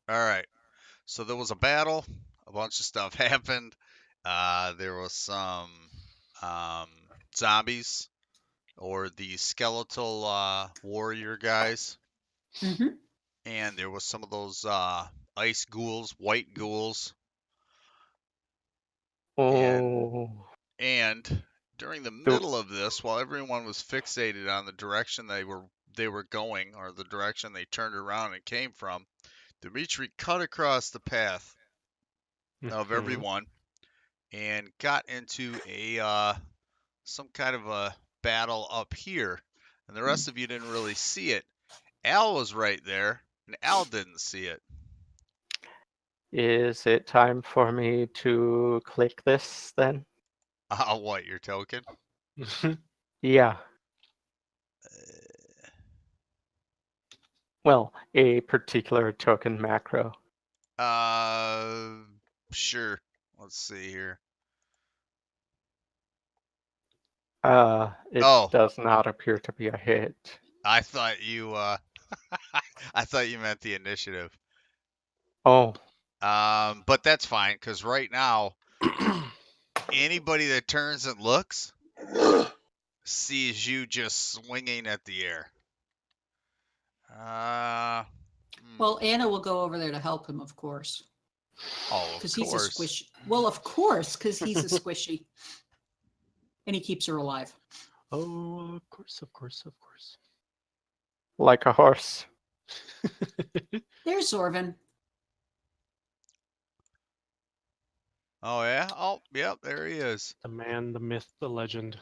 All right. So there was a battle. A bunch of stuff happened. There was some um, zombies or the skeletal warrior guys, Mm-hmm. and there was some of those ice ghouls, white ghouls, and Oh, and during the the, middle of this, while everyone was fixated on the direction they were going or the direction they turned around and came from, Dimitri cut across the path of mhm. everyone and got into a some kind of a battle up here, and the rest of you didn't really see it. Al was right there, and Al didn't see it. Is it time for me to click this then? What, your token? Yeah. Well, a particular token macro. Uh, sure. Let's see here. It Oh, does not appear to be a hit. I thought you I thought you meant the initiative. Oh, But that's fine because right now anybody that turns and looks sees you just swinging at the air. Uh, Well, hmm. Anna will go over there to help him, of course, Oh, of because he's a course. squishy. Well, of course, because he's a squishy, and he keeps her alive. Oh, of course, of course, of course. like a horse. There's Zorvin. Oh yeah. Oh, yep. There he is. The man, the myth, the legend.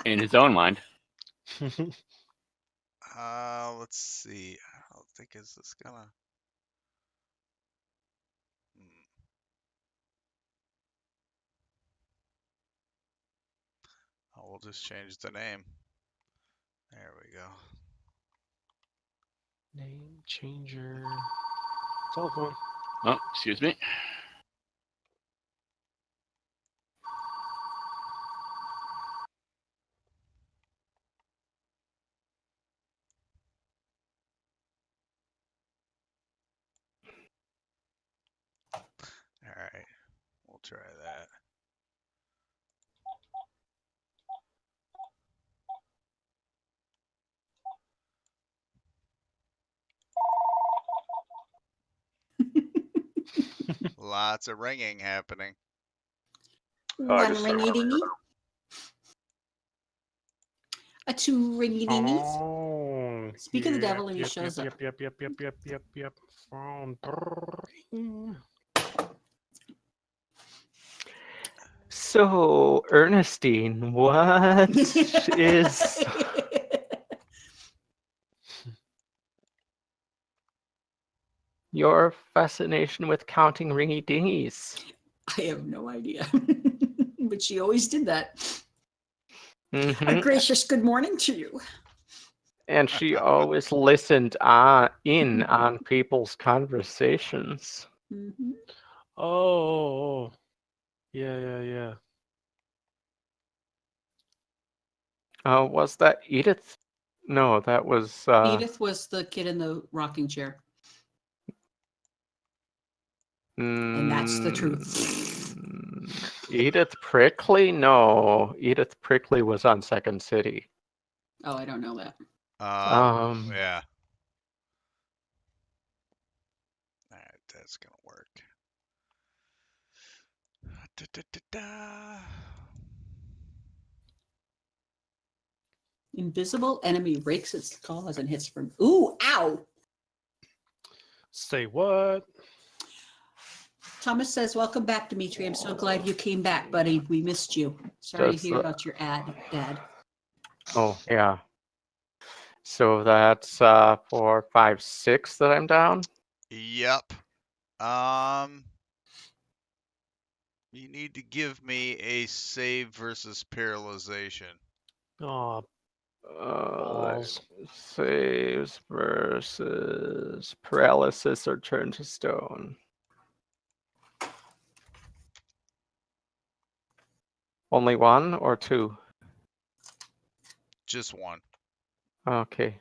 In his own mind. Let's see. I don't think is this gonna. Hmm. Oh, we'll just change the name. There we go. Name changer. Telephone. Oh, excuse me. All right. We'll try that. Lots of ringing happening. One ringy dingy. A two ringy dingies. Oh, Speak of the devil, yep, and he yep, shows yep, up. yep, yep, yep, yep, yep, yep. Phone. Brrrring. So, Ernestine, what is your fascination with counting ringy dingies? I have no idea, but she always did that. A Mhm. gracious good morning to you. And she always listened in on people's conversations. Mhm. Oh, yeah, yeah, yeah. Was that Edith? No, that was Edith was the kid in the rocking chair, and that's the truth. Edith Prickly? No, Edith Prickly was on Second City. Oh, I don't know that. Yeah. All right, that's gonna work. Da, da, da, da. Invisible enemy rakes its claws and hits from. Ooh, ow! Say what? Thomas says, "Welcome back, Dimitri. I'm so glad you came back, buddy. We missed you. Sorry to Does hear about your dad." Oh, yeah. So that's 4, 5, 6 that I'm down. Yep. Um, you need to give me a save versus paralyzation. Oh, Uh, balls. saves versus paralysis or turn to stone. Only one or two? Just one. Okay.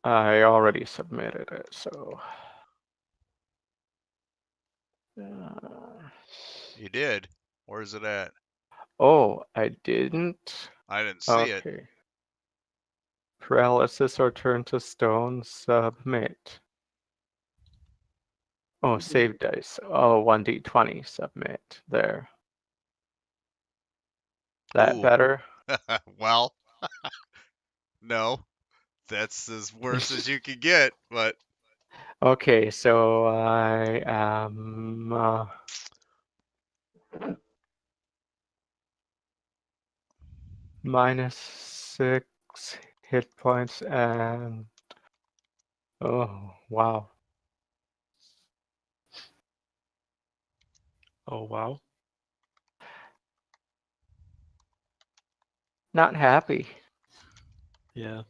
I already submitted it, so. You did. Where's it at? Oh, I didn't. I didn't see it. Okay. Paralysis or turn to stone, submit. Oh, save dice. Oh, 1d20, submit. There. That Ooh. better? Well, no. That's as worse as you could get, but Okay, so I am -6 hit points and oh wow. Oh wow. Not happy. Yeah.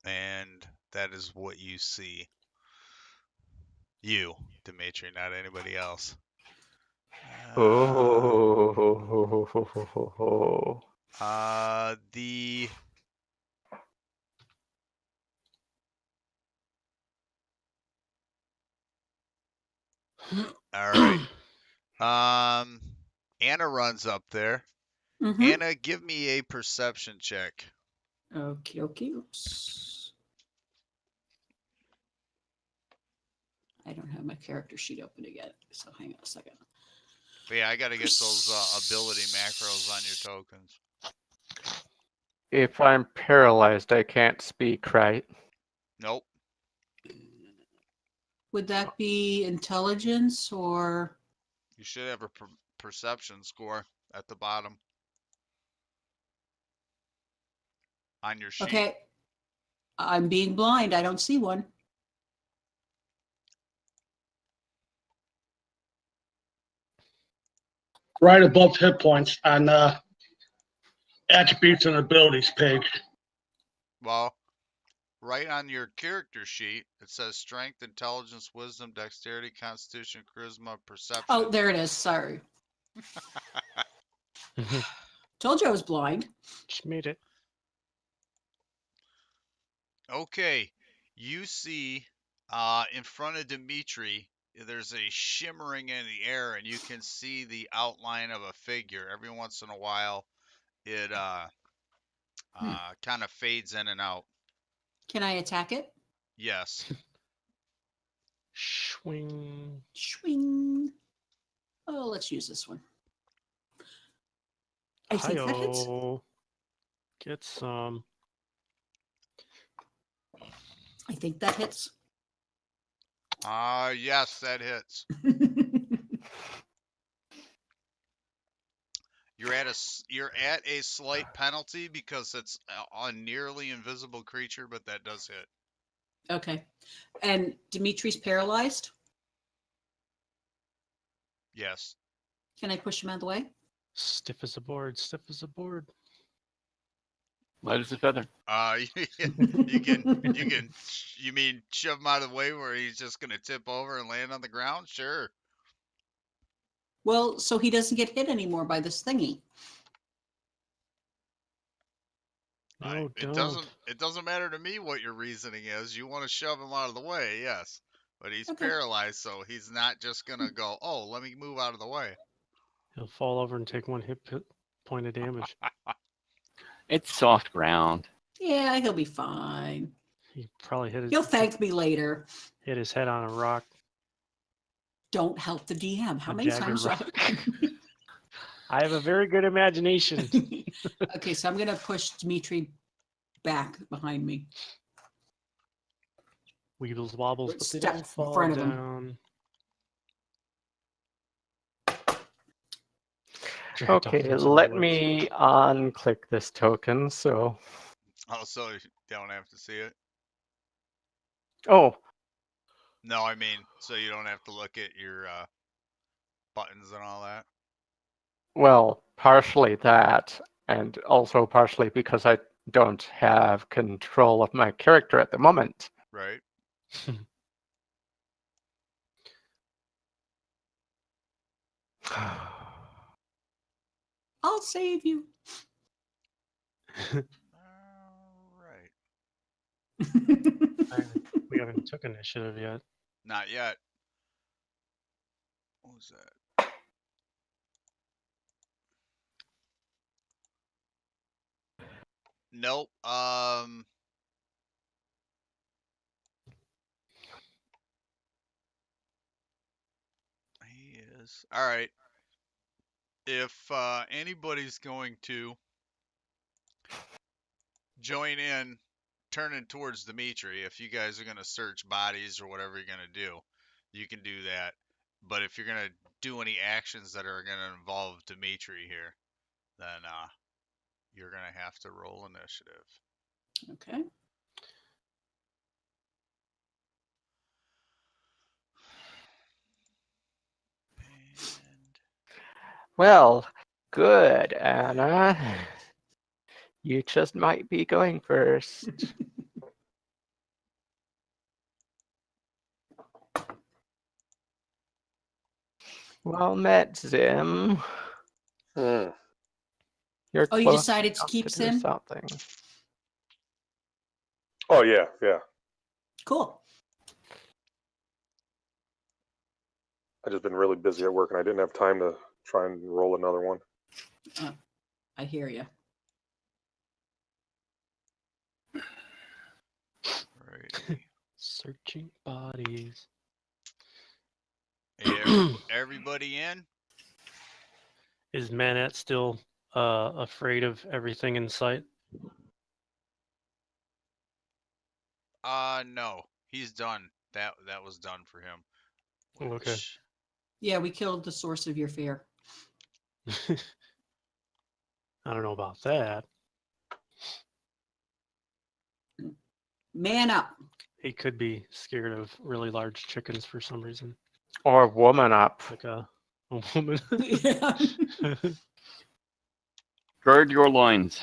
and that is what you see. You, Dimitri, not anybody else. Oh. The all right. Anna runs up there. Mm-hmm. Anna, give me a perception check. Okay, okay. Oops. I don't have my character sheet open again, so hang on a second. But yeah, I got to get those ability macros on your tokens. If I'm paralyzed, I can't speak, right? Nope. Would that be intelligence or? You should have a perception score at the bottom on your sheet. Okay, I'm being blind. I don't see one. Right above hit points on attributes and abilities page. Well, right on your character sheet, it says strength, intelligence, wisdom, dexterity, constitution, charisma, perception. Oh, there it is. Sorry. Told you I was blind. Just made it. Okay, you see in front of Dimitri, there's a shimmering in the air, and you can see the outline of a figure. Every once in a while, it kind of fades in and out. Can I attack it? Yes. Swing. Swing. Oh, let's use this one. I think that hits. Hi-yo. Get some. I think that hits. Yes, that hits. You're at a slight penalty because it's a nearly invisible creature, but that does hit. Okay. And Dimitri's paralyzed. Yes. Can I push him out of the way? Stiff as a board. Stiff as a board. Light as a feather. You mean shove him out of the way where he's just gonna tip over and land on the ground? Sure. Well, so he doesn't get hit anymore by this thingy. No, It don't. doesn't matter to me what your reasoning is. You want to shove him out of the way, yes. But he's Okay. paralyzed, so he's not just gonna go, oh, let me move out of the way. He'll fall over and take one hit point of damage. It's soft ground. Yeah, he'll be fine. He probably He'll thank me later. hit his head on a rock. Don't help the DM. How A many jagged times? rock. I have a very good imagination. Okay, so I'm gonna push Dimitri back behind me. Weebles wobbles, but they Step don't in fall front of him. down. Okay, let me unclick this token, so. Also, you don't have to see it. Oh, No, I mean, so you don't have to look at your buttons and all that. well, partially that, and also partially because I don't have control of my character at the moment. Right. I'll save you. All right. We haven't took initiative yet. Not yet. What was that? Nope. He is. All right. If anybody's going to join in, turning towards Dimitri, if you guys are going to search bodies or whatever you're going to do, you can do that. But if you're going to do any actions that are going to involve Dimitri here, then you're going to have to roll initiative. Okay. And Well, good, Anna. You just might be going first. Well met, Zim. Hmm. You're Oh, you close decided to enough keep do Zim? something. Oh yeah, yeah. Cool. I just been really busy at work, and I didn't have time to try and roll another one. I hear you. right. Searching bodies. Everybody in? Is Manette still afraid of everything in sight? No. He's done. That was done for him. Okay. Which, Yeah, we killed the source of your fear. I don't know about that. Man up. He could be scared of really large chickens for some reason, Or woman up. like a woman. Yeah. Gird your loins.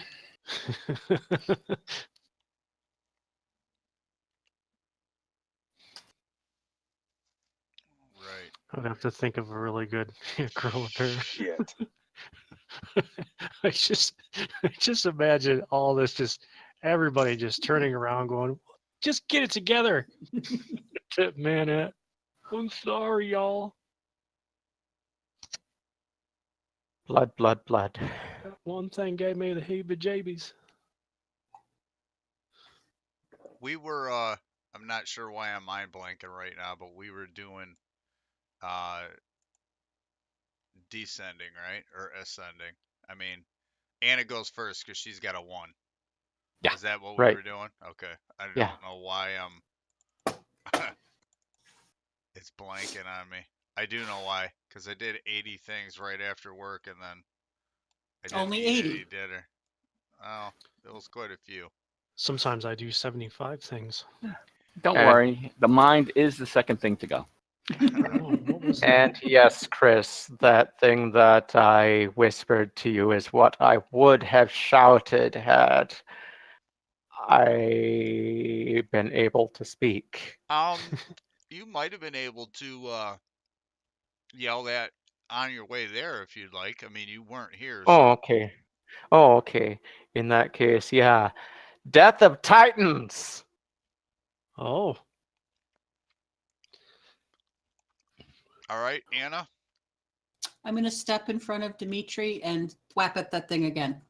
right. I'd have to think of a really good girl with her. Shit. I just imagine all this, just everybody just turning around, going, "Just get it together, Manette. I'm sorry, y'all. Blood, blood, blood. That one thing gave me the heebie-jeebies." We were I'm not sure why I'm mind blanking right now, but we were doing descending, right? Or ascending. I mean, Anna goes first because she's got a 1. Yeah, Is that what we right. were doing? Okay. I don't Yeah. know why it's blanking on me. I do know why, because I did 80 things right after work, and then I didn't Only eat 80. any dinner. Oh, it was quite a few. Sometimes I do 75 things. Don't And- worry. The mind is the second thing to go. Oh, what was that? And yes, Chris, that thing that I whispered to you is what I would have shouted had I been able to speak. You might have been able to yell that on your way there if you'd like. I mean, you weren't here, Oh, so okay. Oh, okay. In that case, yeah. Death of Titans! Oh, all right, Anna. I'm going to step in front of Dimitri and whap at that thing again.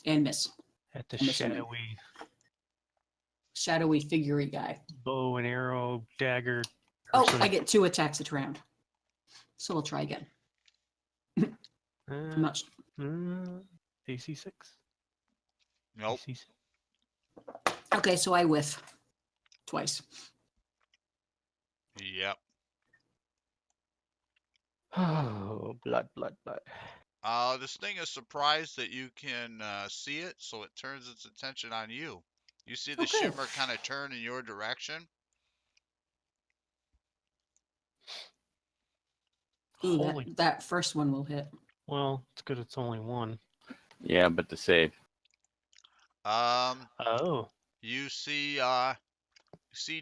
And miss. at the I'm assuming. Shadowy figurey guy. bow and arrow, dagger. Oh, person. I get 2 attacks a round. So we'll try again. I'm not. AC 6. Nope. AC 6. Okay, so I whiff twice. Yep. Oh, blood, blood, blood. This thing is surprised that you can see it, so it turns its attention on you. You see the Okay. shimmer kind of turn in your direction. Ooh, Holy. that first one will hit. Well, it's good it's only one. Yeah, but to save. Oh. You see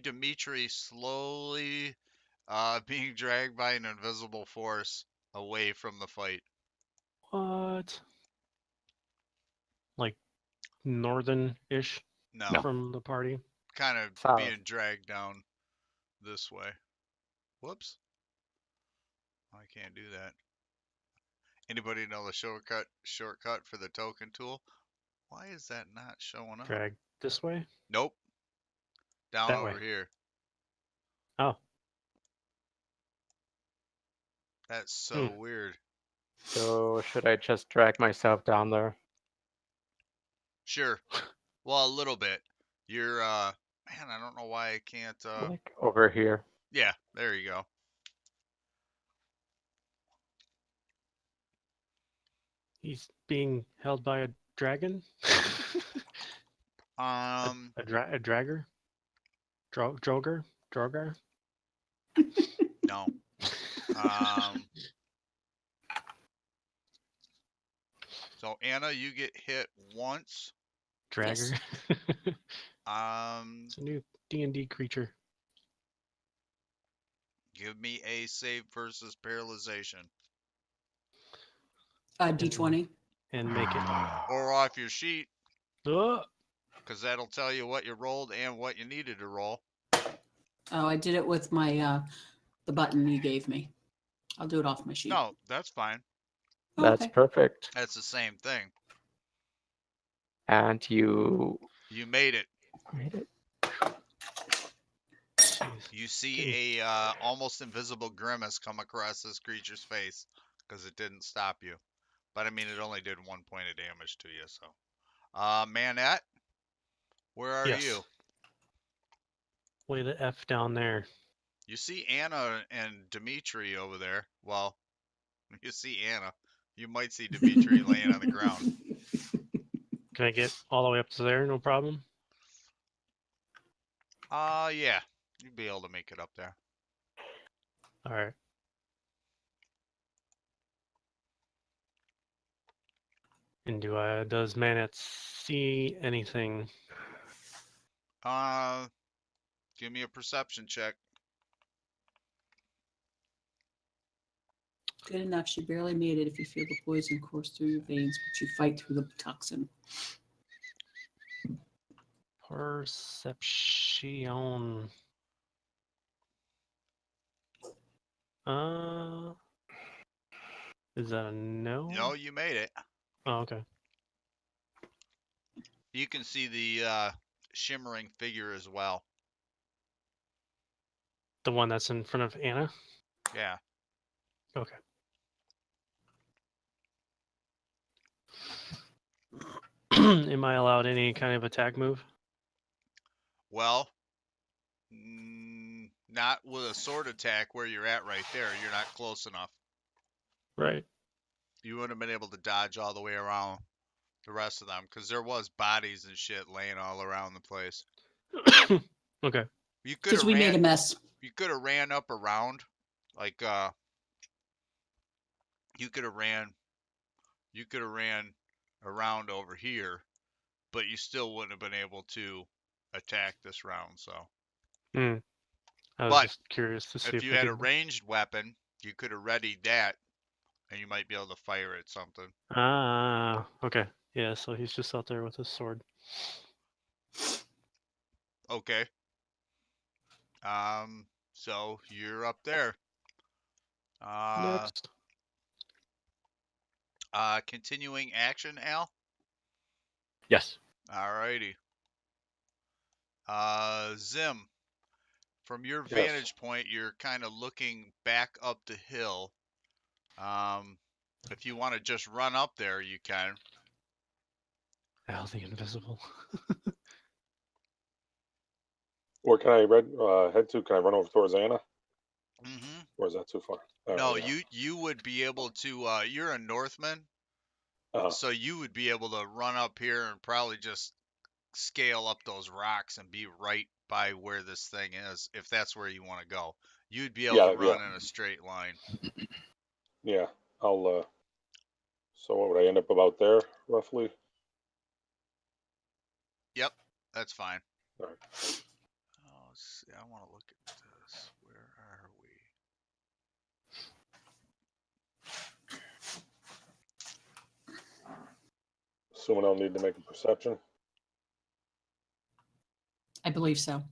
Dimitri slowly being dragged by an invisible force away from the fight. What? Like northern-ish No, from the party? kind of South. being dragged down this way. Whoops. I can't do that. Anybody know the shortcut for the token tool? Why is that not showing up? Drag this way? Nope. Down That over way. here. Oh, That's so weird. So should I just drag myself down there? Sure. Well, a little bit. You're man, I don't know why I can't Like over here. yeah, there you go. he's being held by a dragon? Um A dragger? Droger? Drogar? no. Um So Anna, you get hit once. Dragger? Um It's a new D&D creature. give me a save versus paralyzation. D20. And make it. Or off your sheet, Oh, because that'll tell you what you rolled and what you needed to roll. Oh, I did it with my the button you gave me. I'll do it off my sheet. No, that's fine. Oh, That's okay. perfect. That's the same thing. And you You made it. made it. jeez. You see a almost invisible grimace come across this creature's face because it didn't stop you. But I mean, it only did 1 point of damage to you. So, Manette, where are Yes. you? Lay the F down there. You see Anna and Dimitri over there. Well, you see Anna. You might see Dimitri laying on the ground. Can I get all the way up to there? No problem. Yeah, you'd be able to make it up there. All right. And does Manette see anything? Give me a perception check. Good enough. She barely made it if you feel the poison course through your veins, but you fight through the toxin. Perception. Is that a no? No, you made it. Oh, okay. You can see the shimmering figure as well. The one that's in front of Anna? Yeah. Okay. Am I allowed any kind of attack move? Well, not with a sword attack where you're at right there. You're not close enough. Right. You wouldn't have been able to dodge all the way around the rest of them because there was bodies and shit laying all around the place. Okay. You could Because have we made a ran. mess. You could have ran up around, like you could have ran. You could have ran around over here, but you still wouldn't have been able to attack this round. So, I was But just curious to see if you I had a could... ranged weapon, you could have readied that, and you might be able to fire at something. Ah, okay. Yeah, so he's just out there with his sword. Okay. So you're up there. Next. Continuing action, Al. Yes. Alrighty. Zim. From your Yes. vantage point, you're kind of looking back up the hill. If you want to just run up there, you can. Al the Invisible. Where can I head to? Can I run over towards Anna? Mm-hmm. Or is that too far? No, yeah. you would be able to. You're a Northman, Uh-huh. so you would be able to run up here and probably just scale up those rocks and be right by where this thing is, if that's where you want to go. You'd be able to run in a straight line. Yeah. I'll. So what would I end up about there roughly? Yep, that's fine. All right. Oh, let's see. I want to look at this. Where are we? assuming I'll need to make a perception. I believe so.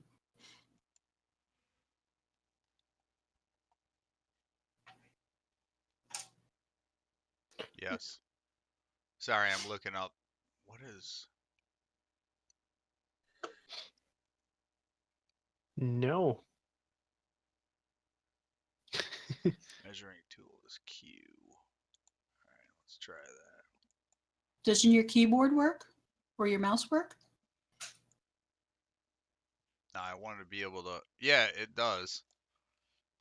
Yes. Sorry, I'm looking up. What is? No. Measuring tool is Q. All right, let's try that. Doesn't your keyboard work or your mouse work? Now I wanted to be able to. Yeah, it does.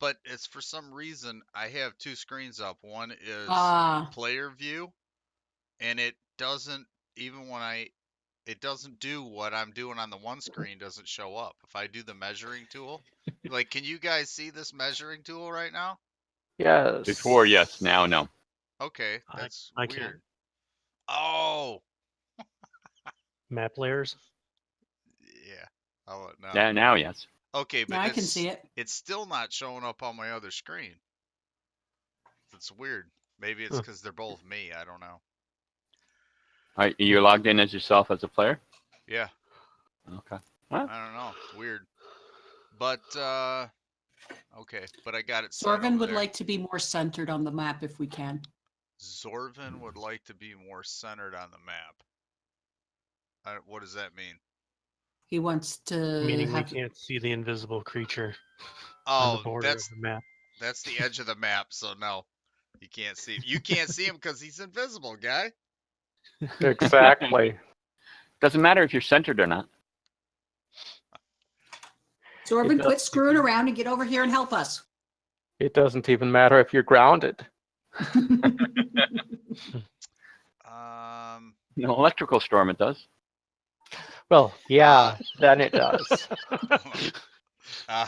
But it's for some reason I have two screens up. One is Ah, player view, and it doesn't even when it doesn't do what I'm doing on the one screen doesn't show up. If I do the measuring tool, like, can you guys see this measuring tool right now? Yes. Before, yes. Now, no. Okay, that's I weird. can't. Oh, Map layers. yeah. Oh no. Now, yes. Okay, but now I can see it. it's still not showing up on my other screen. That's weird. Maybe it's Huh. because they're both me. I don't know. Are you logged in as yourself as a player? Yeah, Okay. I don't know. It's weird. But okay, but I got it set Sorvin over would there. like to be more centered on the map if we can. Zorvin would like to be more centered on the map. What does that mean? He wants to Meaning we have. can't see the invisible creature on the Oh, border of the map. that's the edge of the map. So no, you can't see. You can't see him because he's invisible, guy. Exactly. Doesn't matter if you're centered or not. Sorvin, does- quit screwing around and get over here and help us. It doesn't even matter if you're grounded. No electrical storm, it does. Well, yeah, then it does. uh,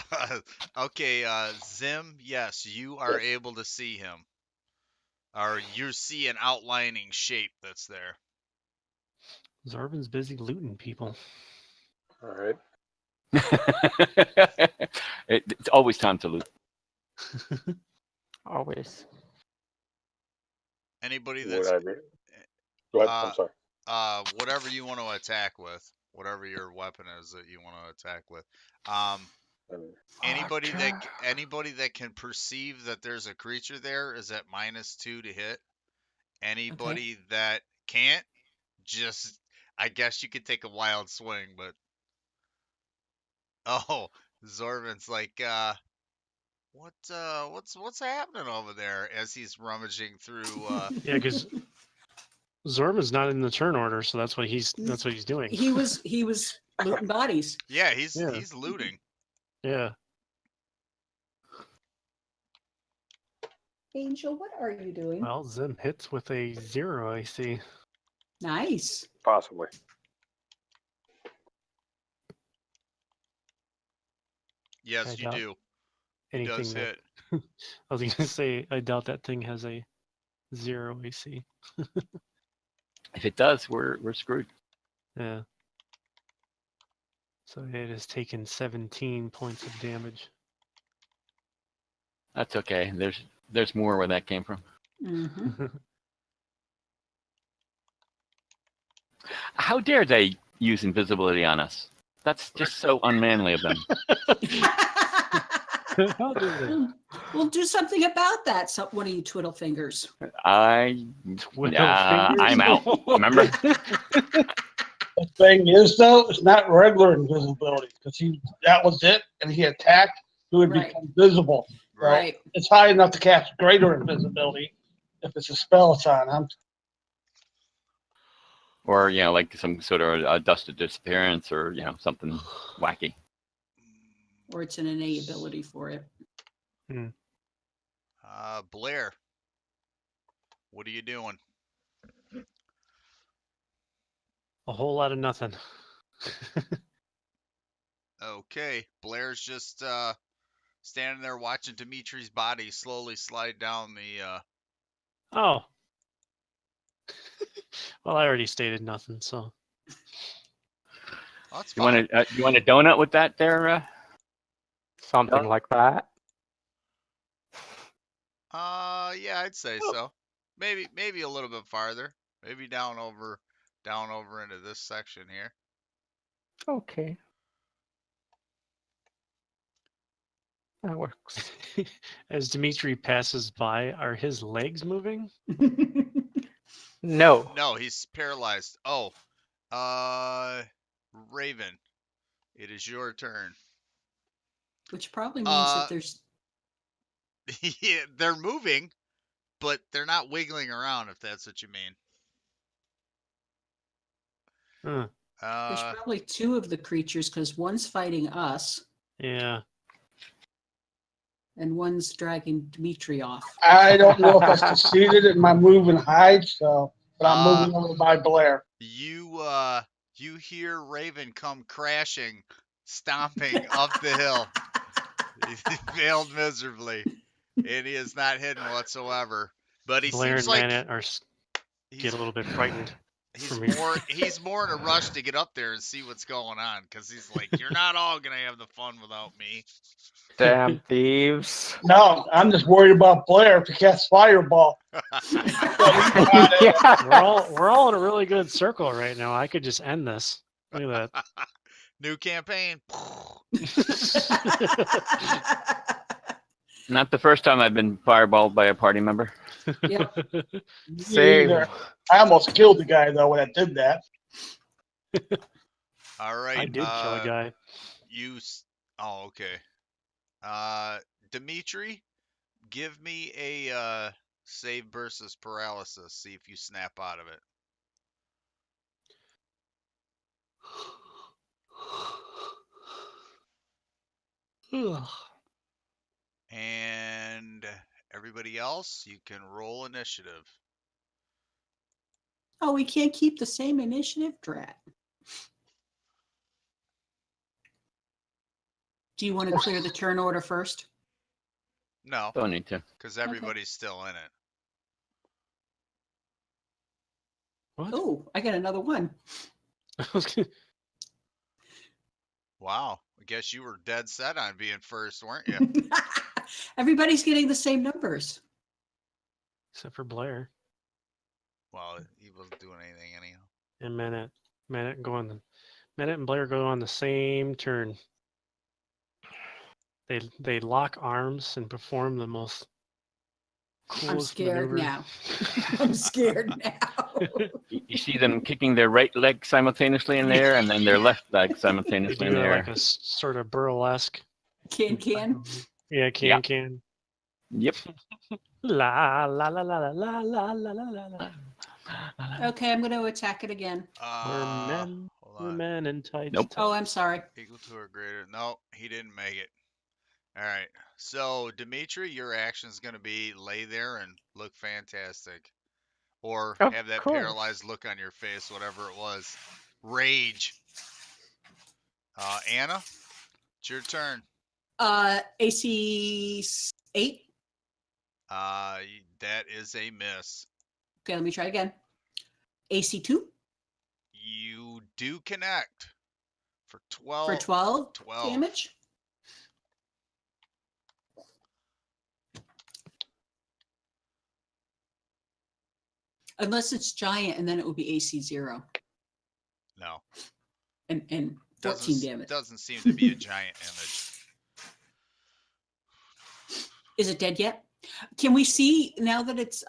okay, Zim. Yes, you are able to see him, or you see an outlining shape that's there. Zorvin's busy looting people. All right. It's always time to loot. Always. Anybody Would that's I be? Go ahead. I'm sorry. whatever you want to attack with, whatever your weapon is that you want to attack with. Anybody that can perceive that there's a creature there is at -2 to hit. Anybody that can't, just I guess you could take a wild swing, but oh, Zorvin's like, what's happening over there as he's rummaging through Yeah, because Zorvin's not in the turn order, so that's what he's doing. he was looting bodies. yeah, Yeah. he's looting. Yeah. Angel, what are you doing? Well, Zim hits with a 0, I see. Nice. Possibly. Yes, I you doubt do. He Anything does that hit. I was gonna say, I doubt that thing has a 0 AC. If it does, we're screwed. Yeah. So it has taken 17 points of damage. That's okay. There's more where that came from. Mm-hmm. How dare they use invisibility on us? That's just so unmanly of them. How dare they? We'll do something about that. So one of you twiddle fingers. I'm Twiddle out. fingers? Remember? The thing is, though, it's not regular invisibility because that was it, and he attacked, he would Right. become visible. Right. It's high enough to cast greater invisibility if it's a spell it's on him. Or like some sort of a dusted disappearance, or something wacky. Or it's an innate ability for it. Blair, what are you doing? A whole lot of nothing. Okay, Blair's just standing there watching Dimitri's body slowly slide down the. Oh. Well, I already stated nothing, so. Oh, that's You fine. want a donut with that there? Something like that. Yeah, I'd say so. Maybe a little bit farther. Maybe down over down over into this section here. Okay. That works. As Dimitri passes by, are his legs moving? No. No, he's paralyzed. Oh, Raven, it is your turn. Which probably means Uh, that there's. Yeah, they're moving, but they're not wiggling around, if that's what you mean. Huh. There's probably two of the creatures because one's fighting us Yeah. and one's dragging Dimitri off. I don't know if I succeeded in my move and hide, so but I'm moving over by Blair. You hear Raven come crashing, stomping up the hill. He failed miserably, and he is not hidden whatsoever. But he Blair seems and like Manette get a little bit frightened. he's more in a rush to get up there and see what's going on, because he's like, you're not all gonna have the fun without me. Damn thieves. No, I'm just worried about Blair if he casts Fireball. Yeah. We're all in a really good circle right now. I could just end this. Look at New campaign. that. Not the first time I've been fireballed by a party member. Yep. Same. Either. I almost killed the guy though when I did that. All right. I did kill a guy. Oh, okay. Dimitri, give me a save versus paralysis. See if you snap out of it. Ugh. And everybody else, you can roll initiative. Oh, we can't keep the same initiative, Drat. Do you want to clear the turn order first? No, Don't need to. because everybody's still in it. What? Oh, I got another one. Wow. I guess you were dead set on being first, weren't you? Everybody's getting the same numbers. Except for Blair Well, he wasn't doing anything anyhow. and Manette. Manette and Blair go on the same turn. They lock arms and perform the most coolest I'm scared maneuver. now. I'm scared now. You see them kicking their right leg simultaneously in the air and then their left leg They simultaneously in do the air. like a sort of burlesque. Can. Yeah, Yeah. can. Yep. La la la la la la la la la la. Okay, I'm going to attack it again. We're men. Hold We're on. men in tights. Nope. Oh, I'm sorry. Equal to or greater. No, he didn't make it. All right. So, Dimitri, your action is going to be lay there and look fantastic. Or Of have that course. paralyzed look on your face, whatever it was. Rage. Anna, it's your turn. AC 8. That is a miss. Okay, let me try again. AC 2 You do connect for 12. for 12 12. damage. Unless it's giant, and then it would be AC 0 No. and 14 damage. Doesn't seem to be a giant image. Is it dead yet? Can we see now that it's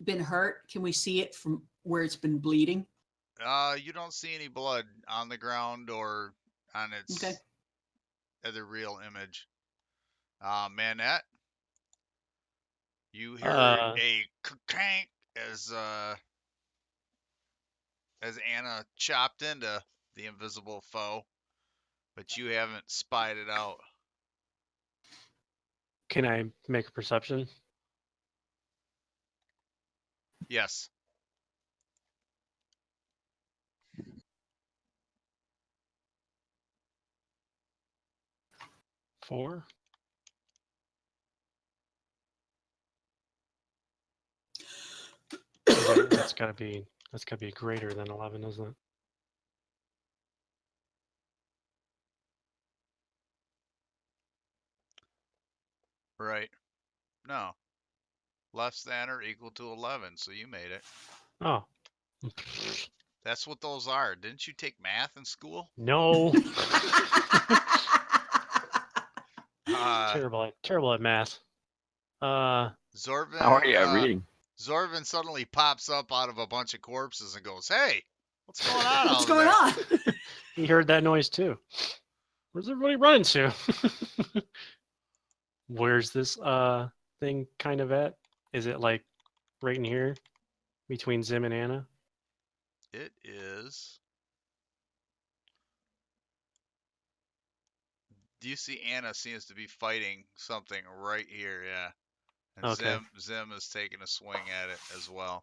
been hurt? Can we see it from where it's been bleeding? You don't see any blood on the ground or on its Okay. other real image. Manette, you hear Uh. a clank as Anna chopped into the invisible foe, but you haven't spied it out. Can I make a perception? Yes. Four. That's gotta be greater than 11, isn't it? Right. No. Less than or equal to 11, so you made it. Oh, That's what those are. Didn't you take math in school? No. Uh, Terrible at math. Zorvin. How are you at reading? Zorvin suddenly pops up out of a bunch of corpses and goes, "Hey, what's going on What's over going there?" on? he heard that noise too. Where's everybody running to? Where's this thing kind of at? Is it like right in here between Zim and Anna? It is. Do you see Anna seems to be fighting something right here? Yeah. And Okay. Zim is taking a swing at it as well.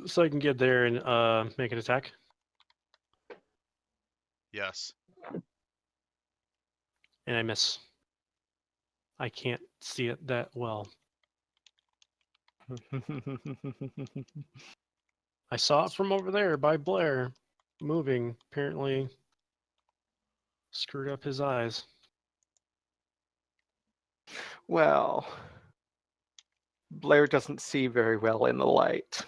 So I can get there and make an attack. Yes. And I miss. I can't see it that well. I saw it from over there by Blair, moving. Apparently, screwed up his eyes. Well, Blair doesn't see very well in the light.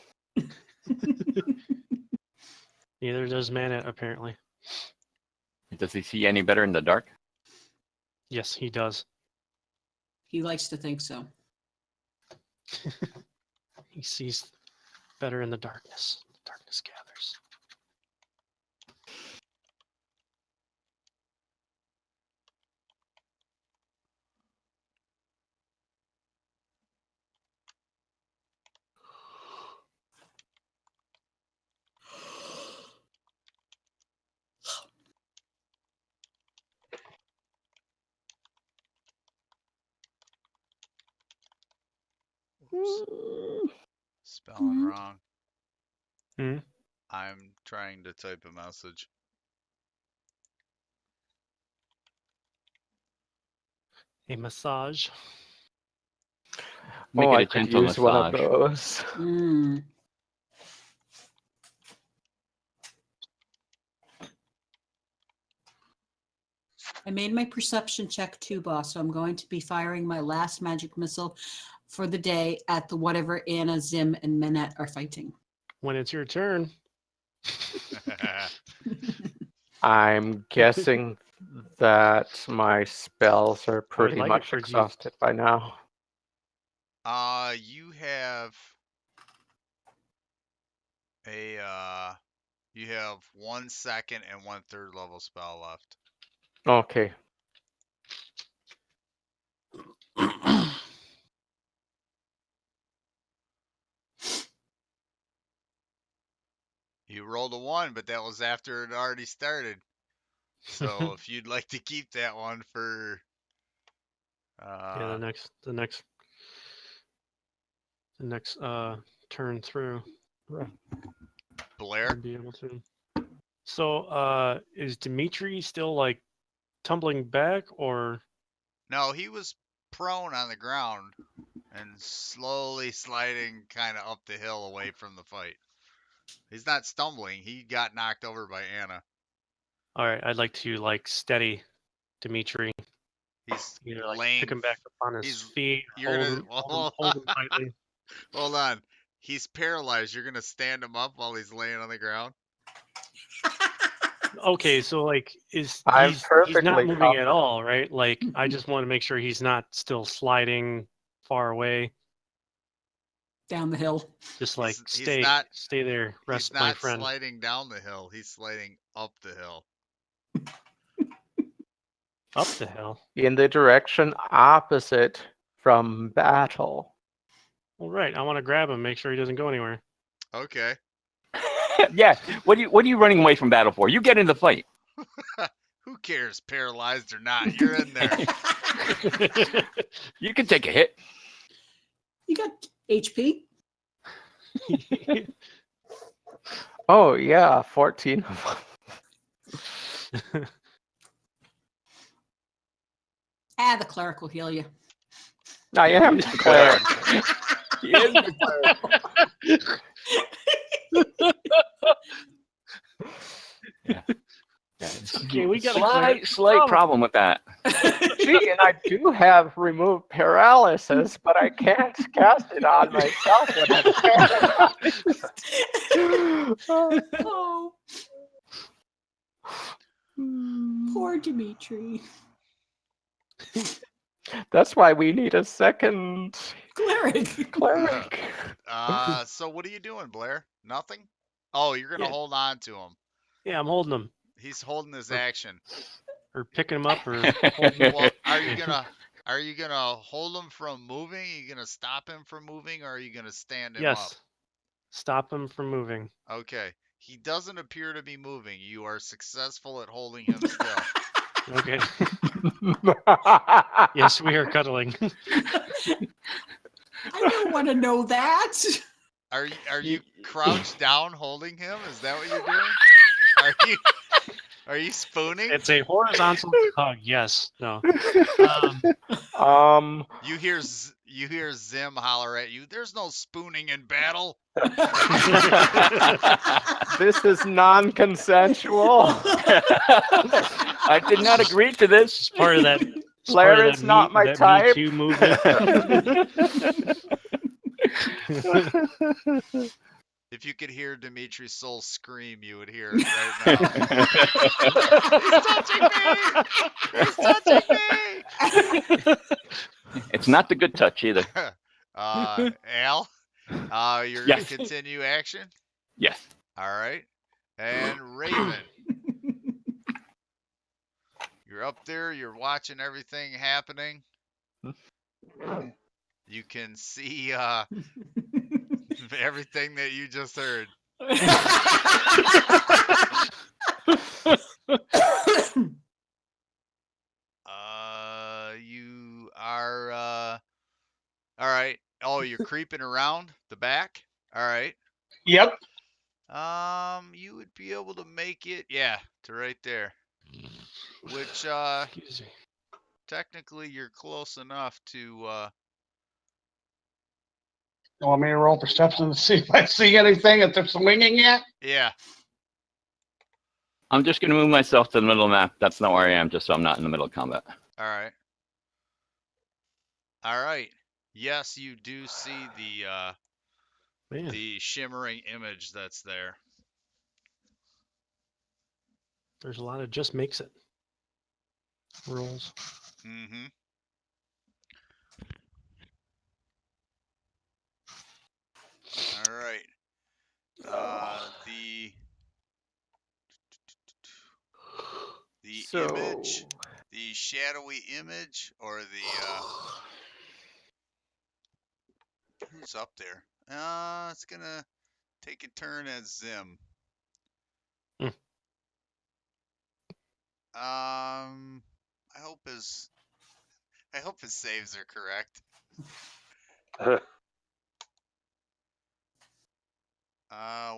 Neither does Manette, apparently. Does he see any better in the dark? Yes, he does. He likes to think so. He sees better in the darkness. Darkness gathers. Spelling wrong. Hmm? I'm trying to type a message. A massage. Make Oh, it I a could gentle use one of massage. those. Mm. I made my perception check too, boss, so I'm going to be firing my last magic missile for the day at the whatever Anna, Zim, and Manette are fighting. When it's your turn. I'm guessing that my spells are pretty like it much for you. exhausted by now. You have you have 1 second and 1/3 level spell left. Okay. You rolled a 1, but that was after it already started. So if you'd like to keep that one for Yeah, the next turn through. Blair. I'd be able to. So is Dimitri still like tumbling back, or No, he was prone on the ground and slowly sliding kind of up the hill away from the fight. He's not stumbling. He got knocked over by Anna. all right, I'd like to like steady Dimitri. He's Either like laying. pick him back up on his he's- feet, you're hold gonna- hold him tightly. Hold on. He's paralyzed. You're gonna stand him up while he's laying on the ground. Okay, so like he's I'm not perfectly moving at all, right? Like I just want to make sure he's not still sliding far away. Down the hill. Just like He's not- stay there, rest He's my not friend. sliding down the hill. He's sliding up the hill. Up the hill. In the direction opposite from battle. All right, I want to grab him, make sure he doesn't go anywhere. Okay. Yeah. What are you running away from battle for? You get in the fight. Who cares, paralyzed or not? You're in there. You can take a hit. You got HP? Oh, yeah, 14. The cleric will heal you. I am declared. He is declared. Okay, we got a Slight problem with that. Gee, and I do have remove paralysis, but I can't cast it on myself when I'm paralyzed. Oh, poor Dimitri. That's why we need a second Cleric. cleric. So what are you doing, Blair? Nothing? Oh, you're gonna Yeah. hold on to him. Yeah, I'm holding him He's holding his action. or picking him up or holding him. Well, are you gonna hold him from moving? Are you gonna stop him from moving, or are you gonna stand him Yes. Stop him from moving. up? Okay. He doesn't appear to be moving. You are successful at holding him still. Okay. Yes, we are cuddling. I don't want to know that. Are you crouched down holding him? Is that what you're doing? Are you spooning? It's a horizontal hug. Yes. No. You hear Zim holler at you. There's no spooning in battle. This is non-consensual. I did not agree to this. It's part of that. Blair, it's not my type. Me Too movement. If you could hear Dimitri's soul scream, you would hear it right now. He's touching me! He's touching me! It's not the good touch either. Al, you're Yes. gonna continue action. Yes. All right, and Raven, you're up there. You're watching everything happening. You can see everything that you just heard. You are all right. Oh, you're creeping around the back. All right. Yep. You would be able to make it, yeah, to right there. Which Excuse me. technically you're close enough to You want me to roll perception to see if I see anything if they're swinging yet? yeah. I'm just going to move myself to the middle of the map. That's not where I am, just so I'm not in the middle of combat. All right. All right. Yes, you do see Man. the shimmering image that's there. There's a lot of just makes it rolls. Mm-hmm. All right. The So, image, the shadowy image, or the who's up there? It's gonna take a turn as Zim. Hmm. I hope his saves are correct.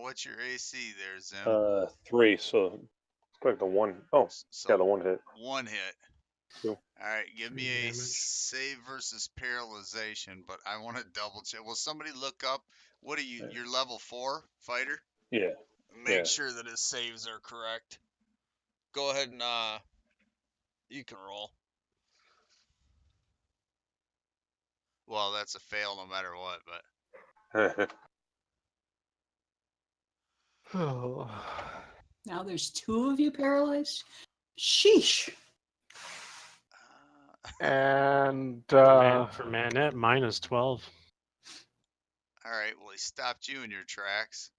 What's your AC there, Zim? 3. So like the one. Oh, So yeah, the one hit. one hit. Cool. All right, give me Three a damage. save versus paralyzation, but I want to double check. Will somebody look up? What are you? You're level 4 fighter. Yeah. Make Yeah. sure that his saves are correct. Go ahead and you can roll. Well, that's a fail no matter what, but oh. Now there's 2 of you paralyzed. Sheesh. And For Manette, minus 12. all right. Well, he stopped you in your tracks.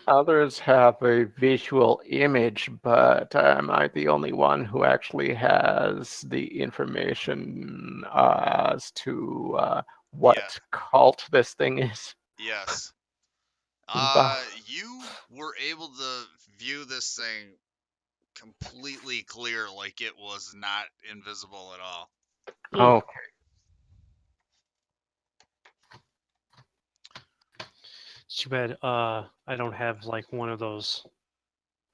others have a visual image, but am I the only one who actually has the information as to what Yeah. cult this thing is? Yes. Bah. You were able to view this thing completely clear, like it was not invisible at all. Okay. It's too bad I don't have like one of those.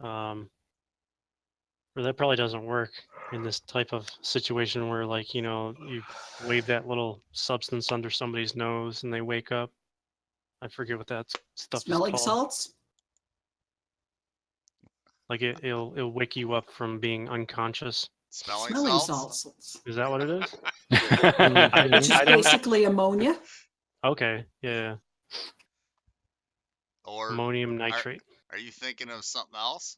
Or that probably doesn't work in this type of situation where, like, you know, you wave that little substance under somebody's nose and they wake up. I forget what that stuff Smelling is called. salts? Like it'll wake you up from being unconscious. Smelling Smelling salts? salts, Is that what it is? which is I don't. basically ammonia. Okay, yeah. Or Ammonium nitrate. are you thinking of something else?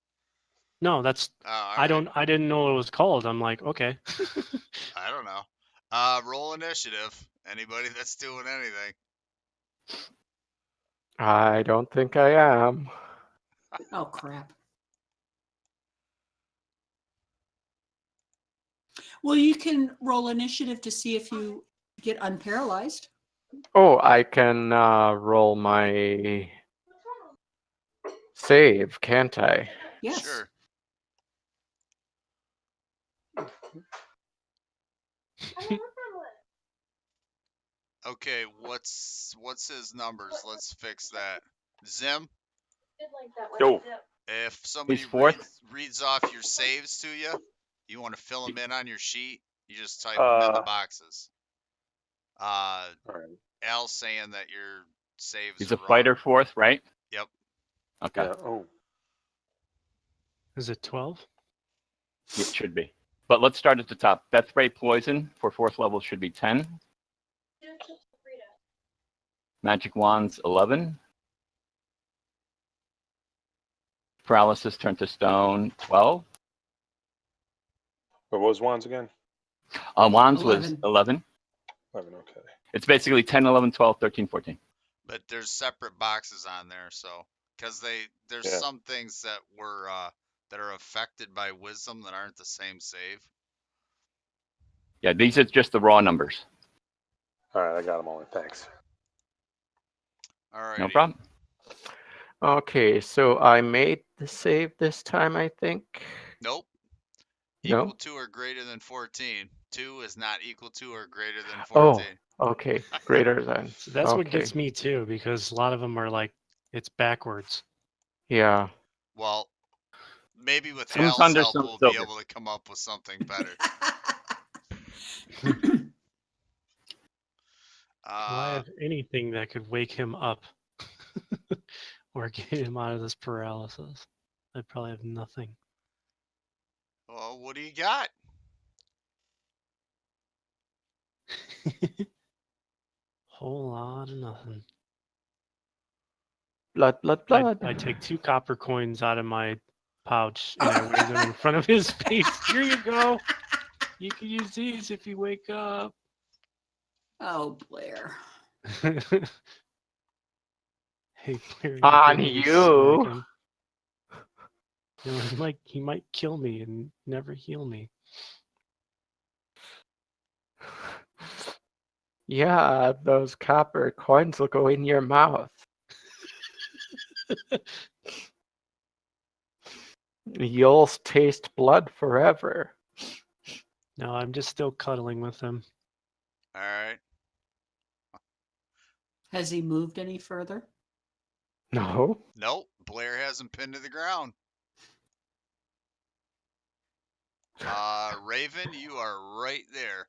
No, that's. Oh, all I right. don't. I didn't know what it was called. I'm like, okay. I don't know. Roll initiative. Anybody that's doing anything. I don't think I am. Oh crap. Well, you can roll initiative to see if you get unparalyzed. Oh, I can roll my save, can't I? Yes. Sure. Okay, what's his numbers? Let's fix that. Zim, Yo, if somebody He's fourth. reads off your saves to you, you want to fill them in on your sheet, you just type them in the boxes. all right. Al's saying that your saves He's are a fighter wrong. fourth, right? Yep. Okay. Yeah. Oh, Is it 12? It should be. But let's start at the top. Death ray poison for fourth level should be 10. Magic wands 11. Paralysis turned to stone 12. what was wands again? Wands was 11. 11. 11. Okay. It's basically 10, 11, 12, 13, 14. But there's separate boxes on there, so because there's Yeah. some things that were that are affected by wisdom that aren't the same save. Yeah, these are just the raw numbers. All right, I got them all in. Thanks. All right. No problem. Okay, so I made the save this time, I think. Nope. No? Equal to or greater than 14. 2 is not equal to or greater than Oh, 14. okay, greater than. So that's what Okay. gets me too, because a lot of them are like it's backwards. Yeah. Well, maybe with Some's Al's under, help, some's we'll be over. able to come up with something better. Do I have anything that could wake him up or get him out of this paralysis? I probably have nothing. Well, what do you got? Whole lot of nothing. Blood, blood, blood. I take 2 copper coins out of my pouch and I wave them in front of his face. Here you go. You can use these if you wake up. Oh, Blair. Hey, Blair, you On didn't really you. smack him. You know, he might kill me and never heal me. Yeah, those copper coins will go in your mouth. You'll taste blood forever. No, I'm just still cuddling with him. All right. Has he moved any further? No. Nope. Blair hasn't pinned to the ground. Raven, you are right there.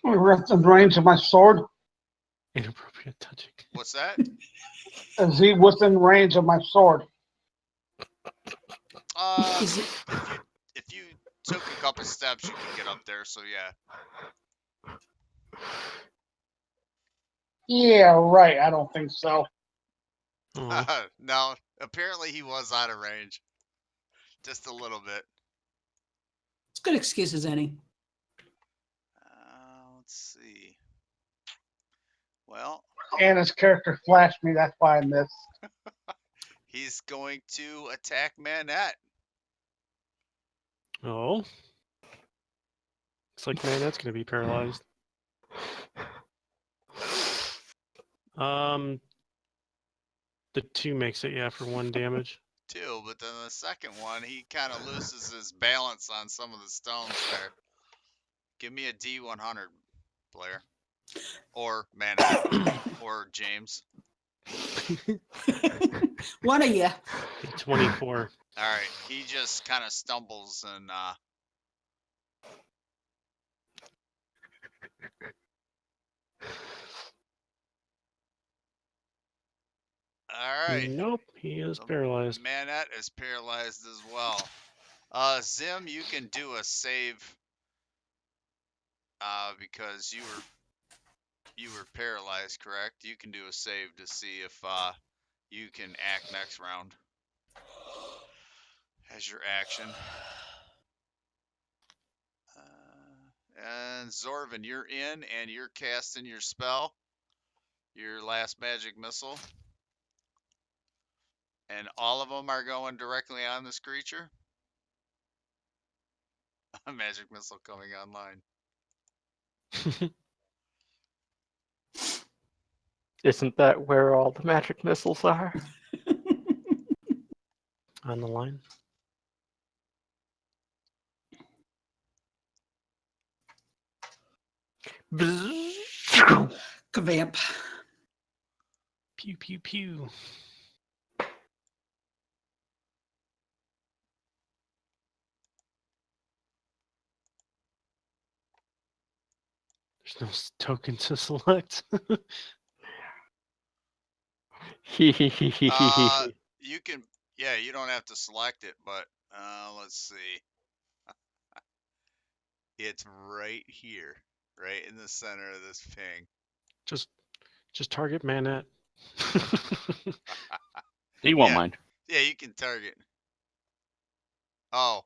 Within range of my sword. Inappropriate touching. What's that? Is he within range of my sword? Is it? If you took a couple steps, you could get up there. So yeah. Yeah, right. I don't think so. Aw. No, apparently he was out of range. Just a little bit. It's good excuse as any. Let's see. Well, And his character flashed me. That's why I missed. he's going to attack Manette. Oh. Looks like Manette's gonna be paralyzed. The 2 makes it, yeah, for 1 damage. 2, but then the second one, he kind of loses his balance on some of the stones there. Give me a D100, Blair. Or Manette. Or James. One of you. 24. All right, he just kind of stumbles and all All right. Nope, he is paralyzed. Manette is paralyzed as well. Zim, you can do a save. Because you were paralyzed, correct? You can do a save to see if you can act next round as your action. And Zorvin, you're in and you're casting your spell, your last magic missile. And all of them are going directly on this creature. A magic missile coming online. Isn't that where all the magic missiles are? On the line. Kavamp. Pew pew pew. There's no token to select. You can, yeah, you don't have to select it, but let's see. It's right here, right in the center of this ping. just target Manette. He won't Yeah. mind. Yeah, you can target. Oh.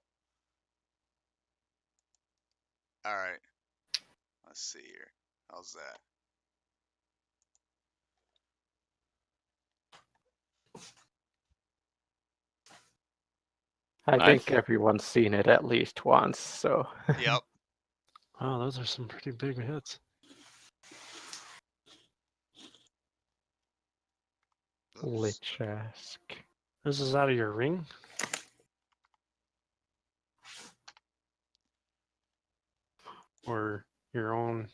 All right. Let's see here. How's that? I Nice. think everyone's seen it at least once, so. Yep. Wow, those are some pretty big hits. Oops. Lichask. This is out of your ring? Or your own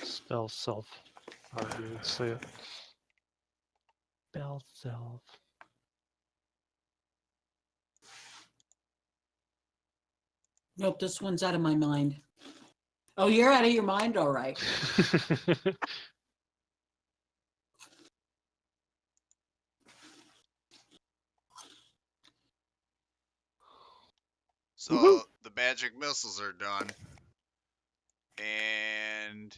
spell self? How do you say it? Spell self. Nope, this one's out of my mind. Oh, you're out of your mind? All right. So Woohoo. the magic missiles are done. And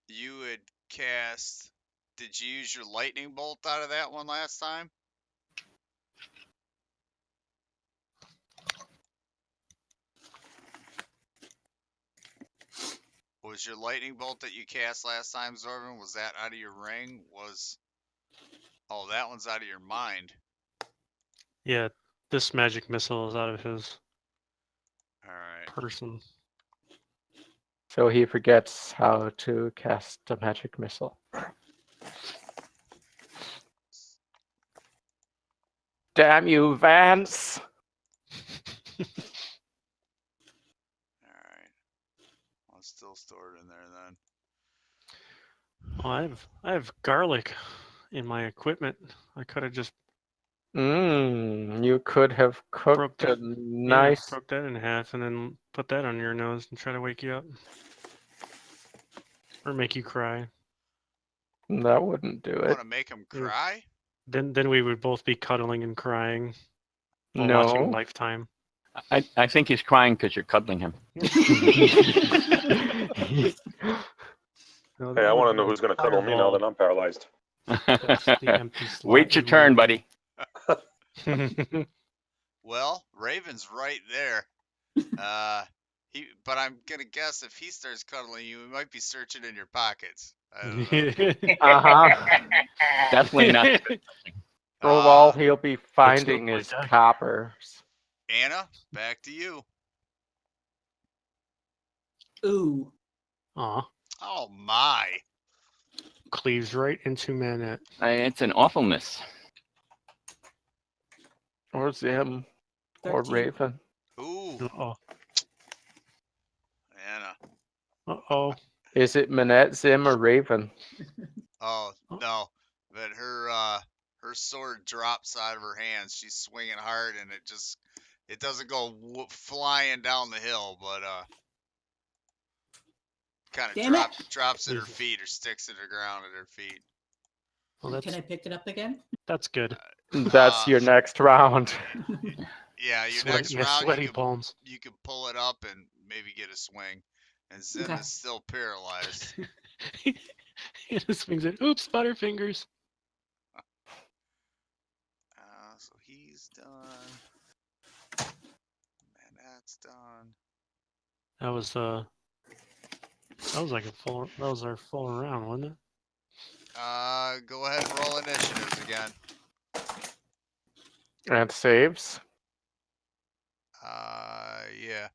you would cast. Did you use your lightning bolt out of that one last time? Was your lightning bolt that you cast last time, Zorvin, was that out of your ring? Oh, that one's out of your mind. Yeah, this magic missile is out of his All right. person. So he forgets how to cast a magic missile. Damn you, Vance! All right. I'll still store it in there then. Oh, I have garlic in my equipment. I could have just You could have broke cooked a that. nice. Broke that in half and then put that on your nose and try to wake you up. Or make you cry. That wouldn't do You it. want to make him cry? Then we would both be cuddling and crying while watching No. Lifetime. I think he's crying because you're cuddling him. No, Hey, I want to know who's going to cuddle me now that I'm paralyzed. That's the empty slot Wait your you turn, want. buddy. Well, Raven's right there. But I'm gonna guess if he starts cuddling you, he might be searching in your pockets. I don't know. Uh-huh. Definitely not. For all Uh, he'll be Let's finding go, is my duck. coppers. Anna, back to you. Ooh. Aw, Oh my! cleaves right into Manette. It's an awful miss. Or Zim. Or 13. Raven. Ooh, Uh-oh. Anna. Uh-oh. Is it Manette, Zim, or Raven? Oh no, but her sword drops out of her hands. She's swinging hard, and it doesn't go flying down the hill, but kind of Damn it. drops at her Jesus. feet or sticks to the ground at her feet. Well, Can I pick it up again? that's good. That's your next round. Yeah, your Sweat, next yeah, round sweaty palms. you can pull it up and maybe get a swing. And Zim Okay. is still paralyzed. He just swings it. Oops, Butterfingers. So he's done. Manat's done. That was like a full. That was our full round, wasn't it? Go ahead and roll initiatives again. And saves. Yeah.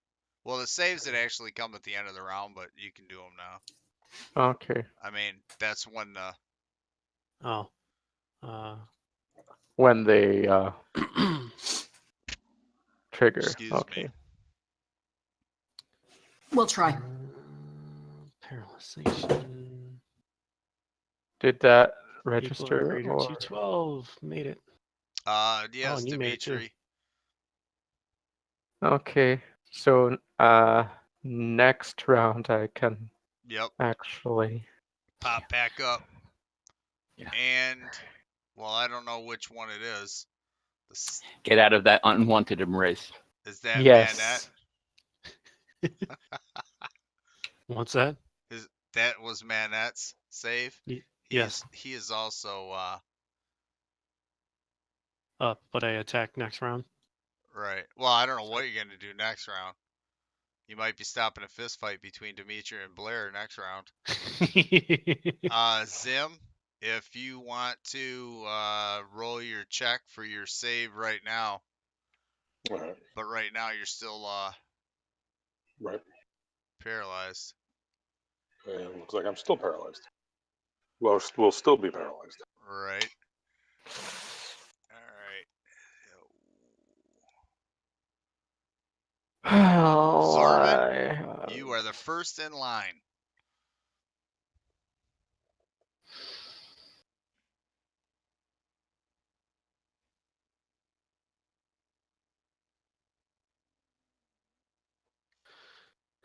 Well, the saves that actually come at the end of the round, but you can do them now. Okay. I mean, that's when the Oh. When they trigger. excuse Okay. me. We'll try. Paralyzation. Did that People are register? greater Or... 212 made it. Yes, and you made it too. Dimitri. Okay. So next round I can Yep. actually. Pop back up. Yeah. And well, I don't know which one it is. Get out of that unwanted embrace. Is that Yes. Manette? What's that? That was Manette's save. Yes. He is also But I attack next round. right. Well, I don't know what you're gonna do next round. You might be stopping a fist fight between Dimitri and Blair next round. Zim, if you want to roll your check for your save right now, All right. but right now you're still Right. paralyzed. And looks like I'm still paralyzed. Well, we'll still be paralyzed. Right. All right. Oh, Zorman, you are the first in line.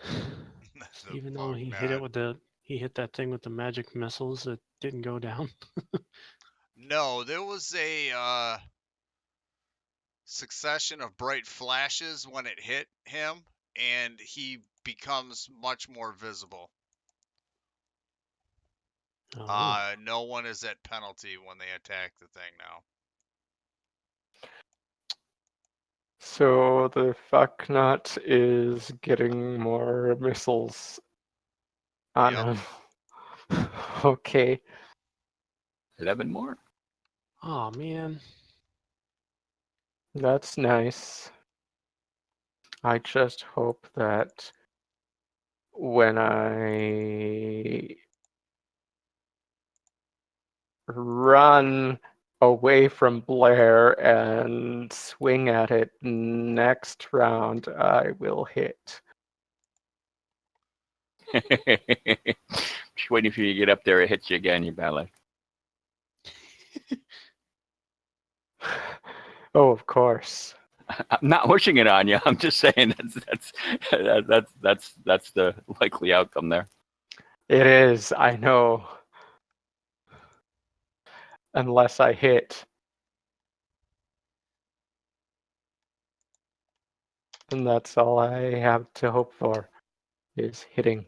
The Even though bug he knot. hit that thing with the magic missiles, it didn't go down. No, there was a succession of bright flashes when it hit him, and he becomes much more visible. Oh. No one is at penalty when they attack the thing now. So the fucknut is getting more missiles on Yep. him. Okay. 11 more. Oh man. That's nice. I just hope that when I run away from Blair and swing at it next round, I will hit. Just waiting for you to get up there. It hits you again. You're bad luck. Oh, of course. I'm not wishing it on you. I'm just saying that's the likely outcome there. It is, I know. Unless I hit. And that's all I have to hope for, is hitting.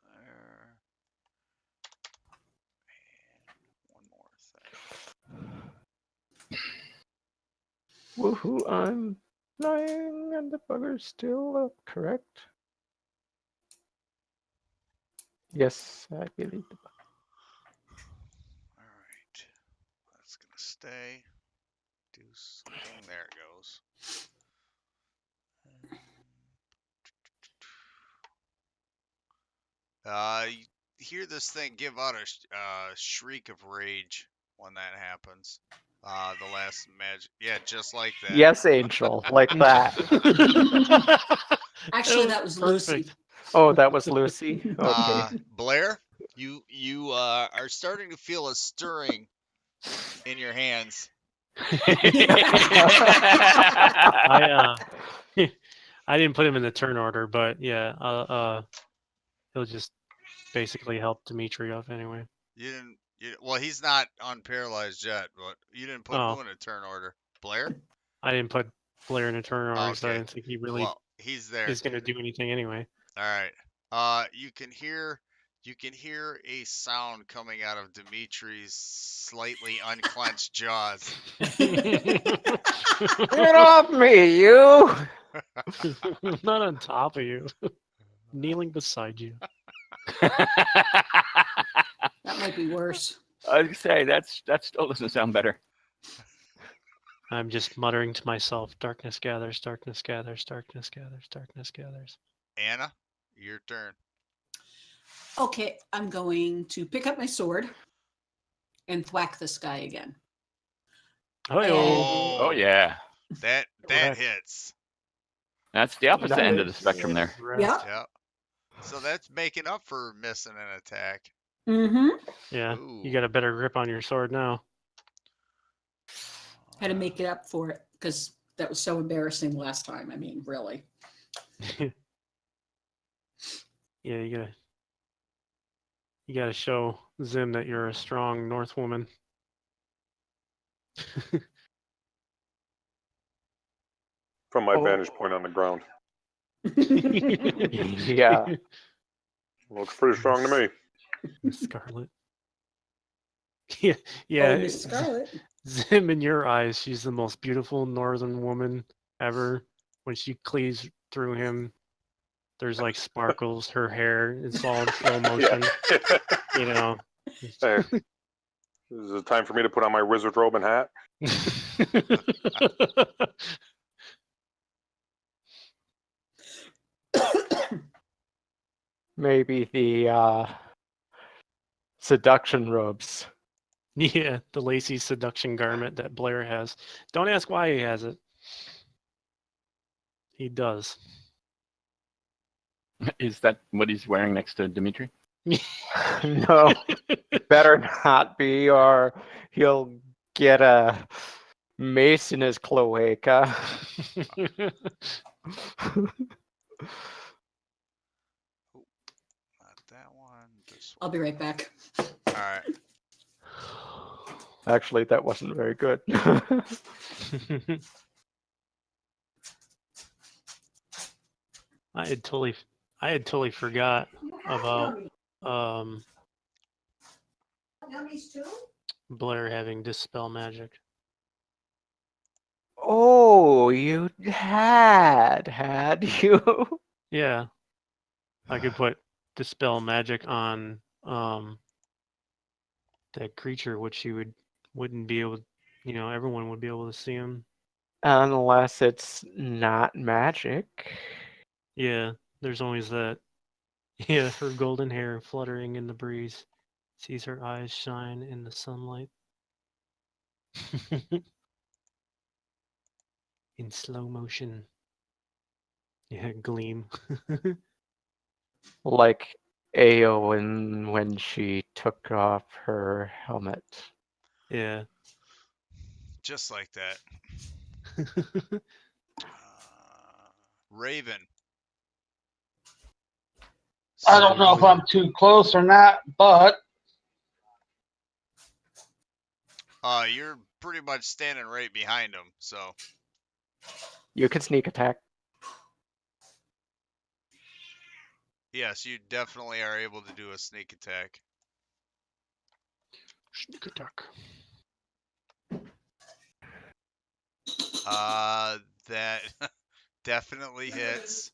There. And one more thing. Woohoo, I'm flying and the bugger's still up, correct? Yes, I believe the bugger. All right. That's going to stay. Do something. There it goes. You hear this thing give out a shriek of rage when that happens. The last magic. Yeah, just like that. Yes, Angel, like that. Actually, that was Lucy. perfect. Oh, that was Lucy? Okay. Blair, you are starting to feel a stirring in your hands. I I didn't put him in the turn order, but yeah, he'll just basically help Dimitri off anyway. You didn't. Well, he's not unparalyzed yet, but you didn't put Oh. who in a turn order? Blair? I didn't put Blair in a turn order, Oh, so I okay. didn't think he really Well, he's there. is going to do anything anyway. All right. You can hear a sound coming out of Dimitri's slightly unclenched jaws. Get off me, you! I'm not on top of you, kneeling beside you. That might be worse. I was gonna say that still doesn't sound better. I'm just muttering to myself, darkness gathers, darkness gathers, darkness gathers, darkness gathers. Anna, your turn. Okay, I'm going to pick up my sword and thwack this guy again. Oh, Oh yeah, That Correct. hits. that's the opposite end of the Nice. spectrum there. Yeah. Yep. So that's making up for missing an attack. Mm-hmm. Yeah, Ooh. you got a better grip on your sword now. Had to make it up for it because that was so embarrassing last time. I mean, really. Yeah, you gotta show Zim that you're a strong North woman. From my Oh. vantage point on the ground, Yeah. looks pretty strong to me. Miss Scarlet. Yeah, yeah. Oh, Miss Scarlet. Zim, in your eyes, she's the most beautiful northern woman ever. When she cleaves through him, there's like sparkles. Her hair, it's all in slow motion. Yeah. You know. Hey, is it time for me to put on my wizard robe and hat? Maybe the seduction robes. Yeah, the lacy seduction garment that Blair has. Don't ask why he has it. He does. Is that what he's wearing next to Dimitri? No, better not be, or he'll get a mace in his cloaca. Not that one. This I'll one. be right back. All right. Actually, that wasn't very good. I had totally forgot about Blair having dispel magic. Oh, you had you? Yeah, I could put dispel magic on that creature, which you wouldn't be able, everyone would be able to see him. Unless it's not magic. Yeah, there's always that. Yeah, her golden hair fluttering in the breeze, sees her eyes shine in the sunlight. In slow motion. Yeah, gleam. Like Eowyn when she took off her helmet. Yeah. Just like that. Raven. I don't know if I'm too close or not, but You're pretty much standing right behind him, so You can sneak attack. yes, you definitely are able to do a sneak attack. Sneak attack. That definitely hits.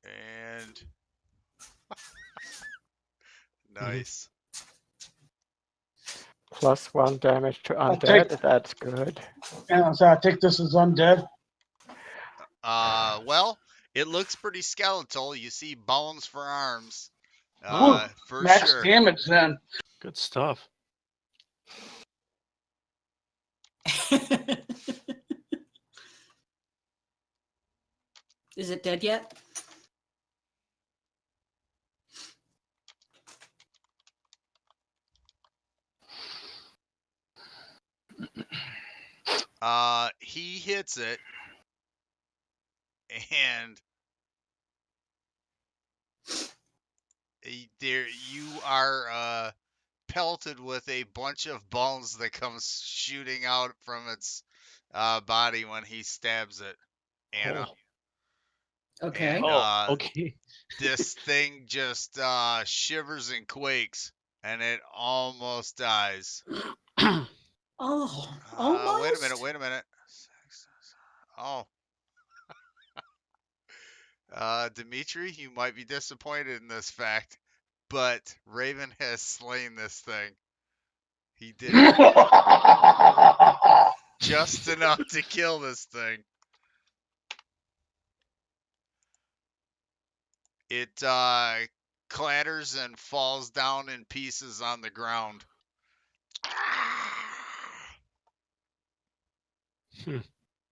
And nice. +1 damage to I'll undead. take- That's good. and so I take this as undead. Well, it looks pretty skeletal. You see bones for arms. Ooh, For Max sure. damage then. Good stuff. Is it dead yet? He hits it, and there you are pelted with a bunch of bones that comes shooting out from its body when he stabs it, Anna. Okay. And Okay. this thing just shivers and quakes, and it almost dies. Oh, Wait a minute. almost. Wait a minute. Oh, Dimitri, you might be disappointed in this fact, but Raven has slain this thing. He did just enough to kill this thing. It clatters and falls down in pieces on the ground.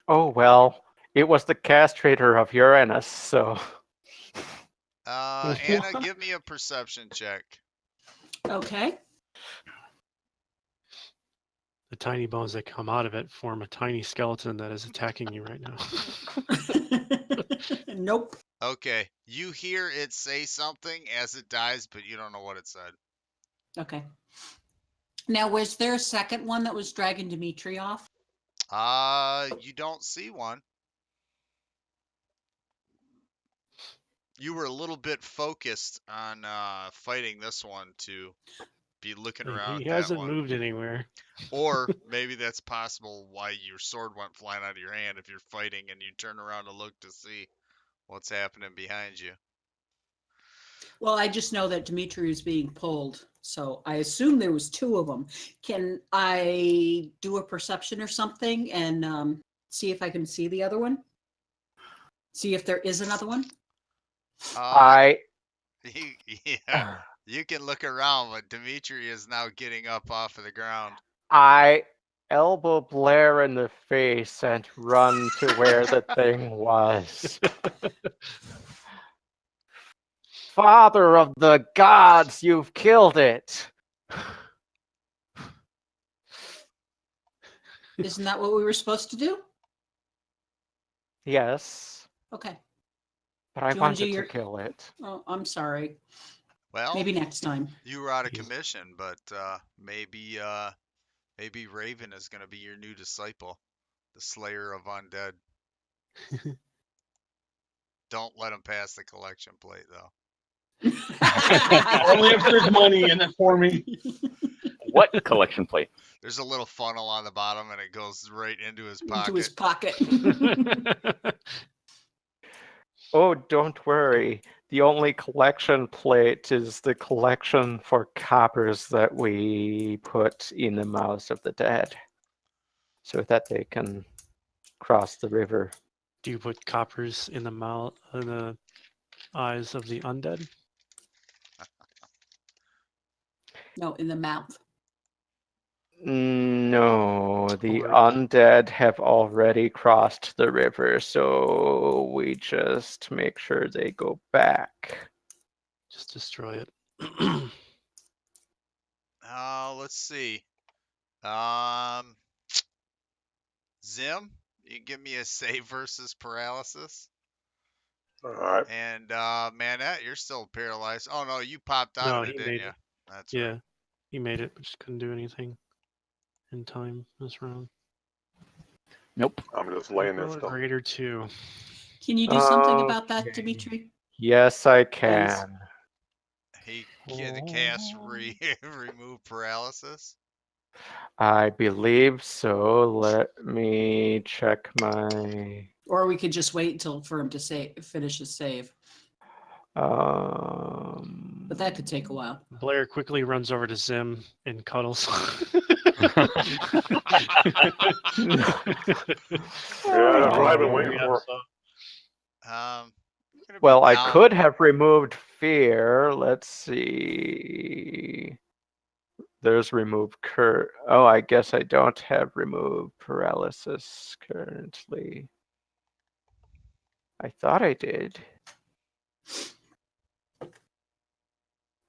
Oh well, it was the castrator of Uranus, so Anna, give me a perception check. Okay. The tiny bones that come out of it form a tiny skeleton that is attacking you right now. Nope. Okay, you hear it say something as it dies, but you don't know what it said. Okay. Now, was there a second one that was dragging Dimitri off? You don't see one. You were a little bit focused on fighting this one to be looking around He at that hasn't one. moved anywhere. Or maybe that's possible why your sword went flying out of your hand if you're fighting and you turn around to look to see what's happening behind you. Well, I just know that Dimitri is being pulled, so I assume there was two of them. Can I do a perception or something and see if I can see the other one? See if there is another one? I Yeah, you can look around, but Dimitri is now getting up off of the ground. I elbow Blair in the face and run to where the thing was. Father of the gods, you've killed it. Isn't that what we were supposed to do? Yes, Okay. but I Do you wanna do wanted to your- kill it. Oh, I'm sorry. Well, Maybe next time. you were out of He's- commission, but maybe Raven is going to be your new disciple, the Slayer of Undead. Don't let him pass the collection plate, though. Only if there's money in it for me. What collection plate? There's a little funnel on the bottom, and it goes right into his Into his pocket. pocket. Oh, don't worry. The only collection plate is the collection for coppers that we put in the mouths of the dead so that they can cross the river. Do you put coppers in the eyes of the undead? No, in the mouth. No, the Or- undead have already crossed the river, so we just make sure they go back. Just destroy it. Let's see. Zim, you give me a save versus paralysis. All right. And Manette, you're still paralyzed. Oh no, you popped out No, of it, he didn't made you? it. That's Yeah, right. he made it, but just couldn't do anything in time this round. Nope. I'm just laying there Roll a still. greater 2. Can you do something Okay. about that, Dimitri? Yes, I can. He can cast remove paralysis. I believe so. Let me check my. Or we could just wait until for him to finish his save. But that could take a while. Blair quickly runs over to Zim and cuddles. Yeah, that's what I've been waiting for. I'm gonna be Well, I down. could have removed fear. Let's see. There's remove Oh, I guess I don't have remove paralysis currently. I thought I did.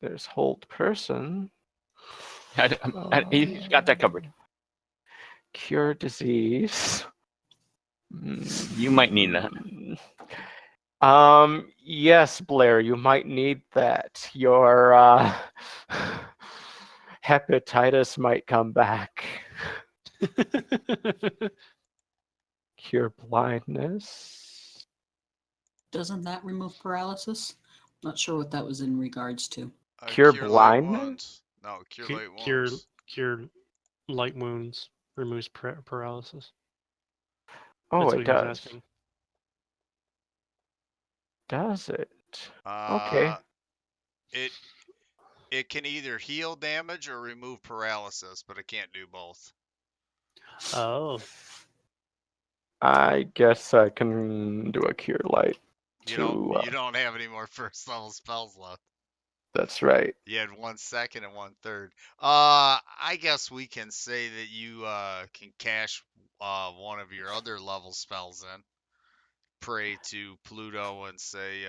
There's hold person. He's got that covered. Cure disease. You might need that. Yes, Blair, you might need that. Your hepatitis might come back. Cure blindness. Doesn't that remove paralysis? Not sure what that was in regards to. Cure light blindness? wounds. No, cure light Cure wounds. light wounds, removes paralysis. Oh, That's it what he was does. asking. Does it? Okay. It can either heal damage or remove paralysis, but it can't do both. Oh, I guess I can do a cure light. You To, don't have any more first level spells left. That's right. You had 1 second and 1/3. I guess we can say that you can cash one of your other level spells in. Pray to Pluto and say,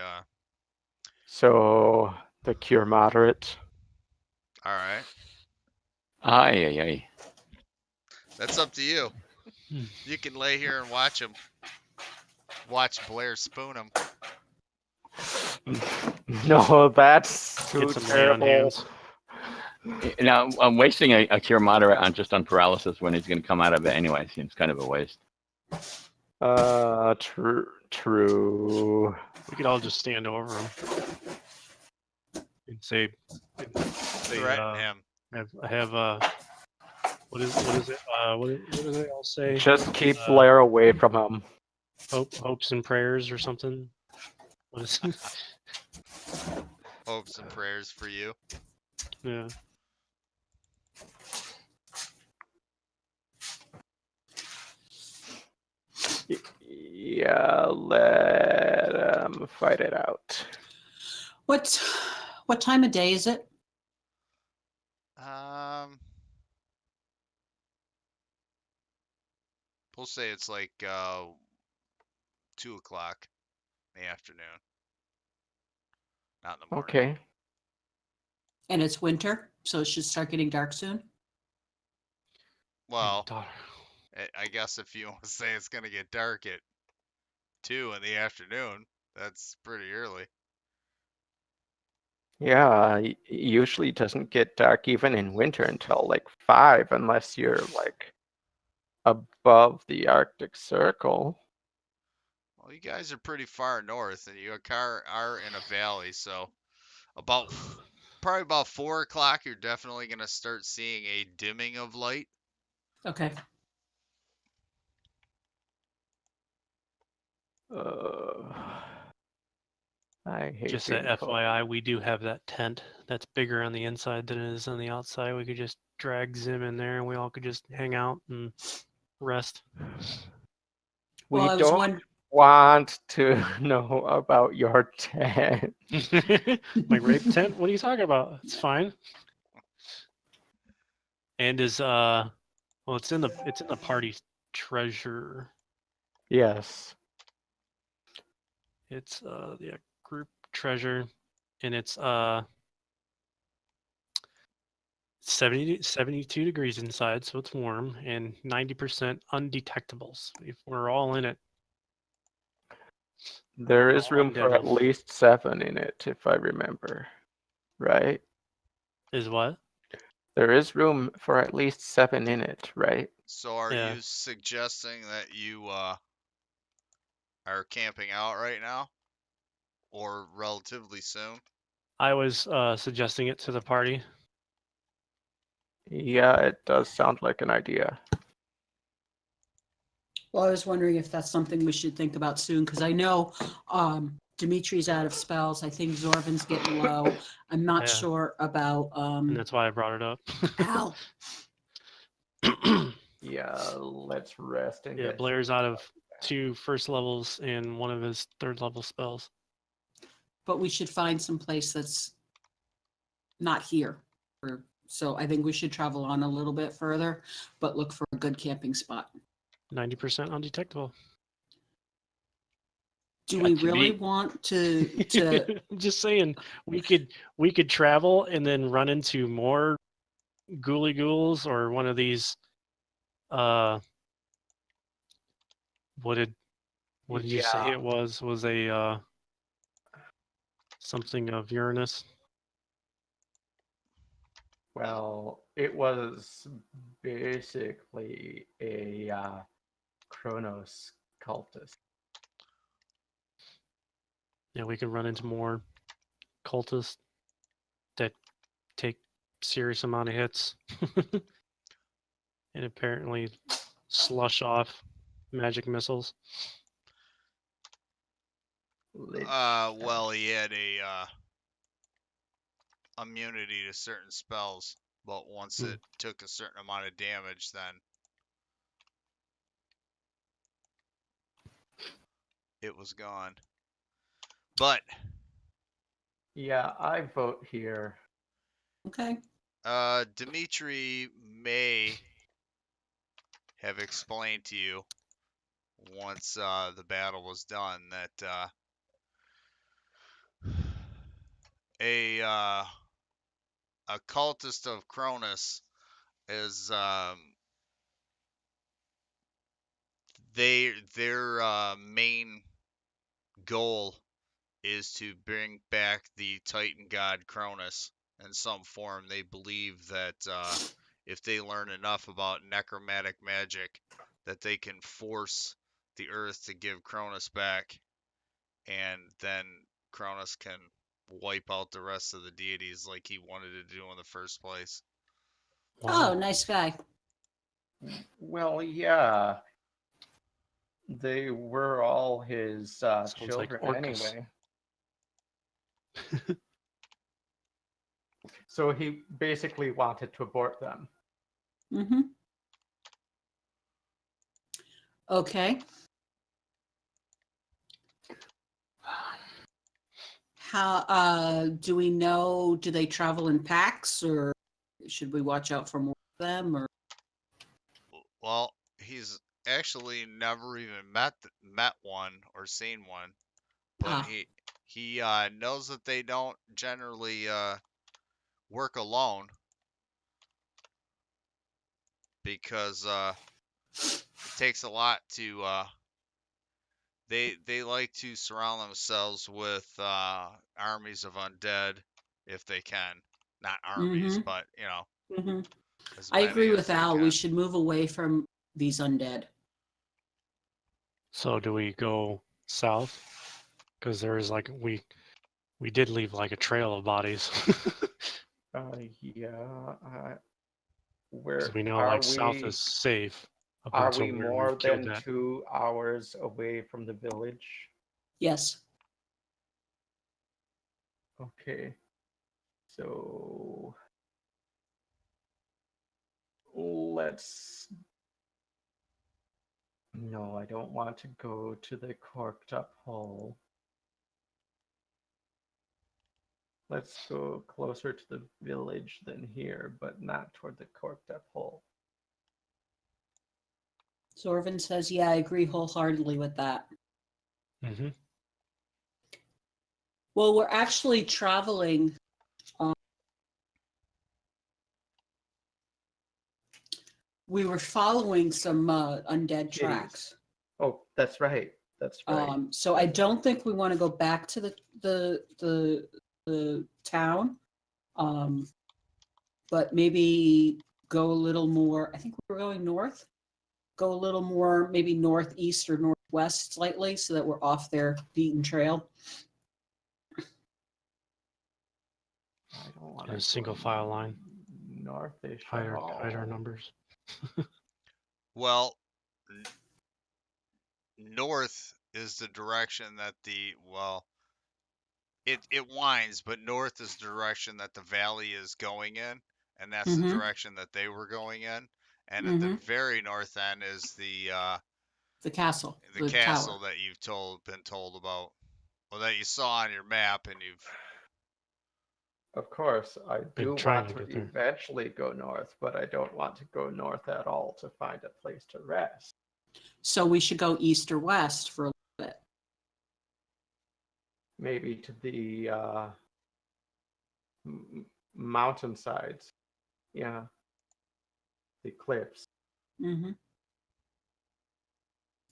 So the cure moderate. all right, Aye, aye, aye. that's up to you. You can lay here and watch him. Watch Blair spoon him. No, that's too get some lay on terrible. hands. Now, I'm wasting a cure moderate on just on paralysis when he's going to come out of it anyway. Seems kind of a waste. True. We could all just stand over him and say, Threaten him. have what is it? What do they all say? Just keep Blair away from him. Hopes and prayers or something. What is it? Hopes and prayers for you. Yeah. Yeah, let him fight it out. What time of day is it? We'll say it's like 2 o'clock in the afternoon. Not in the morning. Okay. And it's winter, so it should start getting dark soon. Well, Daughter. I guess if you want to say it's gonna get dark at 2 in the afternoon, that's pretty early. Yeah, usually it doesn't get dark even in winter until like 5, unless you're like above the Arctic Circle. Well, you guys are pretty far north, and you are in a valley, so probably about 4 o'clock, you're definitely gonna start seeing a dimming of light. Okay. I hate Just being a cold. FYI, we do have that tent that's bigger on the inside than it is on the outside. We could just drag Zim in there and we all could just hang out and rest. We Well, I was don't want to know about your tent. My rape tent? What are you talking about? It's fine. And well, it's in the party treasure. Yes. It's the group treasure, and it's 72 degrees inside, so it's warm, and 90% undetectables. If we're all in it. There We're is all room for at undeadly. least 7 in it, if I remember. Right? Is what? There is room for at least 7 in it, right? So are Yeah. you suggesting that you are camping out right now, or relatively soon? I was suggesting it to the party. Yeah, it does sound like an idea. Well, I was wondering if that's something we should think about soon, because I know Dimitri's out of spells. I think Zorvin's getting low. I'm not Yeah. sure about And that's why I brought it up. Al. Yeah, let's rest and Yeah, get Blair's out of 2 first levels and 1 of his 3rd level spells. But we should find some place that's not here. So I think we should travel on a little bit further, but look for a good camping spot. 90% undetectable. Do we to really be- want to I'm just saying, we could travel and then run into more ghouls or one of these What did you say it was? Was a something of Uranus? Well, it was basically a Kronos cultist. Yeah, we could run into more cultists that take serious amount of hits and apparently slush off magic missiles. Well, he had a immunity to certain spells, but once it took a certain amount of damage, then it was gone. But Yeah, I vote here. Okay. Dimitri may have explained to you once the battle was done that a cultist of Cronus is their main goal is to bring back the Titan god Cronus in some form. They believe that if they learn enough about necromantic magic, that they can force the Earth to give Cronus back, and then Cronus can wipe out the rest of the deities like he wanted to do in the first place. Oh, Wow. nice guy. Well, yeah, they were all his Sounds like children Orcus. anyway. So he basically wanted to abort them. Mm-hmm. Okay. How do we know? Do they travel in packs, or should we watch out for more of them? Or Well, he's actually never even met one or seen one, but Ah. he knows that they don't generally work alone because it takes a lot to they like to surround themselves with armies of undead if they can. Not armies, Mhm. but Mhm. as I many agree as with they Al. can. We should move away from these undead. So do we go south? Because there is like we did leave like a trail of bodies. Yeah. So Where we know are like south we? is safe up Are until we where more we've killed than that. 2 hours away from the village? Yes. Okay. So let's. No, I don't want to go to the corked up hole. Let's go closer to the village than here, but not toward the corked up hole. Zorvin says, yeah, I agree wholeheartedly with that. Mm-hmm. Well, we're actually traveling. We were following some undead Kitties. tracks. Oh, that's right. That's right. So I don't think we want to go back to the town, but maybe go a little more. I think we're going north. Go a little more, maybe northeast or northwest slightly, so that we're off their beaten trail. I don't want A to single file line. Northish Hide at our all. numbers. Well, north is the direction that it winds, but north is the direction that the valley is going in, and that's the Mm-hmm. direction that they were going in. And at the Mm-hmm. very north end is The castle, the the castle tower. that you've been told about, or that you saw on your map, and you've. Of course, I Been do trying want to to get there. eventually go north, but I don't want to go north at all to find a place to rest. So we should go east or west for a little bit. Maybe to the mountainsides. Yeah. The cliffs. Mm-hmm.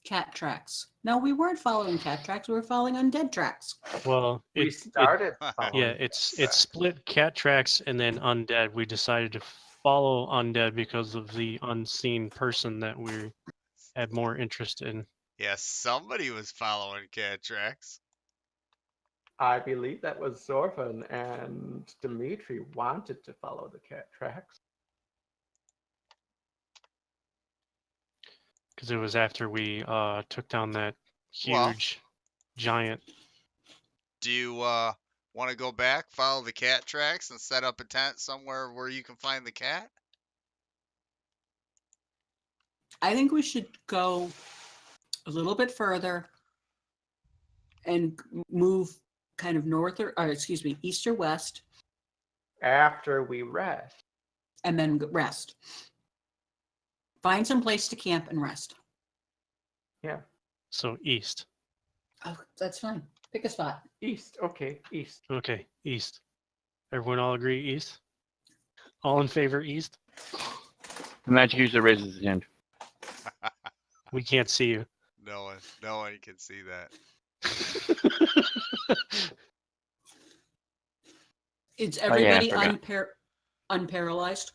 cat tracks. No, we weren't following cat tracks. We were following undead tracks. Well, We it started. Yeah, following it's tracks. split cat tracks and then undead. We decided to follow undead because of the unseen person that we had more interest in. yeah, somebody was following cat tracks. I believe that was Zorvan, and Dimitri wanted to follow the cat tracks. Because it was after we took down that Well- huge giant. Do you want to go back, follow the cat tracks, and set up a tent somewhere where you can find the cat? I think we should go a little bit further and move kind of north or excuse me, east or west, After we rest. and then rest. Find some place to camp and rest. Yeah. So east. Oh, that's fine. Pick a spot. East. Okay, east. Okay, east. Everyone all agree east? All in favor east? The magic user raises his hand. We can't see you. No one can see that. Is Oh, yeah, I everybody forgot. unparalyzed?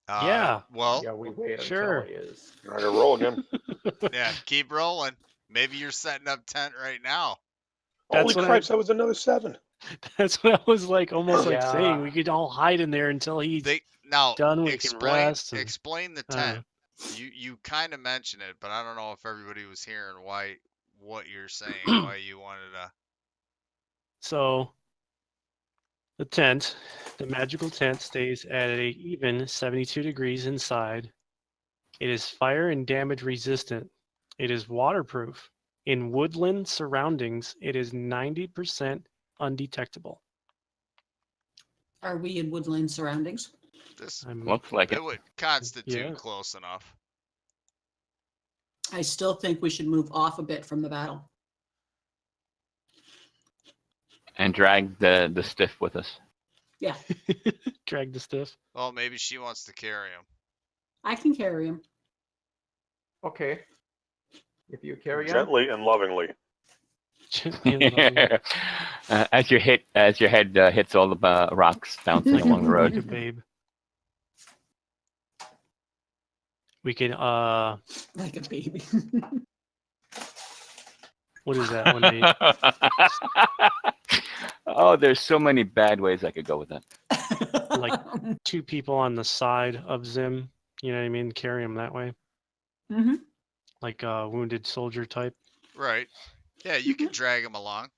Yeah. Well, Yeah, we wait sure. until he is. I gotta roll again. yeah, keep rolling. Maybe you're setting up tent right now. That's Holy what I- cripes, that was another 7. That's what I was like, almost like Yeah. saying. We could all hide in there until he's Now done. We can explain rest. And, explain the uh, tent. You kind of mentioned it, but I don't know if everybody was hearing what you're saying, why you wanted to. So the tent, the magical tent, stays at a even 72 degrees inside. It is fire and damage resistant. It is waterproof. In woodland surroundings, it is 90% undetectable. Are we in woodland surroundings? This Looks like it. it would constitute Yeah. close enough. I still think we should move off a bit from the battle. And drag the stiff with us. Yeah, Drag the stiff. Well, maybe she wants to carry him. I can carry him. Okay. If you carry on. Gently and lovingly. As your head hits all the rocks bouncing along the Like a road. babe. We can Like a baby. what is that one? Nate? Oh, there's so many bad ways I could go with that. Like 2 people on the side of Zim, you know what I mean? Carry him that way. hmm Like a wounded soldier type. Right. Yeah, you can drag him along.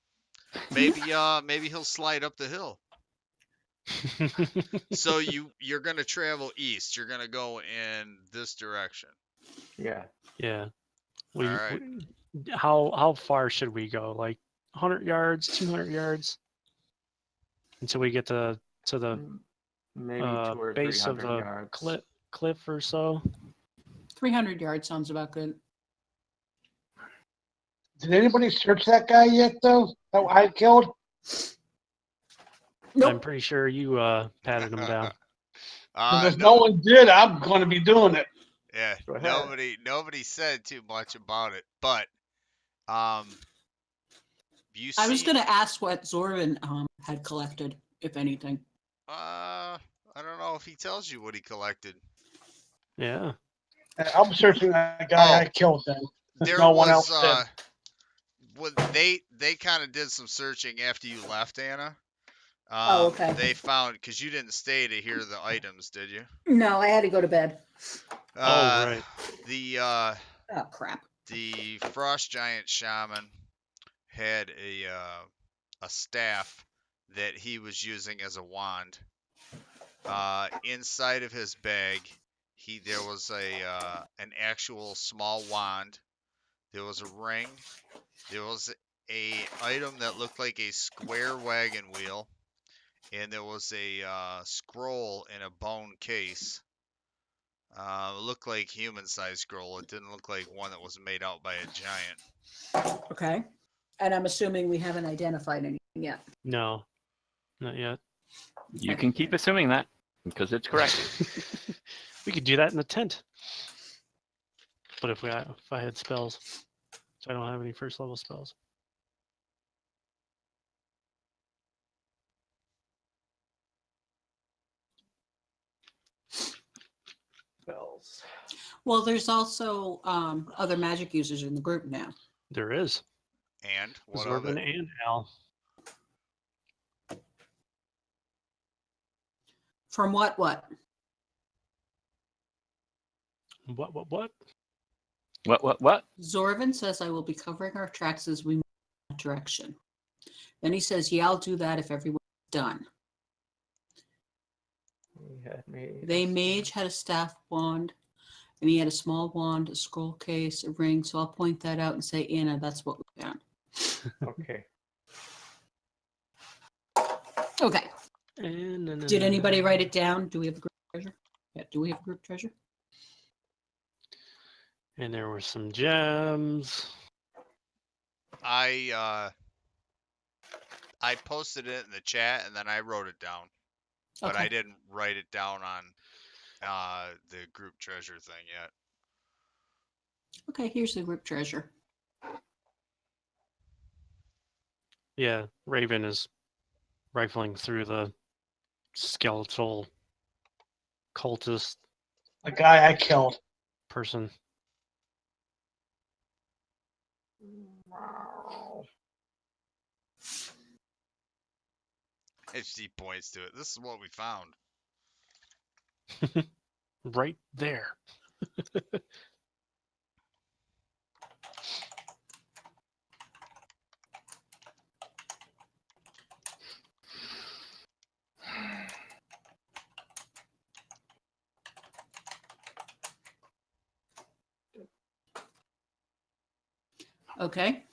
Maybe he'll slide up the hill. So you're gonna travel east. You're gonna go in this direction. Yeah. Yeah. All right. How far should we go? Like 100 yards, 200 yards? Until we get to the Maybe 200 or base of 300 the yards. cliff or so. 300 yards sounds about good. Did anybody search that guy yet, though? That I killed? I'm Nope. pretty sure you patted him down. Because no one did. I'm going to be doing it. Yeah, Go ahead. nobody said too much about it, but you see. I was going to ask what Zorvan had collected, if anything. I don't know if he tells you what he collected. Yeah. I'm searching that guy Oh. I killed then. There No was one else did. well, they kind of did some searching after you left, Anna. Oh, okay. They found because you didn't stay to hear the items, did you? No, I had to go to bed. Right. The Oh, crap. the frost giant shaman had a staff that he was using as a wand. Inside of his bag, there was an actual small wand. There was a ring. There was a item that looked like a square wagon wheel, and there was a scroll in a bone case. It looked like human-sized scroll. It didn't look like one that was made out by a giant. Okay. And I'm assuming we haven't identified anything yet. No, not yet. You can keep assuming that because it's correct. We could do that in the tent. But if I had spells, so I don't have any first level spells. Spells. Well, there's also other magic users in the group now. There is. And what of Zorban it? and Al. From what? What? What? Zorvin says, I will be covering our tracks as we move in that direction. Then he says, yeah, I'll do that if everyone's done. They mage had a staff wand, and he had a small wand, a scroll case, a ring. So I'll point that out and say, Anna, that's what we found. Okay. Okay. Did anybody write it down? Do we have a group treasure? Yeah, do we have a group treasure? And there were some gems. I posted it in the chat and then I wrote it down, but Okay. I didn't write it down on the group treasure thing yet. Okay, here's the group treasure. Yeah, Raven is rifling through the skeletal cultist The guy I killed. person. HD points to it. This is what we found. Right there. Okay.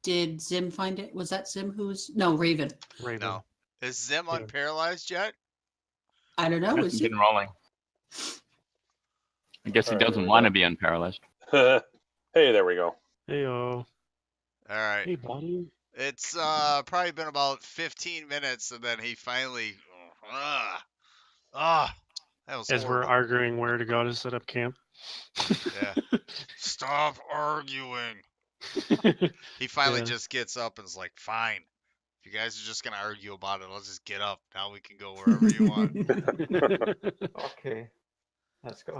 Did Zim find it? Was that Zim who's no Raven? Raven. No. Is Zim Yeah. unparalyzed yet? I don't know. Hasn't Is he? been rolling. I guess he All right, doesn't here we want to go. be unparalyzed. Hey, there we go. Heyo. All right. Hey, buddy. It's probably been about 15 minutes and then he finally that was As we're horrible. arguing where to go to set up camp. Yeah. Stop arguing. He finally Yeah. just gets up and is like, fine. If you guys are just gonna argue about it, let's just get up. Now we can go wherever you want. Okay. Let's go.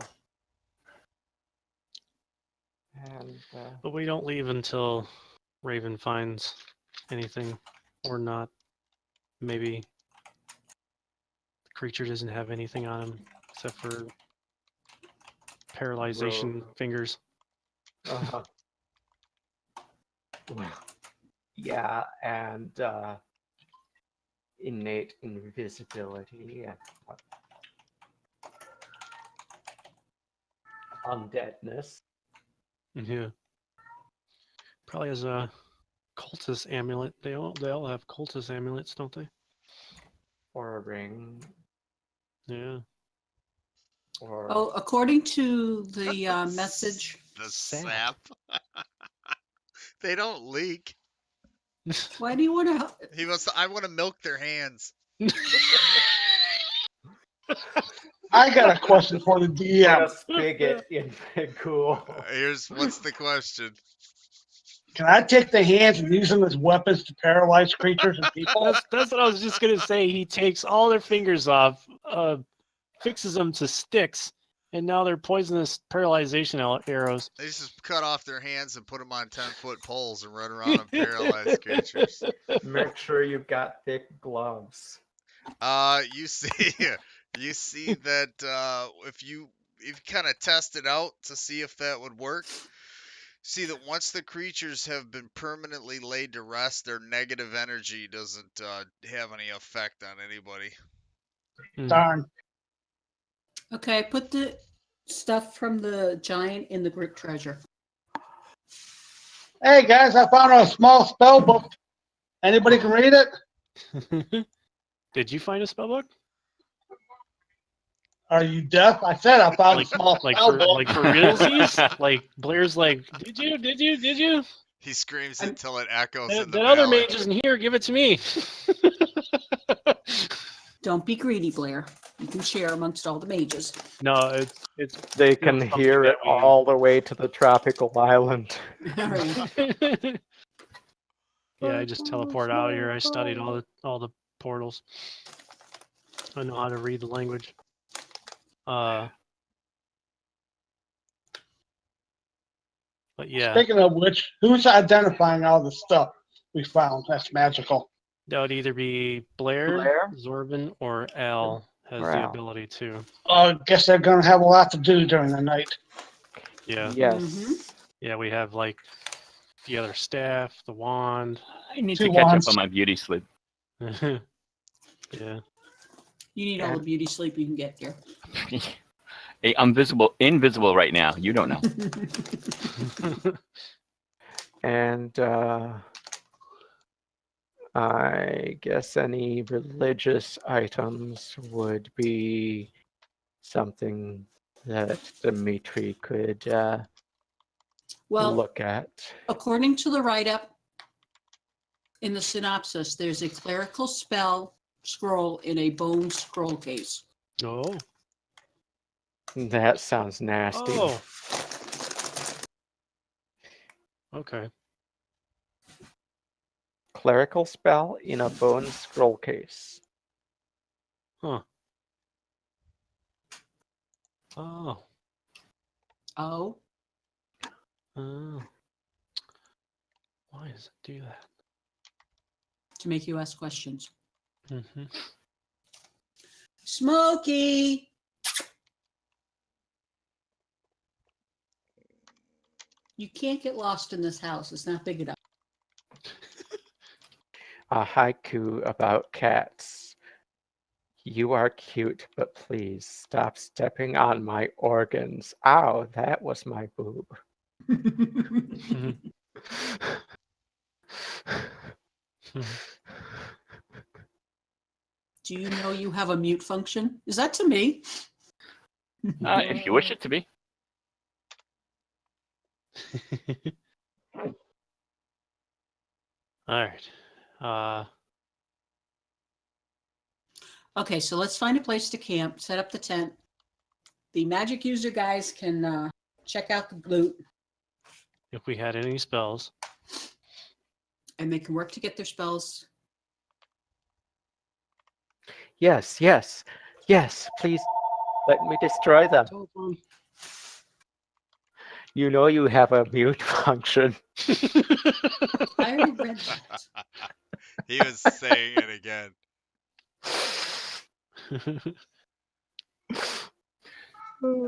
And But we don't leave until Raven finds anything or not. Maybe the creature doesn't have anything on him except for paralyzation fingers. well, yeah, and innate invisibility and undeadness. Yeah. Probably has a cultist amulet. They all have cultist amulets, don't they? Or a ring. Yeah. Or Oh, according to the message, The Sap. sap. They don't leak. why do you want to? He must. I want to milk their hands. I got a question for the put DM. a spigot in the cool. What's the question? Can I take the hands and use them as weapons to paralyze creatures and people? That's what I was just gonna say. He takes all their fingers off, fixes them to sticks, and now they're poisonous paralyzation arrows. They just cut off their hands and put them on 10-foot poles and run around and paralyze creatures. Make sure you've got thick gloves. You see that if you kind of test it out to see if that would work. See that once the creatures have been permanently laid to rest, their negative energy doesn't have any effect on anybody. Darn. Okay, put the stuff from the giant in the group treasure. Hey guys, I found a small spell book. Anybody can read it? Did you find a spellbook? Are you deaf? I said I found a small Like spell for book. like for realsies? Like Blair's like, did you? He screams it till it echoes That, in the that other valley. mage isn't here. Give it to me. Don't be greedy, Blair. You can share amongst all the mages. No, it's They still can something hear that it all the way to the tropical island. All right. we. Yeah, I just teleport out here. I studied all the portals. I know how to read the language. But yeah, Speaking of which, who's identifying all the stuff we found? That's magical. that would either be Blair, Blair? Zorban, or Al has Or the Al. ability to. I guess they're going to have a lot to do during the night. Yeah, Yes. yeah, we have like the other staff, the wand. I need Two to catch wands. up on my beauty sleep. Yeah. You need all the And- beauty sleep you can get here. Hey, I'm invisible right now. You don't know. And I guess any religious items would be something that Dimitri could Well, look at. according to the write-up in the synopsis, there's a clerical spell scroll in a bone scroll case. Oh. That sounds nasty. Oh. Okay. Clerical spell in a bone scroll case. Huh. Oh. Oh, Oh. Why does it do that? to make you ask questions. Mm-hmm. Smokey! You can't get lost in this house. It's not big enough. A haiku about cats. You are cute, but please stop stepping on my organs. Ow, that was my boob. Do you know you have a mute function? Is that to me? If you wish it to be. All right. Okay, so let's find a place to camp, set up the tent. The magic user guys can check out the loot, If we had any spells. and they can work to get their spells. Yes, yes, yes, please let me destroy them. You know you have a mute function. I already read that. He was saying it again.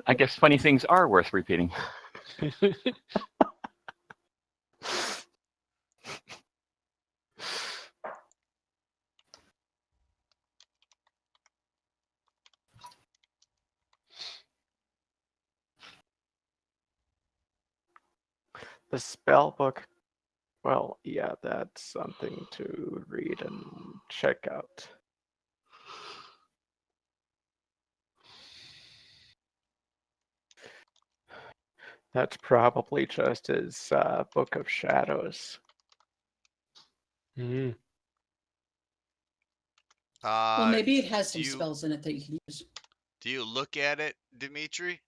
I guess funny things are worth repeating. The spell book, well, yeah, that's something to read and check out. That's probably just his Book of Shadows. Mm. Well, maybe it has some do you- spells in it that you can use. Do you look at it, Dimitri?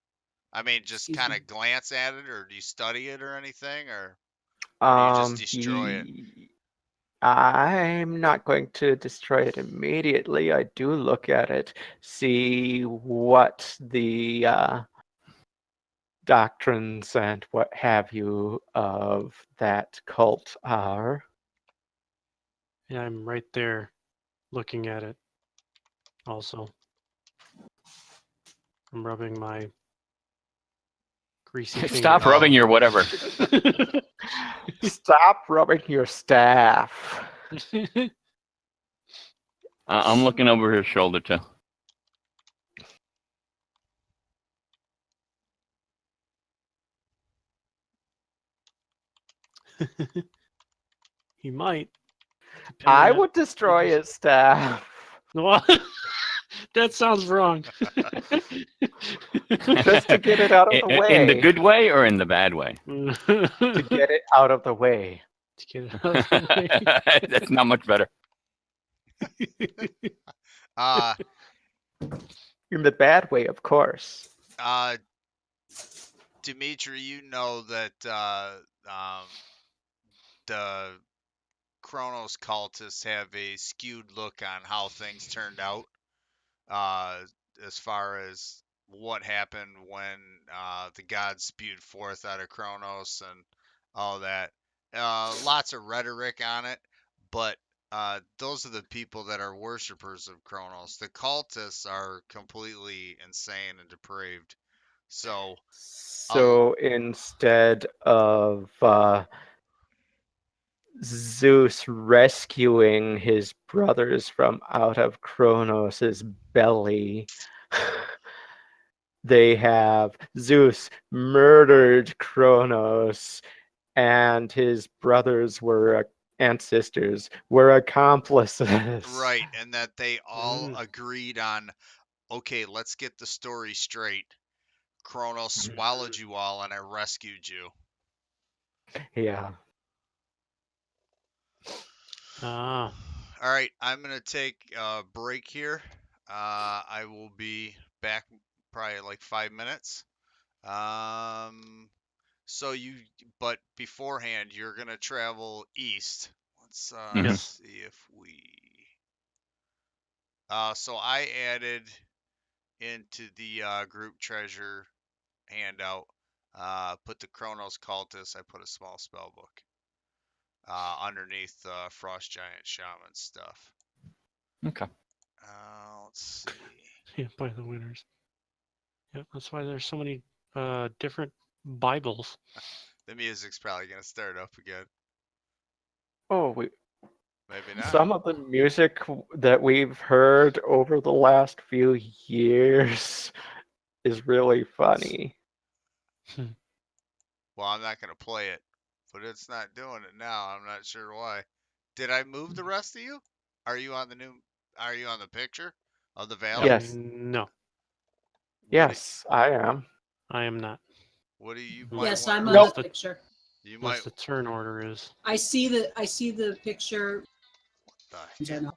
I mean, just Excuse kind me. of glance at it, or do you study it or anything, or do you just destroy it? I'm not going to destroy it immediately. I do look at it, see what the doctrines and what have you of that cult are. Yeah, I'm right there looking at it also. I'm rubbing my greasy finger. Stop Oh. rubbing your whatever. Stop rubbing your staff. I'm looking over his shoulder too. He might. I depending on- would destroy his staff. Well, that sounds wrong. Just to get it out of the way. In the good way or in the bad way? To get it out of the way. To get it out of the way. That's not much better. Uh, In the bad way, of course. uh, Dimitri, you know that the Kronos cultists have a skewed look on how things turned out, uh, as far as what happened when the gods spewed forth out of Kronos and all that. Lots of rhetoric on it, but those are the people that are worshippers of Kronos. The cultists are completely insane and depraved. So, So instead of Zeus rescuing his brothers from out of Kronos' belly, they have Zeus murdered Kronos, and his brothers were and sisters were accomplices. right, and that they all Mm. agreed on, okay, let's get the story straight. Kronos swallowed you all, and I rescued you. Yeah. Ah. All right, I'm gonna take a break here. I will be back probably like 5 minutes. Um, so you, but beforehand, you're gonna travel east. Let's Mhm. Yes. see if we. So I added into the group treasure handout. Put the Chronos Cultist. I put a small spell book underneath Frost Giant Shaman stuff. Okay. Let's see. Yeah, by the winners. Yep, that's why there's so many different Bibles. The music's probably gonna start up again. Oh, Maybe not. some of the music that we've heard over the last few years is really funny. Well, I'm not gonna play it, but it's not doing it now. I'm not sure why. Did I move the rest of you? Are you on the new? Are you on the picture of the valley? Yes. No, What do, Yes, I am. I am not. what do you Mhm. might Yes, want I'm to? on Unless the the picture. You might. unless the turn order is. I see the picture. The I heck? know.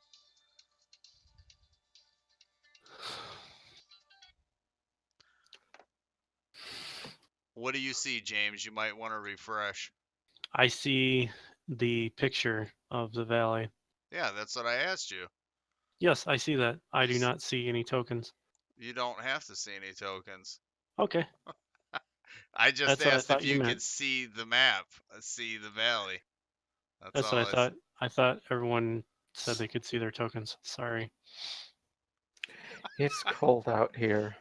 What do you see, James? You might want to refresh. I see the picture of the valley. Yeah, that's what I asked you. Yes, I see that. I You do s- not see any tokens. You don't have to see any tokens. Okay, I just that's what I asked if thought you you could meant. see the map, see the valley. That's That's what all. I thought. I thought everyone said they could see their tokens. Sorry. It's cold out here.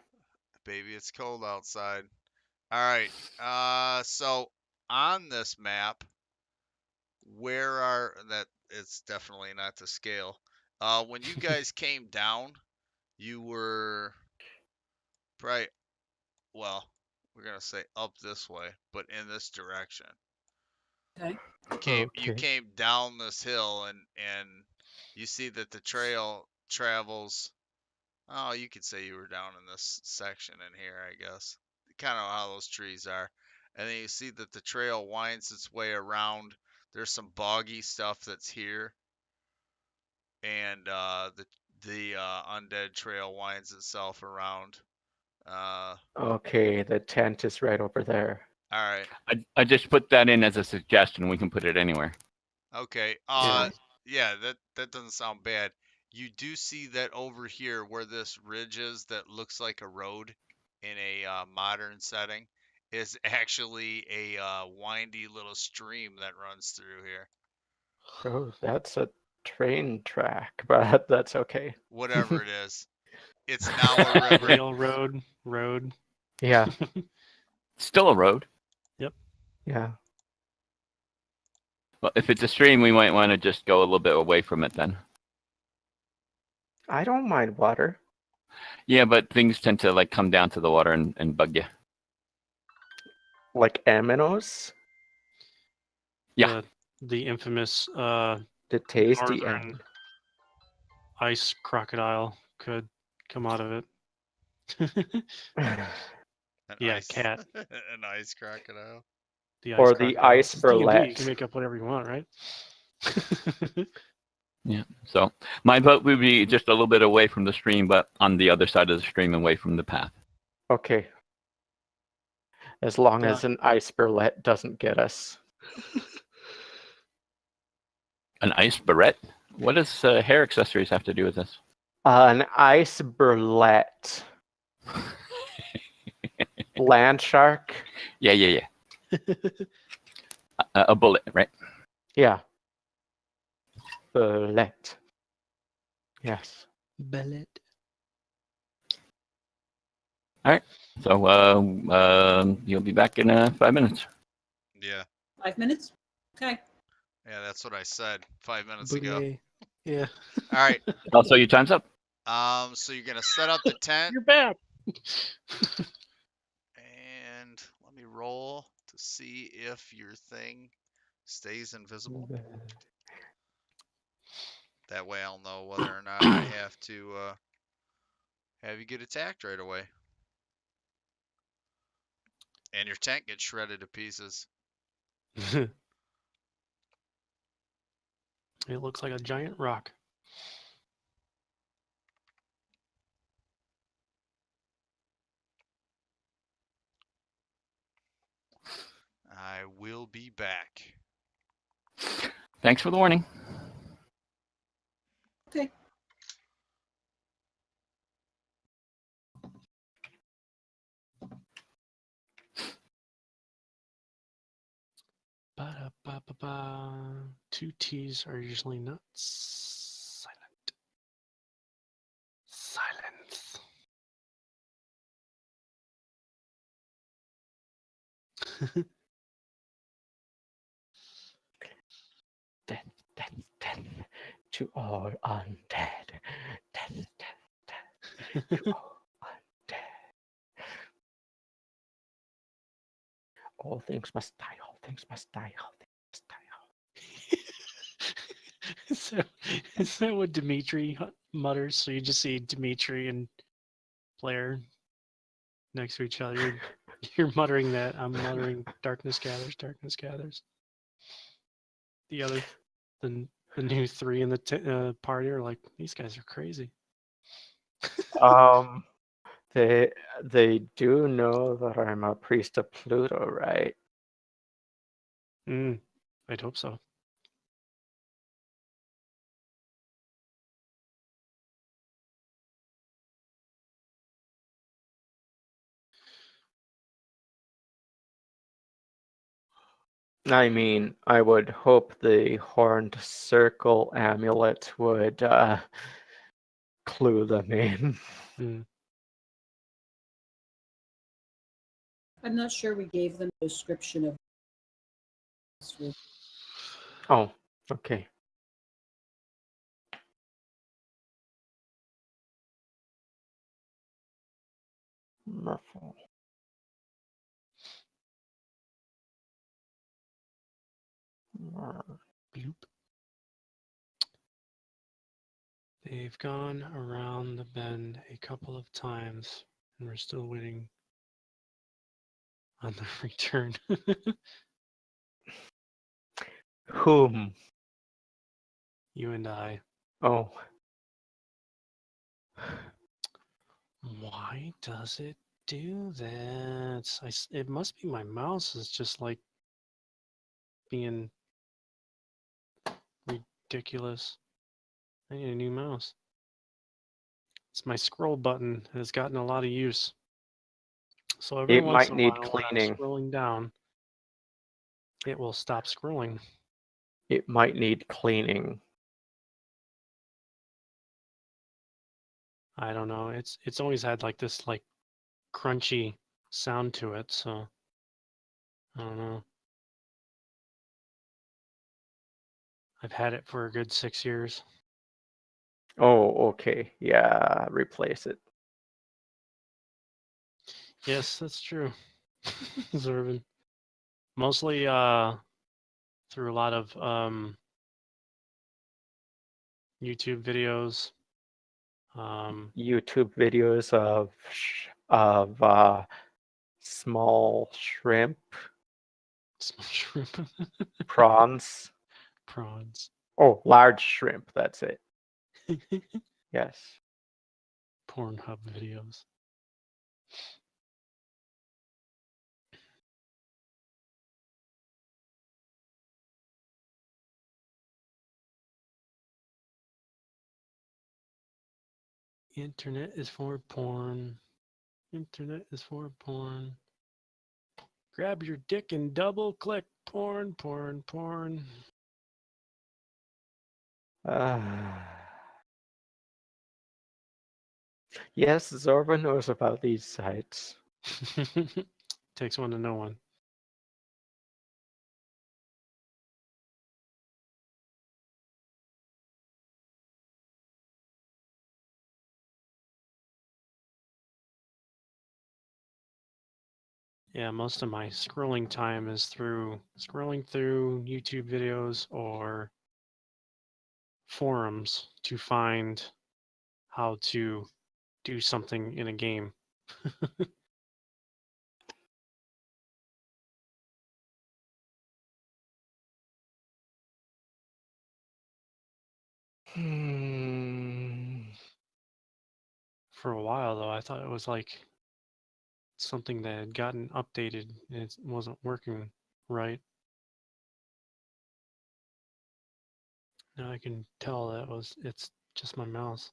Baby, it's cold outside. All right. So on this map, where are that? It's definitely not to scale. When you guys came down, you were probably, well, we're gonna say up this way, but in this direction. Okay. You Okay. came down this hill, and you see that the trail travels. Oh, you could say you were down in this section in here, I guess. Kind of how those trees are. And then you see that the trail winds its way around. There's some boggy stuff that's here, and the undead trail winds itself around. Okay, the tent is right over there. All right. I just put that in as a suggestion. We can put it anywhere. Okay. Yeah. Yeah, that doesn't sound bad. You do see that over here where this ridge is that looks like a road in a modern setting is actually a windy little stream that runs through here. Oh, that's a train track, but that's okay. Whatever it is, it's now a river. Railroad. Yeah, Still a road. yeah. Well, if it's a stream, we might want to just go a little bit away from it then. I don't mind water. Yeah, but things tend to like come down to the water and bug you. Like aminos, Yeah. The infamous the tasty northern ice crocodile could come out of it. aminos. An Yeah, ice, cat. an ice crocodile. The ice Or the crocodile. ice It's D&D. You burlesque. can make up whatever you want, right? Yeah. So my vote would be just a little bit away from the stream, but on the other side of the stream, away from the path. Okay. As long Done. as an ice burlette doesn't get us. An ice barrette? What does hair accessories have to do with this? An ice burlette. Land shark? Yeah. A bullet, right? Yeah. Burlette. Yes. Bellet. So you'll be back in 5 minutes. Yeah. 5 minutes? Okay. Yeah, that's what I said 5 minutes ago. Boulet. Yeah. All right. Also, your time's up. So you're gonna set up the tent, You're back. and let me roll to see if your thing stays invisible. That way I'll know whether or not I have to have you get attacked right away. And your tent gets shredded to pieces. It looks like a giant rock. I will be back. Thanks for the warning. Okay. Ba-da-ba-ba-ba. Two T's are usually not silent. Silence. Death, death, death to all undead. Death, death, death to all undead. All things must die, all things must die, all things must die. Is that what Dimitri mutters? So you just see Dimitri and Blair next to each other. You're muttering that. I'm muttering darkness gathers, darkness gathers. The new three in the party are like, these guys are crazy. They do know that I'm a priest of Pluto, right? I'd hope so. I mean, I would hope the horned circle amulet would clue them in. I'm not sure we gave them a description of. Oh, okay. Merfolk. Bloop. They've gone around the bend a couple of times, and we're still waiting on the return. Whom? You and I. Oh. Why does it do that? It must be my mouse is just like being ridiculous. I need a new mouse. It's my scroll button has gotten a lot of use. So every It once might in a need while when I'm cleaning. scrolling down, it will stop scrolling. It might need cleaning. I don't know. It's always had like this like crunchy sound to it, so I don't know. I've had it for a good 6 years. Oh, okay. Yeah, replace it. Yes, that's true. Zervin. Mostly through a lot of YouTube videos. YouTube videos of small shrimp, Small shrimp. prawns. Prawns. Oh, large shrimp. That's it. Yes. Pornhub videos. Internet is for porn. Internet is for porn. Grab your dick and double click. Porn, porn, porn. Yes, Zorba knows about these sites. Takes one to know one. Yeah, most of my scrolling time is through scrolling through YouTube videos or forums to find how to do something in a game. For a while, though, I thought it was like something that had gotten updated and it wasn't working right. Now I can tell it's just my mouse.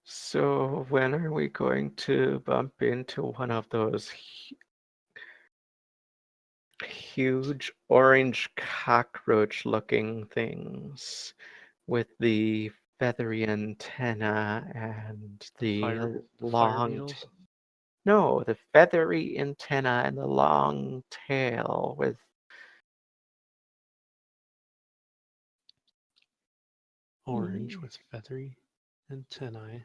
So when are we going to bump into one of those huge orange cockroach-looking things with the feathery antenna and the Fire long beetles. no, the feathery antenna and the long tail with Orange with feathery antennae.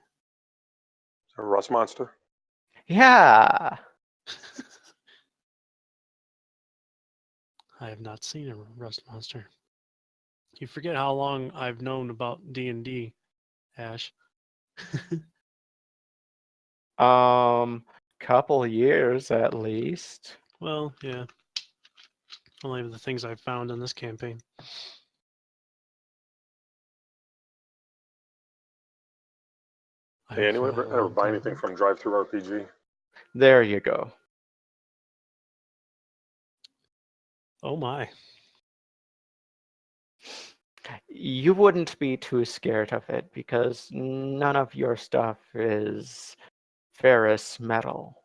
A rust monster. yeah. I have not seen a rust monster. You forget how long I've known about D&D, Ash. Couple years at least. Well, yeah. Only the things I've found in this campaign. Hey, anyone ever buy anything from Drive-Thru RPG? There you go. Oh my. You wouldn't be too scared of it because none of your stuff is ferrous metal.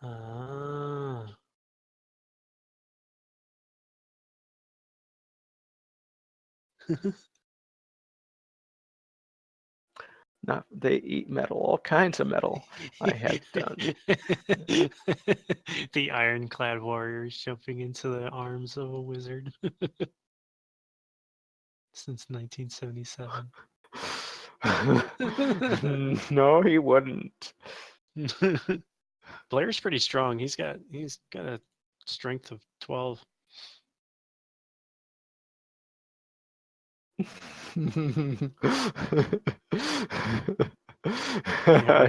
Ah. Not they eat metal, all kinds of metal. I have done. The ironclad warriors jumping into the arms of a wizard. Since 1977. No, he wouldn't. Blair's pretty strong. He's got a strength of 12. Yeah,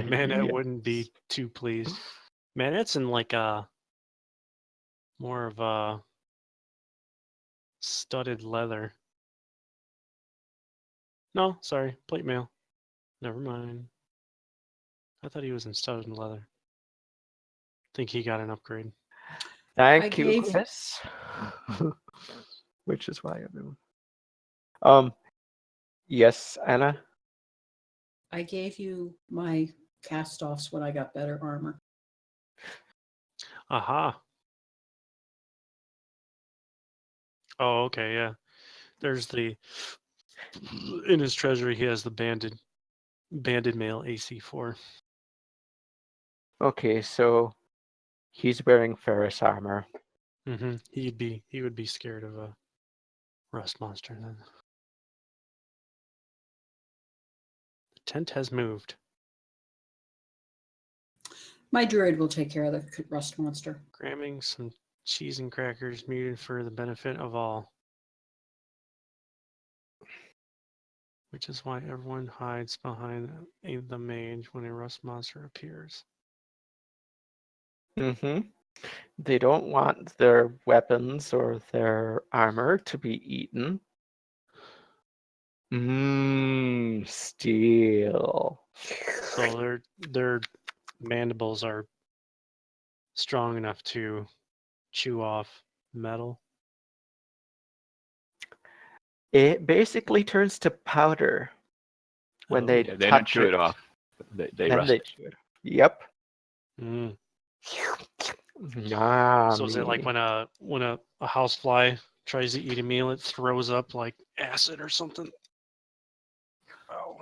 Manette wouldn't be too pleased. Manette's in like a more of a studded leather. No, sorry, plate mail. Never mind. I thought he was in studded leather. Think he got an upgrade. Thank you, gave- Chris. Which is why I'm doing. Yes, Anna. I gave you my cast-offs when I got better armor. Aha. Oh, okay, yeah. There's the in his treasury he has the banded mail AC4. Okay, so he's wearing ferrous armor. Mm-hmm. He would be scared of a rust monster then. The tent has moved. My druid will take care of the rust monster. Grabbing some cheese and crackers muted for the benefit of all. Which is why everyone hides behind the mage when a rust monster appears. Mm-hmm. They don't want their weapons or their armor to be eaten. Steel. So their mandibles are strong enough to chew off metal. It basically turns to powder when Oh. they Yeah, they don't touch chew it off. They Then rust they it. chew it. Yep. Mm. So is it like Yummy. when a housefly tries to eat a meal, it throws up like acid or something? Oh.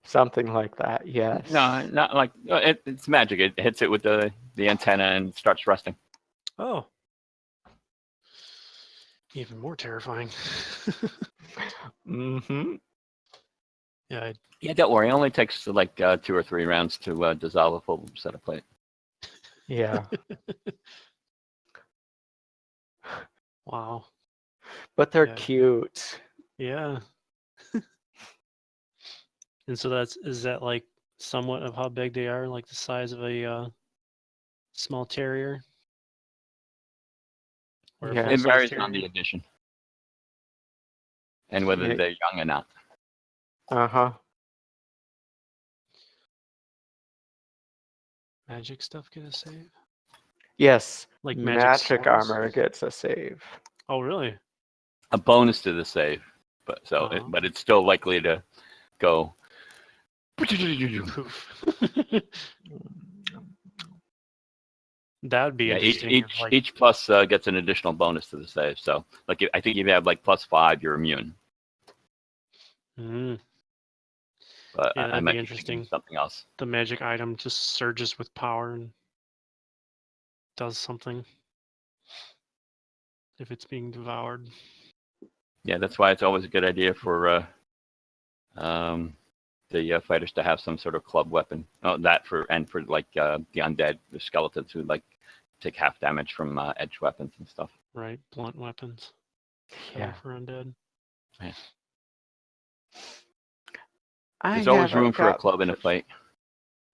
Something like that, yes. No, not like it's magic. It hits it with the antenna and starts rusting. Oh. Even more terrifying. Mm-hmm. Yeah, Yeah, don't worry. It only takes like 2 or 3 rounds to dissolve a full set of plate. Yeah. wow. But they're Yeah. cute. Yeah. And so is that like somewhat of how big they are, like the size of a small terrier? Or a Yeah. It full-size varies on terrier? the edition and whether Yeah. they're young or not. Uh-huh. Magic stuff get a save? Yes. Like magic Magic swords? armor gets a save. Oh, really? A bonus to the save, but but it's still likely to go. Poof. That would be Yeah, interesting. If, like, each plus gets an additional bonus to the save. So, like, I think if you have like +5, you're immune. mm, But yeah, I that'd might be be thinking interesting. of something else. The magic item just surges with power and does something if it's being devoured. Yeah, that's why it's always a good idea for the fighters to have some sort of club weapon. Oh, that for like the undead, the skeletons who like take half damage from edge weapons and stuff. Right? Blunt weapons. Yeah. For undead. Yeah. I There's always room haven't for a got club in a fight.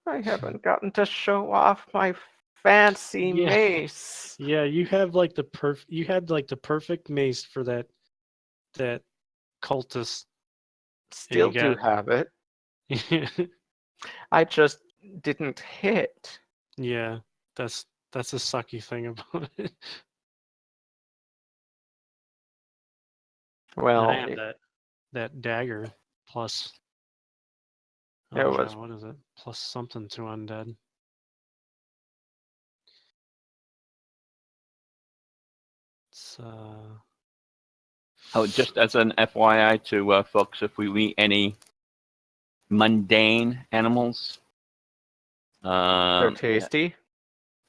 I haven't gotten to show off my fancy Yeah. mace. Yeah, you have like you had like the perfect mace for that cultist. Still you do got have it. I just didn't hit. yeah, that's a sucky thing about it. And Well, I have that dagger plus it was what is it? Plus something to undead. It's Oh, just as an FYI to folks, if we meet any mundane animals, they're tasty.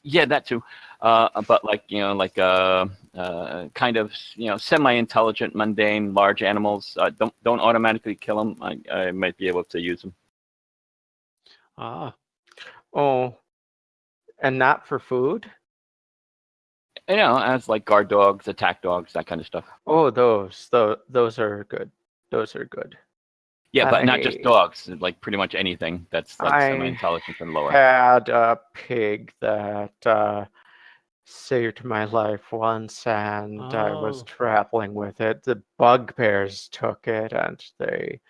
yeah, that too. But like like kind of semi-intelligent, mundane, large animals. Don't automatically kill them. I might be able to use them. Oh, and not for food? As like guard dogs, attack dogs, that kind of stuff. Oh, those are good. Those are good. Yeah, but not just dogs. Like pretty much anything that's like I semi-intelligent and lower. had a pig that saved my life once, and I was Oh. traveling with it. The bugbears took it, and they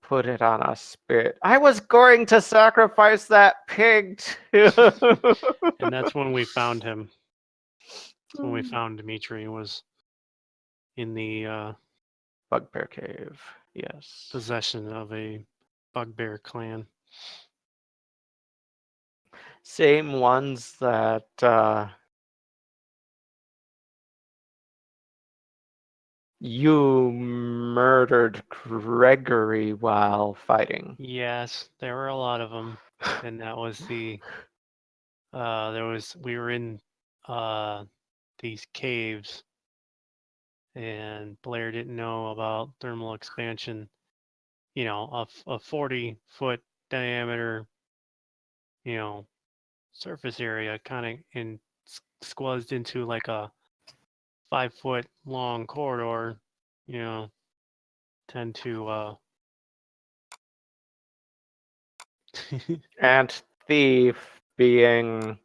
put it on a spit. I was going to sacrifice that pig too. And that's when we found him. When we found Dimitri, was in the Bugbear cave. Yes. possession of a bugbear clan. Same ones that you murdered Gregory while fighting. Yes, there were a lot of them, and that was we were in these caves, and Blair didn't know about thermal expansion. A 40-foot diameter, surface area kind of squeezed into like a 5-foot long corridor, tend to And thief being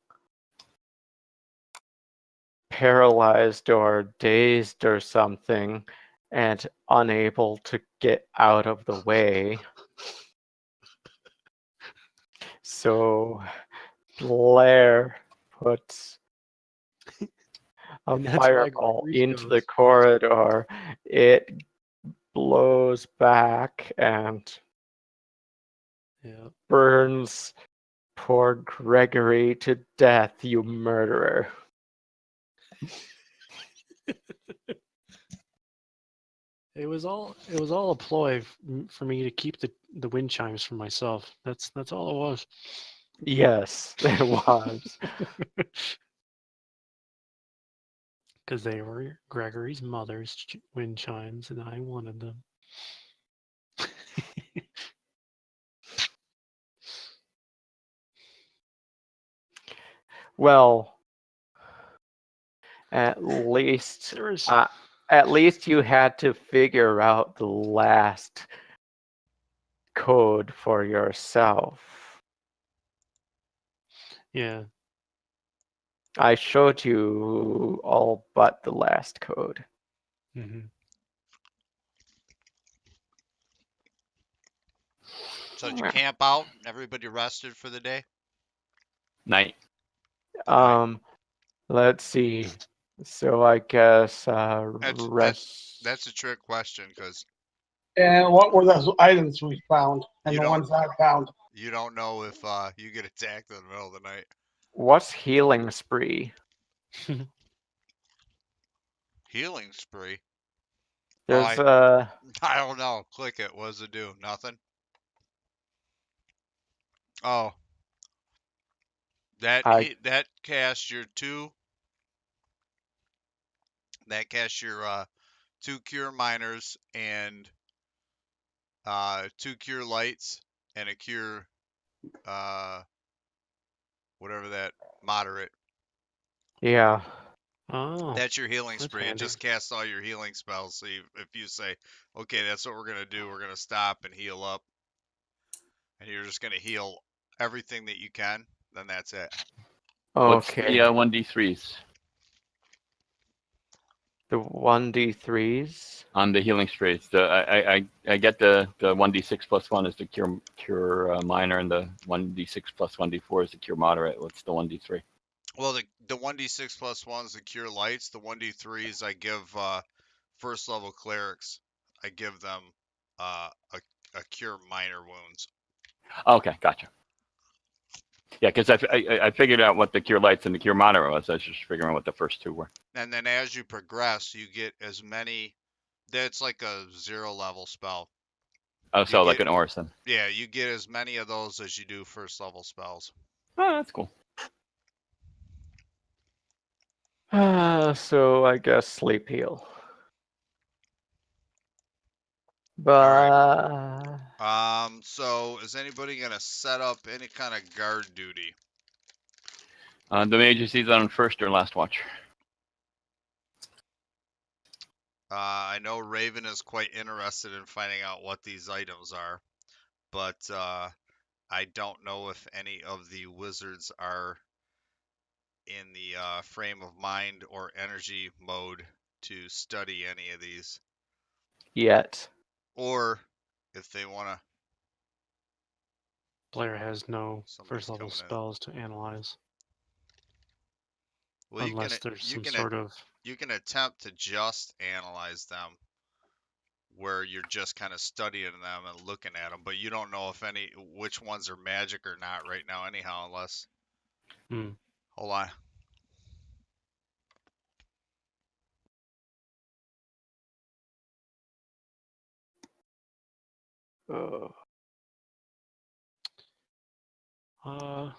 paralyzed or dazed or something and unable to get out of the way. So Blair puts a And that's why fireball Grease into the goes. corridor. It blows back and Yeah. burns poor Gregory to death, you murderer. It was all a ploy for me to keep the wind chimes for myself. That's all it was. Yes, it was. Because they were Gregory's mother's wind chimes, and I wanted them. Well, at least There was at least you had to figure out the last code for yourself. yeah. I showed you all but the last code. Mm-hmm. So did you camp out? Everybody rested for the day? Night. Let's see. So I guess That's rest. that's a trick question because And what were those items we found and You the don't- ones I found? you don't know if you get attacked in the middle of the night. What's healing spree? Healing spree. There's I don't know. Click it. What does it do? Nothing. Oh, that casts your two. That casts your two cure minors and two cure lights and a cure whatever that moderate. yeah. Oh, That's your healing that's spree. It handy. just casts all your healing spells. So if you say, okay, that's what we're gonna do. We're gonna stop and heal up, and you're just gonna heal everything that you can. Then that's it. What's Okay. the 1d3s The 1d3s. on the healing sprays? I get the 1d6 plus 1 is the cure minor, and the 1d6 plus 1d4 is the cure moderate. What's the 1d3? Well, the 1d6 plus 1 is the cure lights. The 1d3s I give first level clerics. I give them a cure minor wounds. Okay, gotcha. Yeah, because I figured out what the cure lights and the cure moderate was. I was just figuring out what the first two were. And then as you progress, you get as many. That's like a 0 level spell. Oh, so like get- an Orison. Yeah, you get as many of those as you do first level spells. Oh, that's cool. So I guess sleep heal. But So is anybody gonna set up any kind of guard duty? The mage is either on first or last watch. I know Raven is quite interested in finding out what these items are, but I don't know if any of the wizards are in the frame of mind or energy mode to study any of these, yet. or if they want to. Blair has no Somebody's first level coming in. spells to analyze Well, unless there's you some can sort of. you can attempt to just analyze them, where you're just kind of studying them and looking at them, but you don't know if which ones are magic or not right now, anyhow, unless. Hmm. Hold on. Oh. Uh,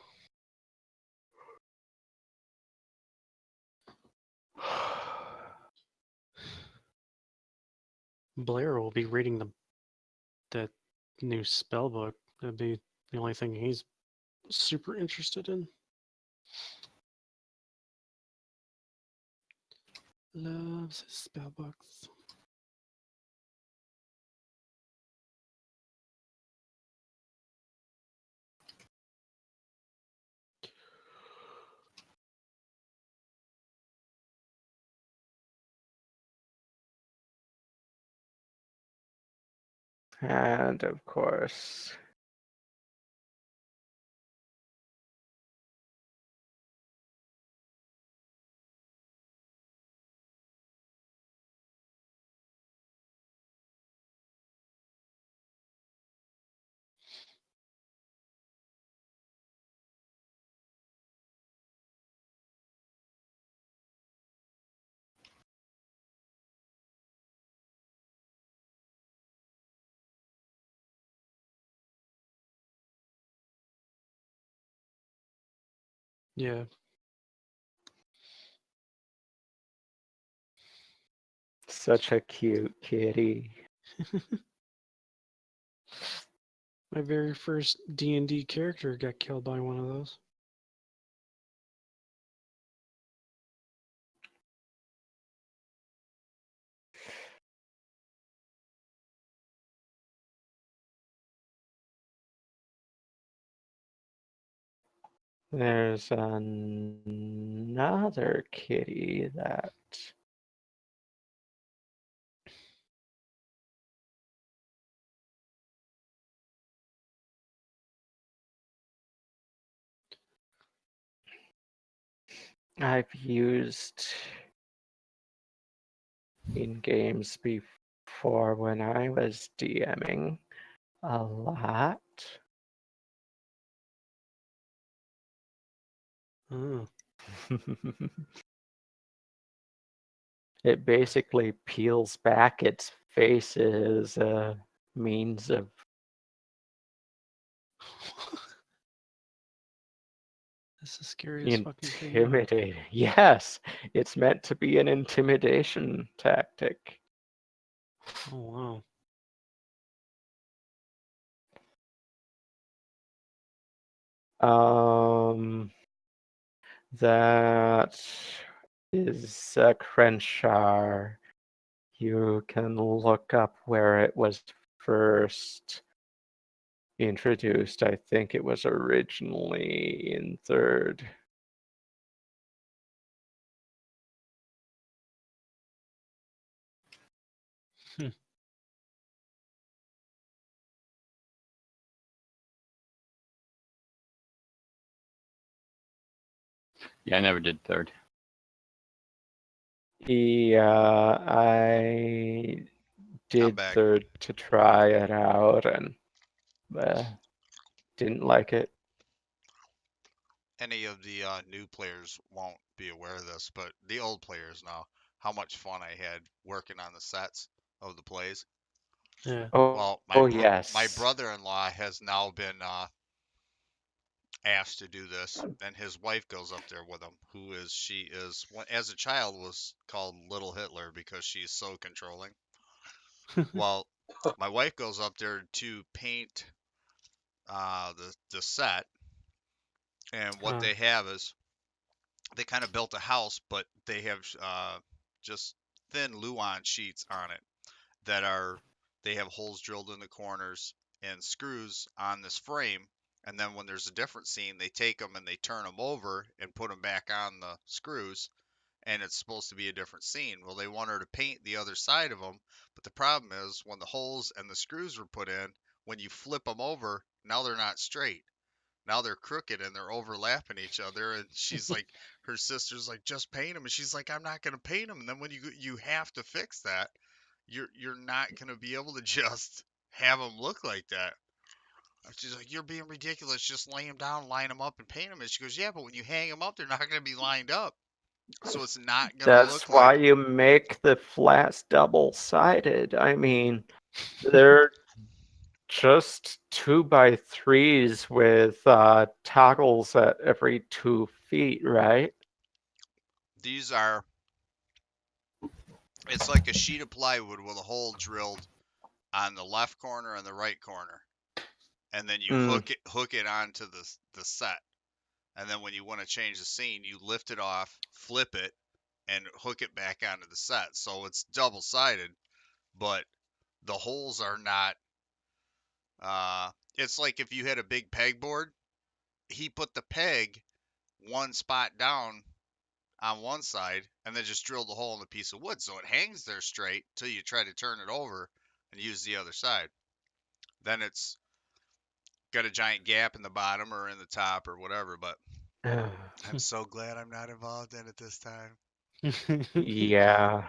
Blair will be reading that new spell book. That'd be the only thing he's super interested in. Loves his spell books. And of course, Yeah. such a cute kitty. My very first D&D character got killed by one of those. There's another kitty that I've used in games before when I was DMing a lot. Oh. It basically peels back its face as a means of That's the scariest fucking thing ever. intimidating. Yes, it's meant to be an intimidation tactic. Oh, wow. That is Crenshaw. You can look up where it was first introduced. I think it was originally in third. Hmm. Yeah, I never did third. Yeah, I I'm did back. third to try it out and didn't like it. Any of the new players won't be aware of this, but the old players know how much fun I had working on the sets of the plays. Yeah. Oh, Well, oh my yes. brother-in-law has now been asked to do this, and his wife goes up there with him. She is as a child was called Little Hitler because she's so controlling. Well, my wife goes up there to paint the set, and what they have is they kind of built a house, but they have just thin Luan sheets on it that are they have holes drilled in the corners and screws on this frame. And then when there's a different scene, they take them and they turn them over and put them back on the screws, and it's supposed to be a different scene. Well, they want her to paint the other side of them, but the problem is when the holes and the screws were put in, when you flip them over, now they're not straight. Now they're crooked and they're overlapping each other. And she's like, her sister's like, just paint them, and she's like, I'm not gonna paint them. And then when you have to fix that, you're not gonna be able to just have them look like that. She's like, you're being ridiculous. Just lay them down, line them up, and paint them. And she goes, yeah, but when you hang them up, they're not gonna be lined up, so it's not gonna That's look like. why you make the flats double-sided. I mean, they're just 2x3s with toggles at every 2 feet, right? These are. It's like a sheet of plywood with a hole drilled on the left corner and the right corner, and then you Mm. hook it onto the set. And then when you want to change the scene, you lift it off, flip it, and hook it back onto the set. So it's double sided, but the holes are not. It's like if you had a big pegboard, he put the peg one spot down on one side and then just drilled a hole in the piece of wood, so it hangs there straight till you try to turn it over and use the other side. then it's got a giant gap in the bottom or in the top or whatever. But I'm so glad I'm not involved in it this time. Yeah.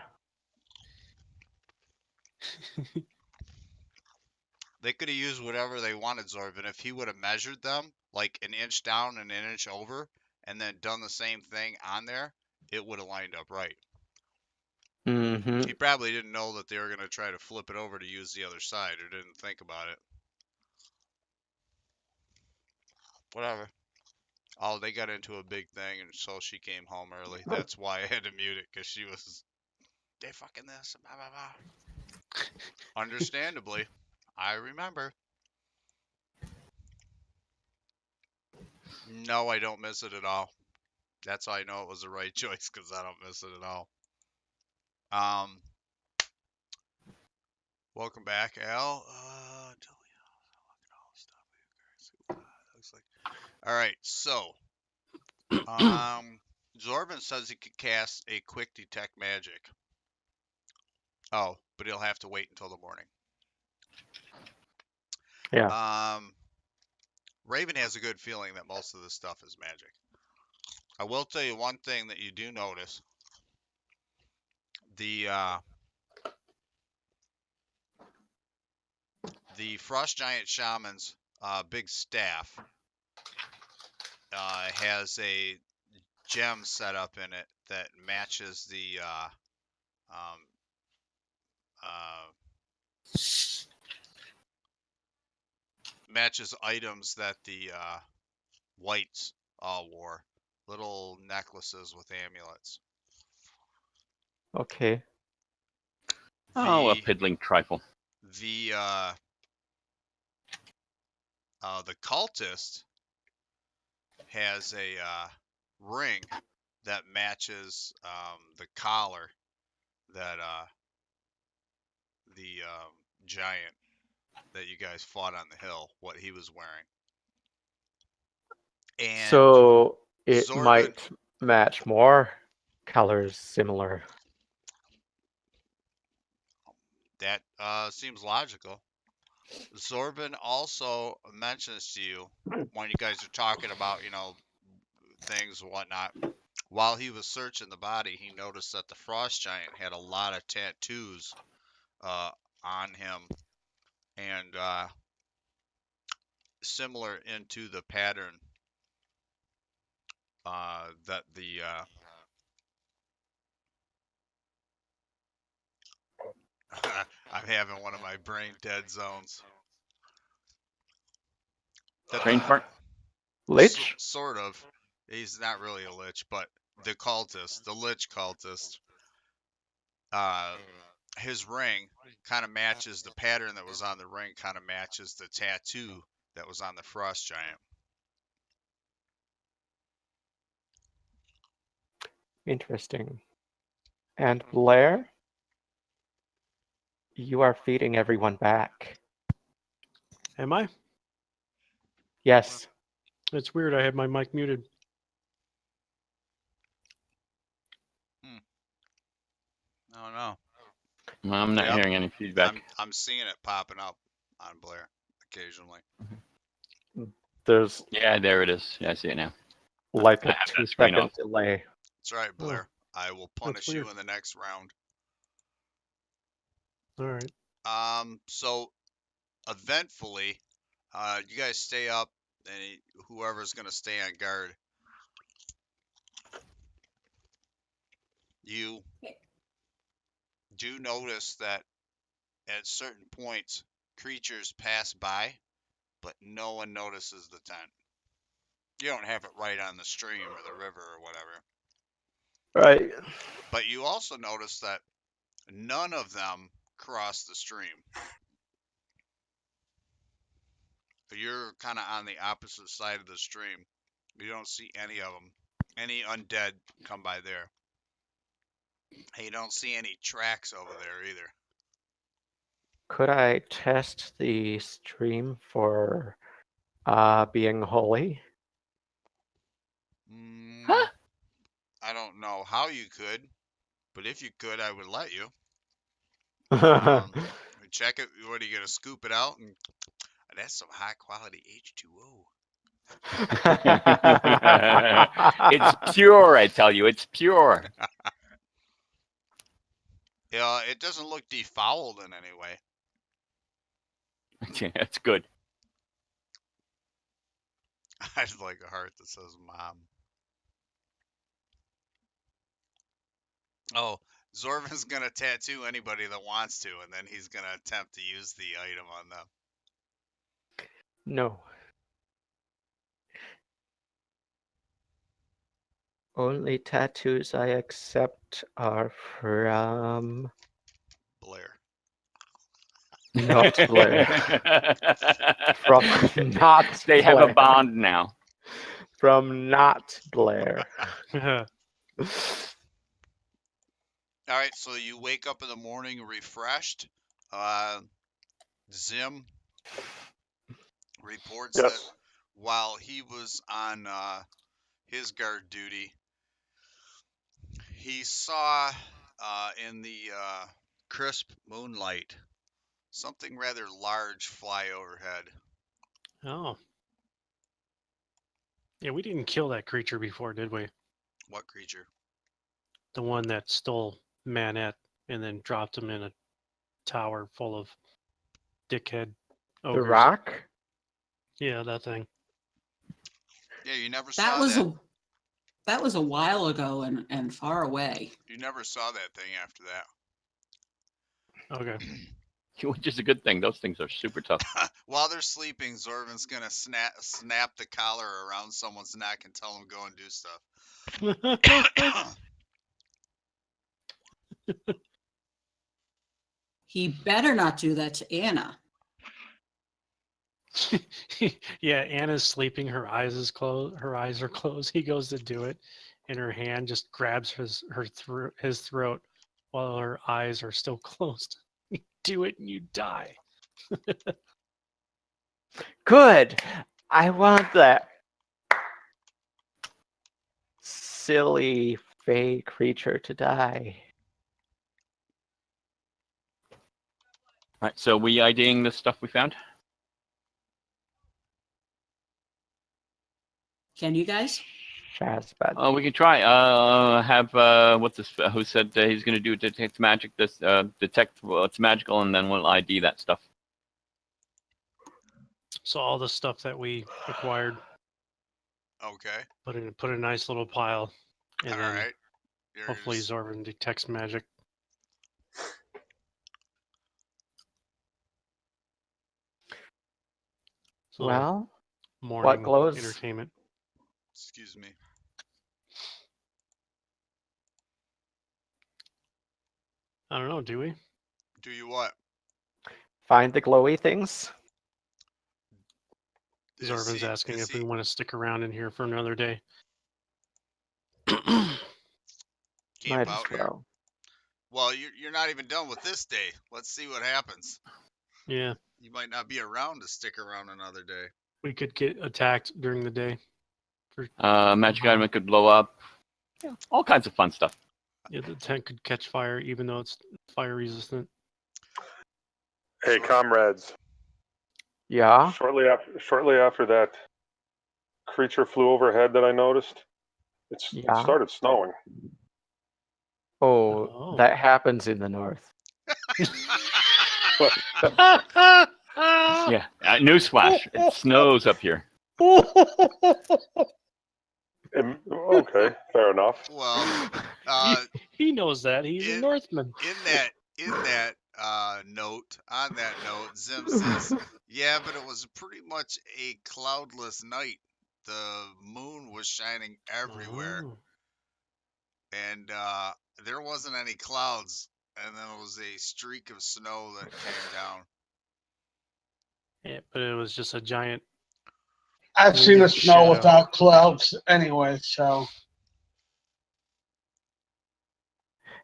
They could have used whatever they wanted, Zorvin. If he would have measured them like an inch down and an inch over, and then done the same thing on there, it would have lined up right. Mm-hmm. He probably didn't know that they were going to try to flip it over to use the other side, or didn't think about it. Whatever. Oh, they got into a big thing, and so she came home early. That's why I had to mute it, because she was, they fucking this, blah, blah, blah. Understandably. I remember. No, I don't miss it at all. That's how I know it was the right choice, because I don't miss it at all. Welcome back, Al. Looks like. All right, so Zorvin says he could cast a quick detect magic. Oh, but he'll have to wait until the morning. Yeah. Raven has a good feeling that most of this stuff is magic. I will tell you one thing that you do notice. The Frost Giant Shaman's big staff has a gem set up in it that matches the matches items that the whites all wore. Little necklaces with amulets. Okay. Oh, a The piddling trifle. the cultist has a ring that matches the collar that the giant that you guys fought on the hill, what he was wearing. And So it Zorvin, might match more colors similar. that seems logical. Zorvin also mentions to you when you guys are talking about, things and whatnot. While he was searching the body, he noticed that the frost giant had a lot of tattoos on him, and similar into the pattern that the I'm having one of my brain dead zones. Brain fart? Lich? Sort of. He's not really a lich, but the cultist, the lich cultist, his ring kind of matches the pattern that was on the ring, kind of matches the tattoo that was on the frost giant. Interesting. And Blair? You are feeding everyone back. Am I? Yes. It's weird. I had my mic muted. Oh no. Well, I'm not Yep. hearing any feedback. I'm seeing it popping up on Blair occasionally. There's Yeah, there it is. Yeah, I see it now. like I a have that 2 screen second off. delay. That's right, Blair. I will punish you weird. in the next round. All right. So eventfully, you guys stay up, and whoever's gonna stay on guard, you do notice that at certain points, creatures pass by, but no one notices the tent. You don't have it right on the stream or the river or whatever. Right. But you also notice that none of them cross the stream. You're kind of on the opposite side of the stream. You don't see any of them. Any undead come by there. You don't see any tracks over there either. Could I test the stream for being holy? Huh? I don't know how you could, but if you could, I would let you. and check it. What are you gonna scoop it out? And that's some high quality H2O. It's pure, I tell you. It's pure. Yeah, it doesn't look defouled in any way. That's good. I'd like a heart that says "Mom." Oh, Zorvin's gonna tattoo anybody that wants to, and then he's gonna attempt to use the item on them. No. Only tattoos I accept are from Blair. not Blair. From not They have a Blair. bond now. From not Blair. All right, so you wake up in the morning refreshed. Zim reports that Yes. while he was on his guard duty, he saw in the crisp moonlight something rather large fly overhead. Oh. Yeah, we didn't kill that creature before, did we? What creature? The one that stole Manette and then dropped him in a tower full of dickhead The ogres. Rock? Yeah, that thing. Yeah, you never That saw was that. that was a while ago and far away. You never saw that thing after that. Okay. Which is a good thing. Those things are super tough. While they're sleeping, Zorvin's gonna snap the collar around someone's neck and tell them go and do stuff. He better not do that to Anna. Yeah, Anna's sleeping. Her eyes is closed. Her eyes are closed. He goes to do it, and her hand just grabs his throat while her eyes are still closed. Do it, and you die. Good. I want that silly fey creature to die. All right, so we IDing the stuff we found? Can you guys? Shazbad. Oh, we can try. Have what's this? Who said he's going to do detect magic? This detect what's magical, and then we'll ID that stuff. So all the stuff that we acquired, Okay. put in a nice little pile, and All then right. hopefully Here's- Zorvin detects magic. So Well, morning glows? entertainment. Excuse me. I don't know. Do we? Do you what? find the glowy things. Is Zorvin's he- asking is if he- we want to stick around in here for another day. camp Might out as here? well. Well, you're not even done with this day. Let's see what happens. Yeah, You might not be around to stick around another day. we could get attacked during the day. Magic item could blow up. Yeah, all kinds of fun stuff. Yeah, the tent could catch fire even though it's fire resistant. Hey, comrades. Yeah. Shortly after that creature flew overhead that I noticed, it Yeah. started snowing. Oh, Oh. that happens in the north. Yeah, newsflash: it snows up here. Okay, fair enough. Well, He knows that. He's a in- Northman. in that note, on that note, Zim says, "Yeah, but it was pretty much a cloudless night. The moon was shining everywhere, Oh. and there wasn't any clouds, and then it was a streak of snow that came down." Yeah, but it was just a giant. I've Maybe seen the it's snow shadow. without clouds anyway, so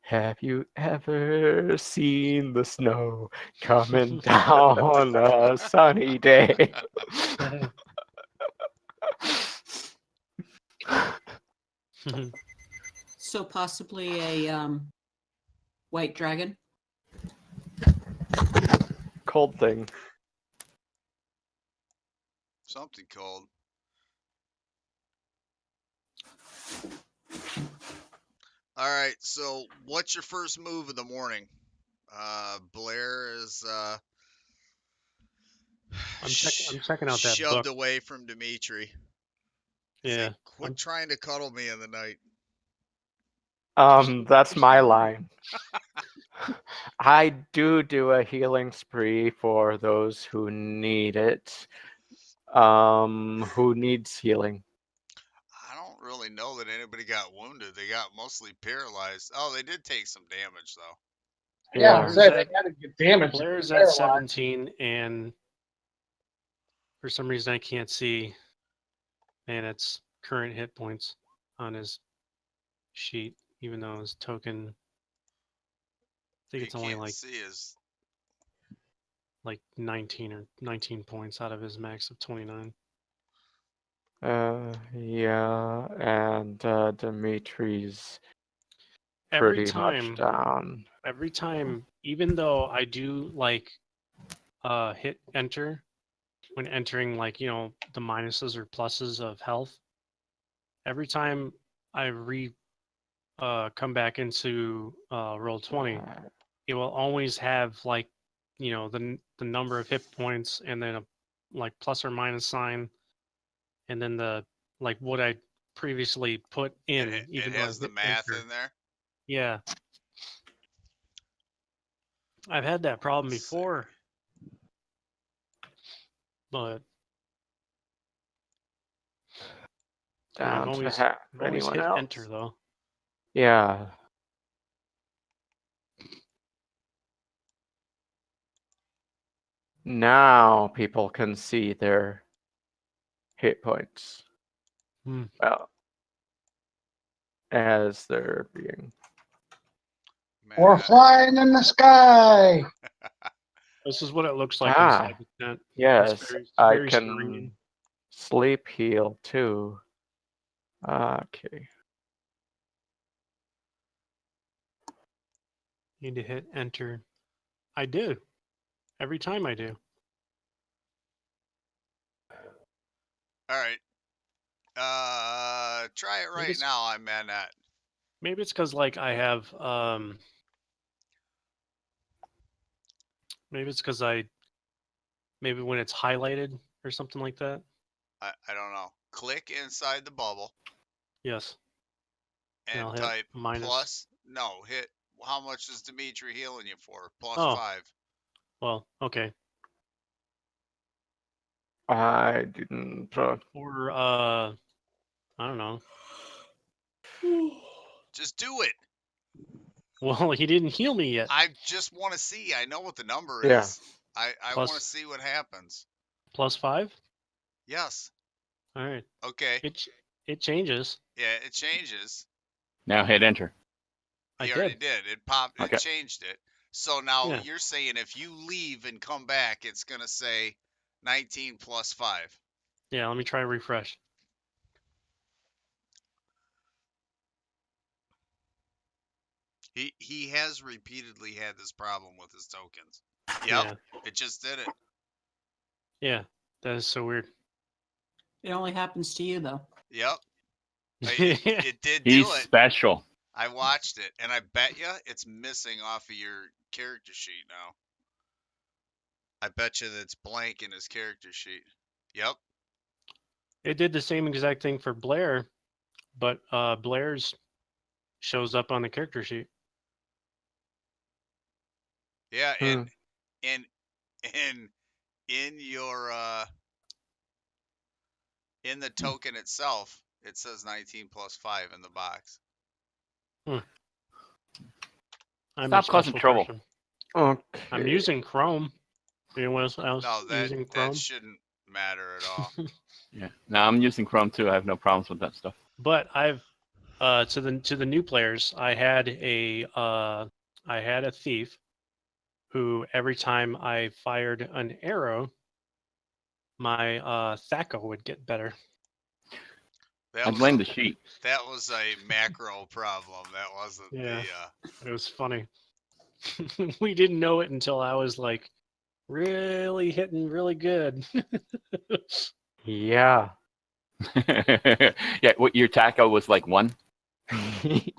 Have you ever seen the snow coming down on a sunny day? So possibly a white dragon. cold thing. Something cold. All right. So, what's your first move of the morning? Blair is I'm checking out that shoved book. away from Dimitri. Yeah. Say, quit trying to cuddle me in the night. That's my line. I do a healing spree for those who need it. Who needs healing? I don't really know that anybody got wounded. They got mostly paralyzed. Oh, they did take some damage though. Yeah, I Blair's said they at- had to get damaged. Blair's They're at alive. 17, and for some reason I can't see Manet's current hit points on his sheet, even though his token, I think You it's only can't like see his. 19 or 19 points out of his max of 29. Yeah, and Dimitri's Every pretty much time, down. even though I do like hit enter when entering, like, you know, the minuses or pluses of health, every time I come back into roll 20, it will always have, like, you know, the number of hit points and then a like plus or minus sign, and then the like what I previously put in, It even though I has the hit math enter. in there. Yeah, I've had that problem Let's see. before, but I've Down to always half. I've always Anyone hit else? enter though. Yeah. Now people can see their hit points. Hmm. Well, as they're being. Man, We're flying in the sky. This is what it looks like inside the tent. Yes, very, I very can serene. sleep heal too. Okay. Need to hit enter. I do. Every time I do. all right. Try it right it's- now. I'm at that. Maybe it's because, like, I have maybe it's because maybe when it's highlighted or something like that. I don't know. Click inside the bubble Yes. And I'll and hit type minus. plus. No, hit. How much is Dimitri healing you for? Plus Oh. 5. Well, okay. I didn't. Or I don't know. Just do it. Well, he didn't heal me yet. I just want to see. I know what the number Yeah. is. I Plus- want to see what happens. Plus 5. Yes. All right. Okay. It changes. Yeah, it changes. Now hit enter. I You already did. did. It popped. Okay. It changed it. So now Yeah. you're saying if you leave and come back, it's gonna say 19 plus 5. Yeah. Let me try refresh. He has repeatedly had this problem with his tokens. Yep. Yeah. It just did it. Yeah. That is so weird. It only happens to you though. Yep. It did do He's it. special. I watched it, and I bet you it's missing off of your character sheet now. I bet you that it's blank in his character sheet. Yep. It did the same exact thing for Blair, but Blair's shows up on the character sheet. Yeah, and in your in the token itself, it says 19 plus 5 in the box. I'm Stop a causing special trouble. person. Okay. I'm using Chrome. Anyone else No, using that Chrome? shouldn't matter at all. Yeah. No, I'm using Chrome too. I have no problems with that stuff. But I've to the new players, I had a thief who every time I fired an arrow, my THACO would get better. That I was blame a, the sheet. that was a macro problem. That wasn't Yeah. the It was funny. We didn't know it until I was like Really hitting really good. Yeah. Yeah, what your tackle was like 1?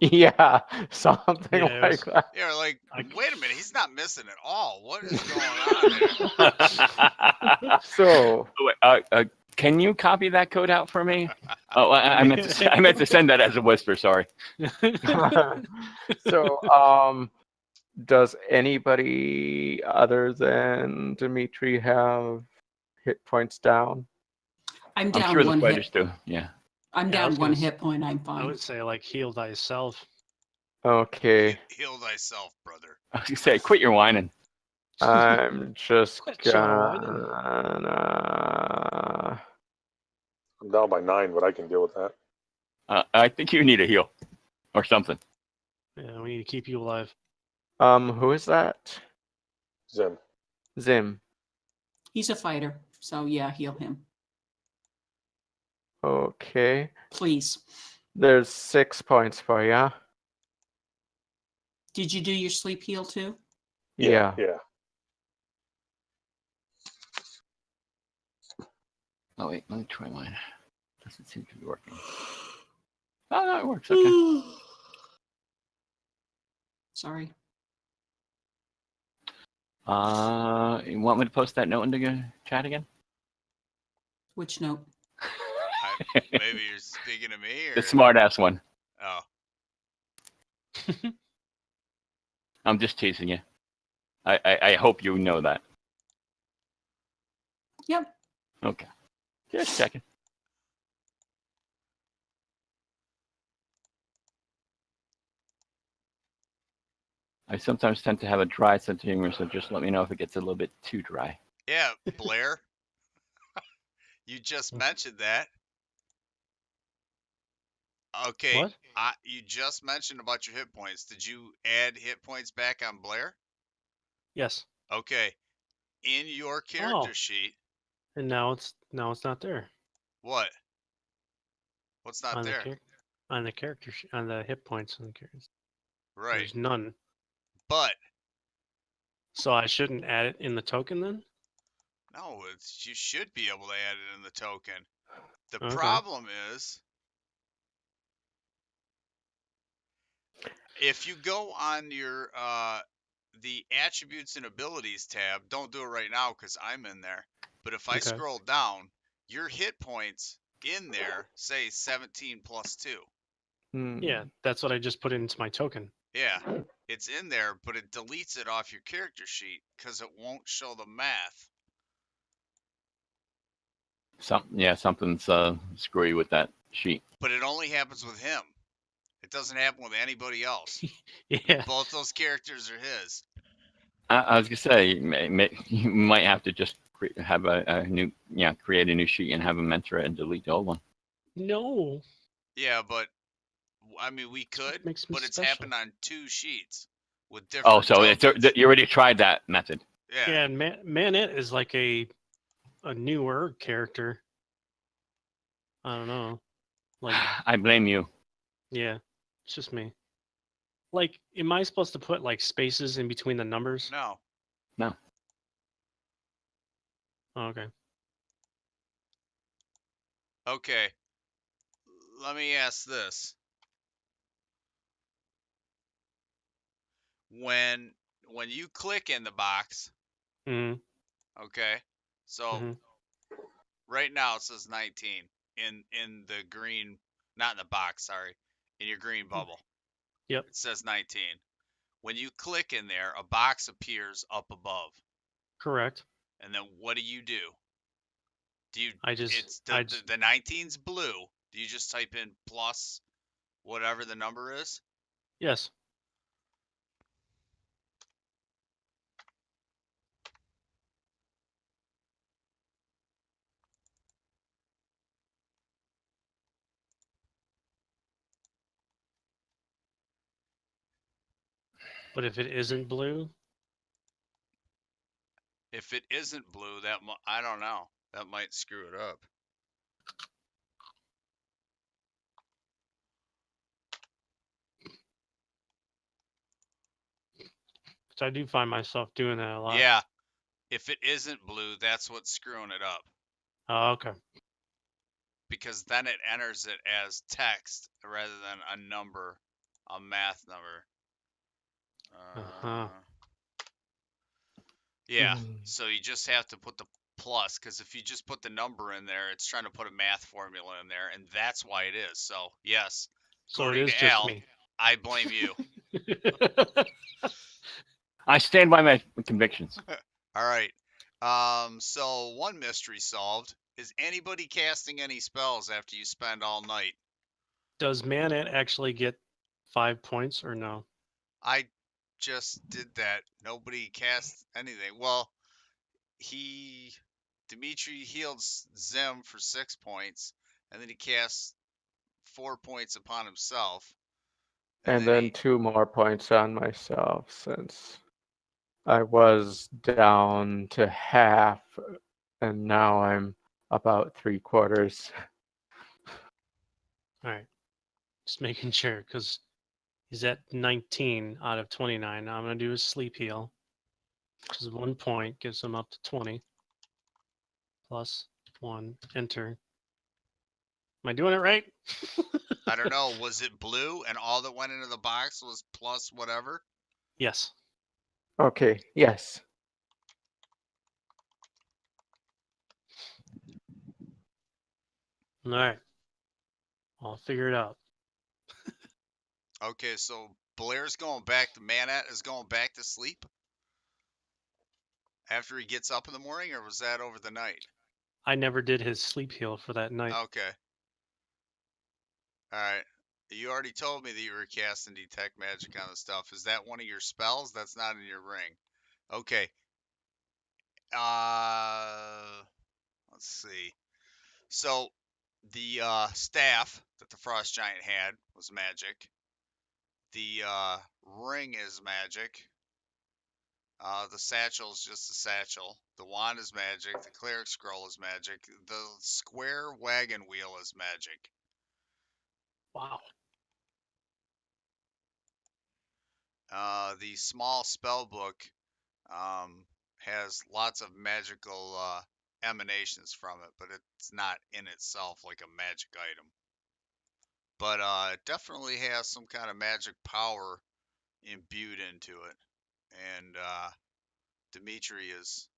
Yeah, something Yeah, it like was- that. Yeah, like, I- wait a minute, he's not missing at all. What is going on there? So, Wait, can you copy that code out for me? Oh, I meant to send that as a whisper. Sorry. so, does anybody other than Dimitri have hit points down? I'm I'm down sure the one fighters hit. do. Yeah. I'm Yeah, I down was one gonna s- hit point. I'm I fine. would say like heal thyself. Okay, Heal thyself, brother. I was gonna say, quit your whining. I'm just Quit Shadow whining. gonna. I'm down by 9, but I can deal with that. I think you need a heal or something. Yeah, we need to keep you alive. Who is that? Zim. Zim. He's a fighter, so yeah, heal him, Okay, please. there's 6 points for ya. Did you do your sleep heal too? Yeah. Yeah. Oh wait, let me try mine. Doesn't seem to be working. Oh no, it works. Okay. Sorry. You want me to post that note into the chat again? Which note? Maybe you're speaking to me, or The smart ass one. oh, I'm just teasing you. I hope you know that. Yep. Okay. Just checking. I sometimes tend to have a dry sense of humor, so just let me know if it gets a little bit too dry. yeah, Blair. You just mentioned that. Okay, What? you just mentioned about your hit points. Did you add hit points back on Blair? Yes. Okay, in your character sheet, And now it's not there what? What's not on the there? on the character on the hit points on the characters. Right, There's none. but So I shouldn't add it in the token then? no, you should be able to add it in the token. The Okay. problem is, if you go on your the attributes and abilities tab, don't do it right now because I'm in there. But if I Okay. scroll down, your hit points in there say 17 plus 2. Yeah, that's what I just put into my token. Yeah, it's in there, but it deletes it off your character sheet because it won't show the math. Something's screwy with that sheet. But it only happens with him. It doesn't happen with anybody else. Yeah. Both those characters are his. I was gonna say you might have to just have a new create a new sheet and have him enter it and delete the old one. No. Yeah, but I mean we That's what could, makes me but it's special. happened on 2 sheets with different. Oh, so tokens. you already tried that method. Yeah. Yeah, and Manette is like a newer character. I don't know. Like, I blame you. yeah, it's just me. Like, am I supposed to put like spaces in between the numbers? No. Oh, okay. Okay. Let me ask this. When you click in the box, Mm-hmm. okay? So Mm-hmm. right now it says 19 in the green, not in the box, sorry, in your green bubble. Yep. It says 19. When you click in there, a box appears up above. Correct. And then what do? Do you it's I the 19's blue. Do you just type in plus whatever the number is? yes. But if it isn't blue, If it isn't blue, I don't know. That might screw it up. which I do find myself doing that a lot. Yeah. If it isn't blue, that's what's screwing it up. Oh, okay. Because then it enters it as text rather than a number, a math number. Uh-huh. Yeah, so you just have to put the plus, because if you just put the number in there, it's trying to put a math formula in there, and that's why it is. So, yes, So it according is to just Al, me. I blame you. I stand by my convictions. All right. So one mystery solved. Is anybody casting any spells after you spend all night? Does Manette actually get 5 points or no? I just did that. Nobody cast anything. Well, Dimitri healed Zim for 6 points, and then he cast 4 points upon himself, and And then then 2 more points on myself since I was down to half, and now I'm about 3/4. All right. Just making sure, because he's at 19 out of 29. Now I'm going to do his sleep heal, which is 1 point, gives him up to 20. Plus 1, enter. Am I doing it right? I don't know. Was it blue, and all that went into the box was plus whatever? Yes. Okay, yes. All right. I'll figure it out. Okay, so Blair's going back. The Manette is going back to sleep after he gets up in the morning, or was that over the night? I never did his sleep heal for that night. Okay. All right. You already told me that you were casting detect magic on the stuff. Is that one of your spells? That's not in your ring. Okay. Let's see. So the staff that the frost giant had was magic. The ring is magic. The satchel is just a satchel. The wand is magic. The cleric scroll is magic. The square wagon wheel is magic. Wow. The small spell book has lots of magical emanations from it, but it's not in itself like a magic item. But it definitely has some kind of magic power imbued into it. And Dimitri is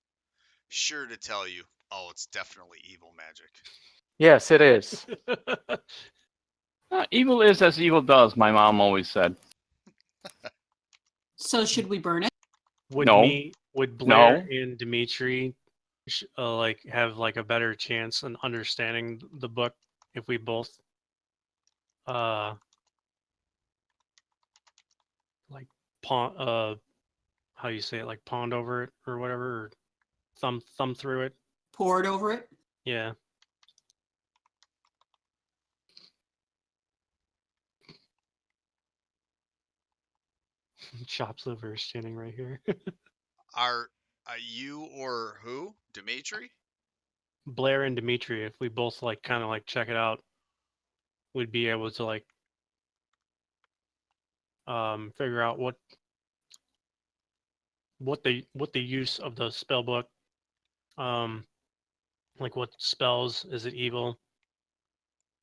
sure to tell you, oh, it's definitely evil magic. Yes, it is. Evil is as evil does, my mom always said. So should we burn it? Would No. Blair No. and Dimitri like have like a better chance in understanding the book if we both like how you say it, like pond over it or whatever, or thumb through it? Pour it over it? Yeah. Chops liver is standing right here. Are you or who? Dimitri? Blair and Dimitri, if we both like kind of like check it out, we'd be able to like figure out what the use of the spell book, like what spells, is it evil,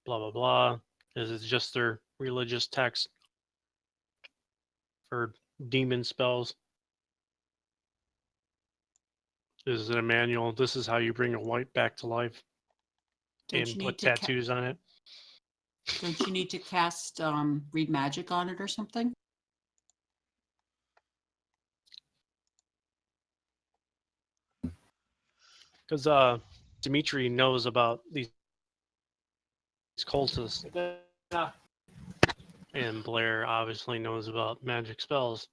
blah blah blah, is it just their religious text for demon spells, is it a manual, this is how you bring a white back to life Don't and you put need to tattoos on it. Don't you need to cast read magic on it or something? Because Dimitri knows about these cultists, and Blair obviously knows about magic spells.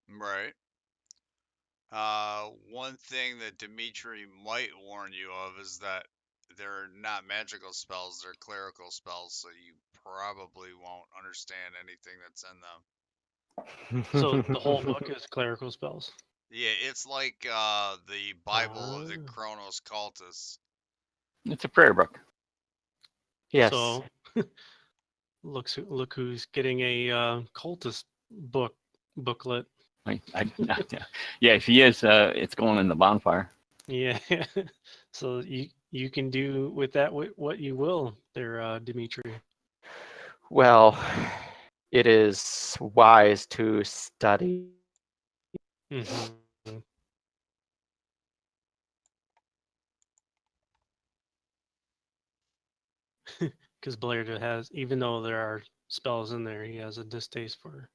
Right. One thing that Dimitri might warn you of is that they're not magical spells, they're clerical spells, so you probably won't understand anything that's in them. So the whole book is clerical spells. Yeah, it's like the Bible of the Chronos cultists. It's a prayer book. Yes. So look who's getting a cultist booklet. Yeah, if he is, it's going in the bonfire. Yeah. So you can do with that what you will there, Dimitri. Well, it is wise to study. Mm-hmm. Because Blair has, even though there are spells in there, he has a distaste for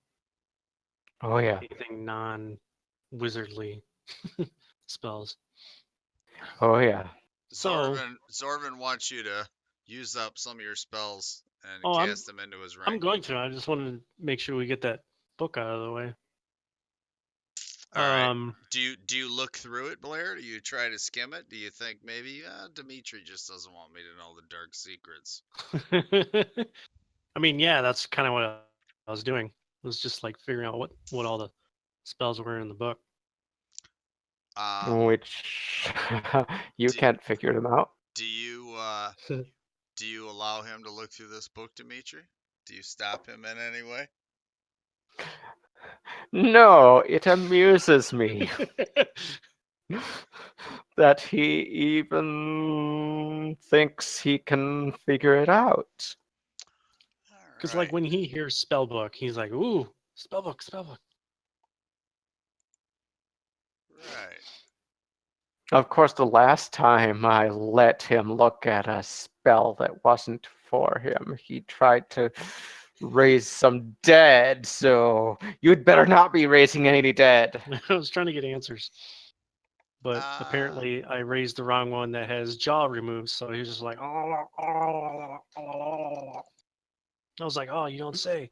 Oh yeah. anything non-wizardly spells. Oh yeah. So, Zorvin wants you to use up some of your spells and Oh, cast them into his ring. I'm going to. I just wanted to make sure we get that book out of the way. All right. Do you look through it, Blair? Do you try to skim it? Do you think maybe Dimitri just doesn't want me to know the dark secrets? I mean, yeah, that's kind of what I was doing. It was just like figuring out what all the spells were in the book. Which you do- can't figure them out. Do you allow him to look through this book, Dimitri? Do you stop him in any way? No, it amuses me that he even thinks he can figure it out. Because like when he hears spellbook, he's like, "Ooh, spellbook, spellbook." Right. Of course, the last time I let him look at a spell that wasn't for him, he tried to raise some dead, so you'd better not be raising any dead. I was trying to get answers, but apparently I raised the wrong one that has jaw removed. So he was just like, "Oh." I was like, "Oh, you don't say."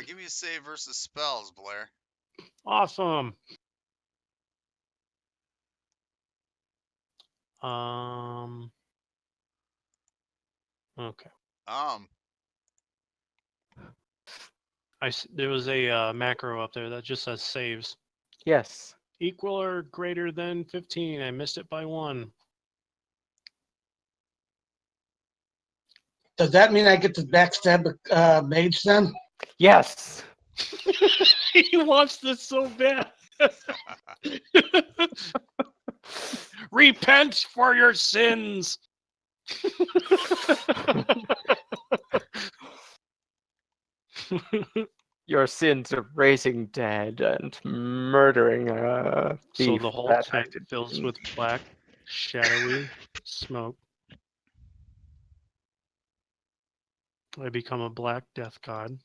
Give me a save versus spells, Blair. Awesome. Okay. There was a macro up there that just says saves. Yes. Equal or greater than 15. I missed it by 1. Does that mean I get to backstab mage then? Yes. He wants this so bad. Repent for your sins. Your sins of raising dead and murdering a thief. So the whole that tent I fills didn't. with black, shadowy smoke. I become a black death god.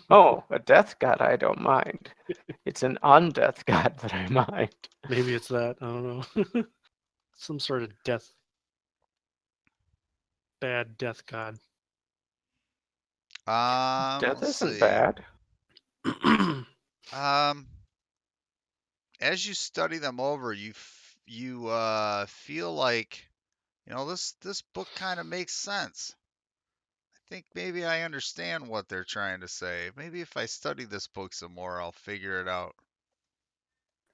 Oh, a death god I don't mind. It's an undeath god that I mind. Maybe it's that. I don't know. Some sort of death. Bad death god. Death Let's isn't see. bad. As you study them over, you feel like, this book kind of makes sense. I think maybe I understand what they're trying to say. Maybe if I study this book some more, I'll figure it out.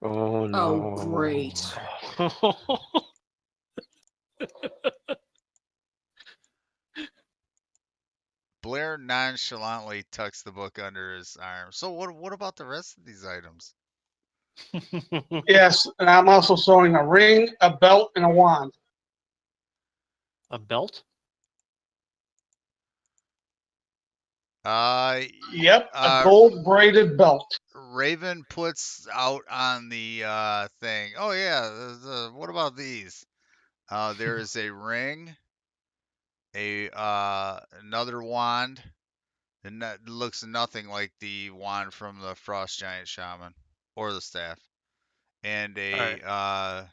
Oh no. Oh, great. Blair nonchalantly tucks the book under his arm. So what about the rest of these items? Yes, and I'm also showing a ring, a belt, and a wand. A belt? Yep, a gold braided belt. Raven puts out on the thing. Oh yeah, what about these? There is a ring, another wand, and that looks nothing like the wand from the Frost Giant Shaman or the staff, and a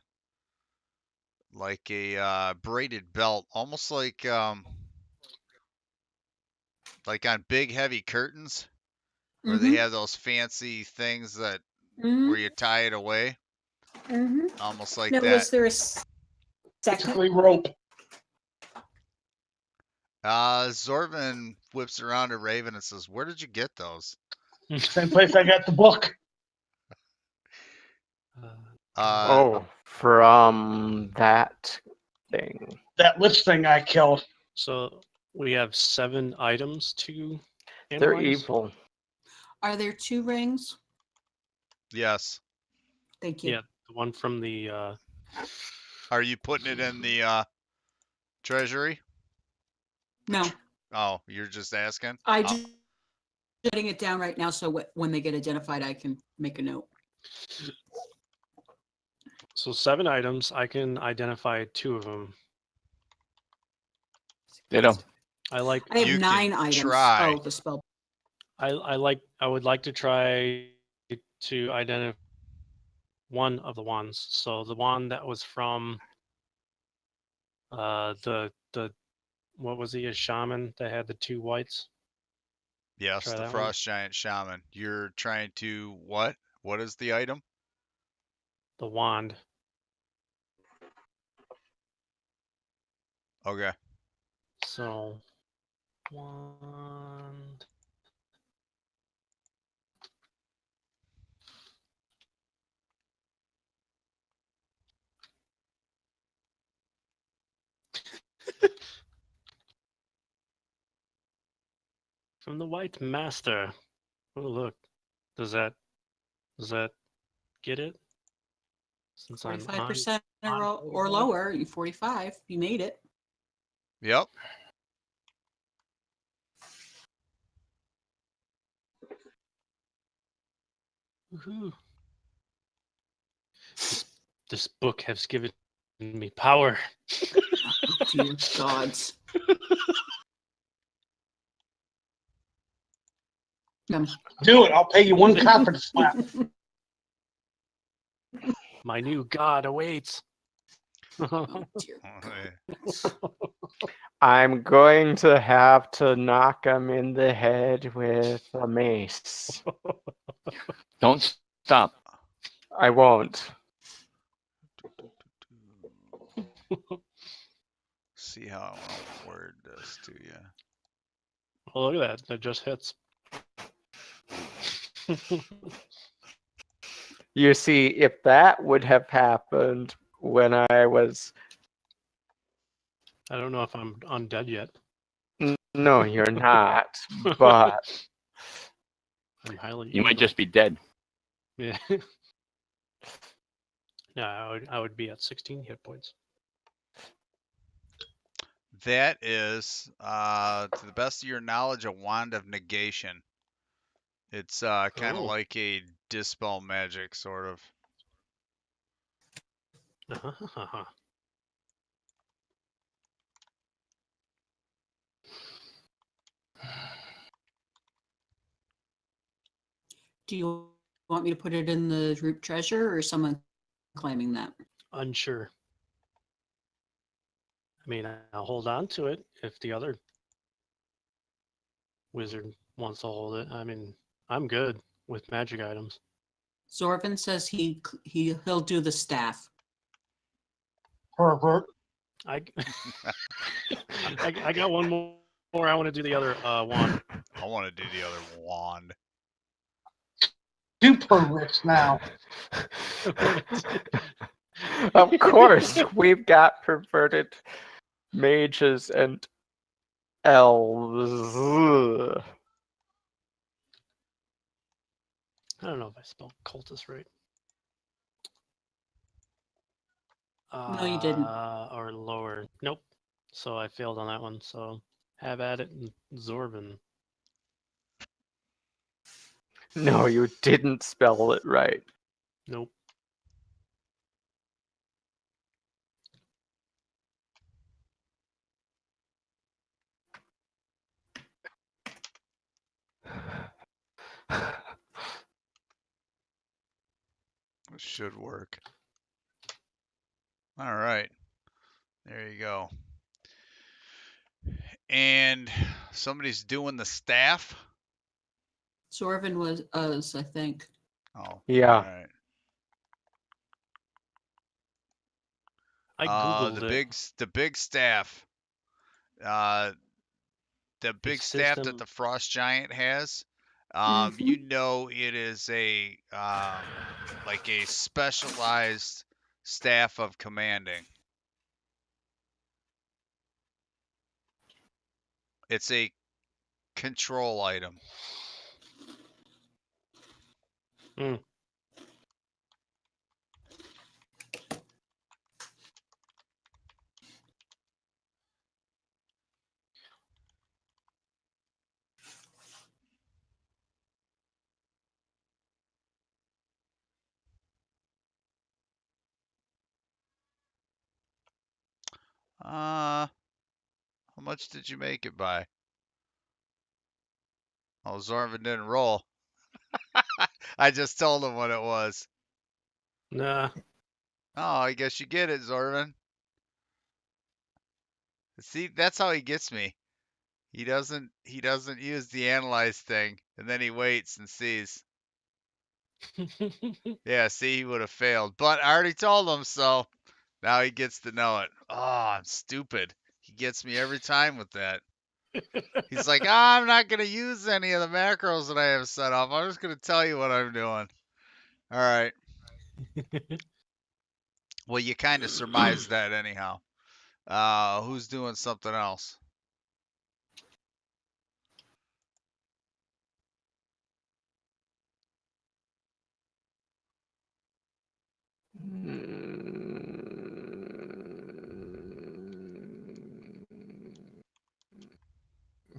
braided belt, almost like on big heavy curtains where they have those fancy things that where you tie it away. Almost like now, that. was there a second? Basically rope. Zorvin whips around to Raven and says, "Where did you get those?" Same place I got the book. From that thing. That lich thing I killed. So We have 7 items to They're analyze. evil. Are there 2 rings? Yes. Thank you. Yeah, the one from the Are you putting it in the treasury? No, Oh, you're just asking? I Oh, just putting it down right now so when they get identified, I can make a note. so 7 items. I can identify 2 of them. Ditto. I like. I have You 9 can items. try. Oh, the spell. I would like to try to identify one of the wands. So the wand that was from the what was he, a shaman that had the 2 whites? Yes, Try the that one. frost giant shaman. You're trying to what? What is the item? The wand. Okay. So wand. From the White Master. Oh look. Does that get it? Since I'm 45% on or lower, you 45, you made it. Yep. Woohoo. This book has given me power. Dear gods. Do it. I'll pay you 1 confidence slap. My new god awaits. Oh, dear. I'm going to have to knock him in the head with a mace. Don't stop. I won't. See how I want to word this to you. Oh, look at that. That just hits. You see, if that would have happened when I was... I don't know if I'm undead yet. No, you're not. But I'm highly You might evil. just be dead. Yeah. Yeah, I would be at 16 hit points. That is, to the best of your knowledge, a wand of negation. It's kind of Oh. like a dispel magic, sort of. Do you want me to put it in the group treasure or is someone claiming that? Unsure. I mean, I'll hold on to it if the other wizard wants to hold it. I mean, I'm good with magic items. Zorvin says he'll do the staff. Pervert. I I got one more. I want to do the other wand. I want to do the other wand. Super rich now. of course, we've got perverted mages and elves. I don't know if I spelled cultist right. No, you didn't. Or lower. Nope. So I failed on that one. So have at it, Zorvin. No, you didn't spell it right. Nope. This should work. All right. There you go. And somebody's doing the staff. Zorvin was, I think. Oh, Yeah. all right. I googled the big staff. The big staff that system. the frost giant has. Mhm. You know it is a like a specialized staff of commanding. It's a control item. How much did you make it by? Oh, Zorvin didn't roll. I just told him what it was. Nah. Oh, I guess you get it, Zorvin. See, that's how he gets me. He doesn't use the analyze thing, and then he waits and sees. Yeah, see, he would have failed. But I already told him, so now he gets to know it. Oh, I'm stupid. He gets me every time with that. He's like, I'm not going to use any of the macros that I have set up. I'm just going to tell you what I'm doing. All right. Well, you kind of surmised that anyhow. Who's doing something else?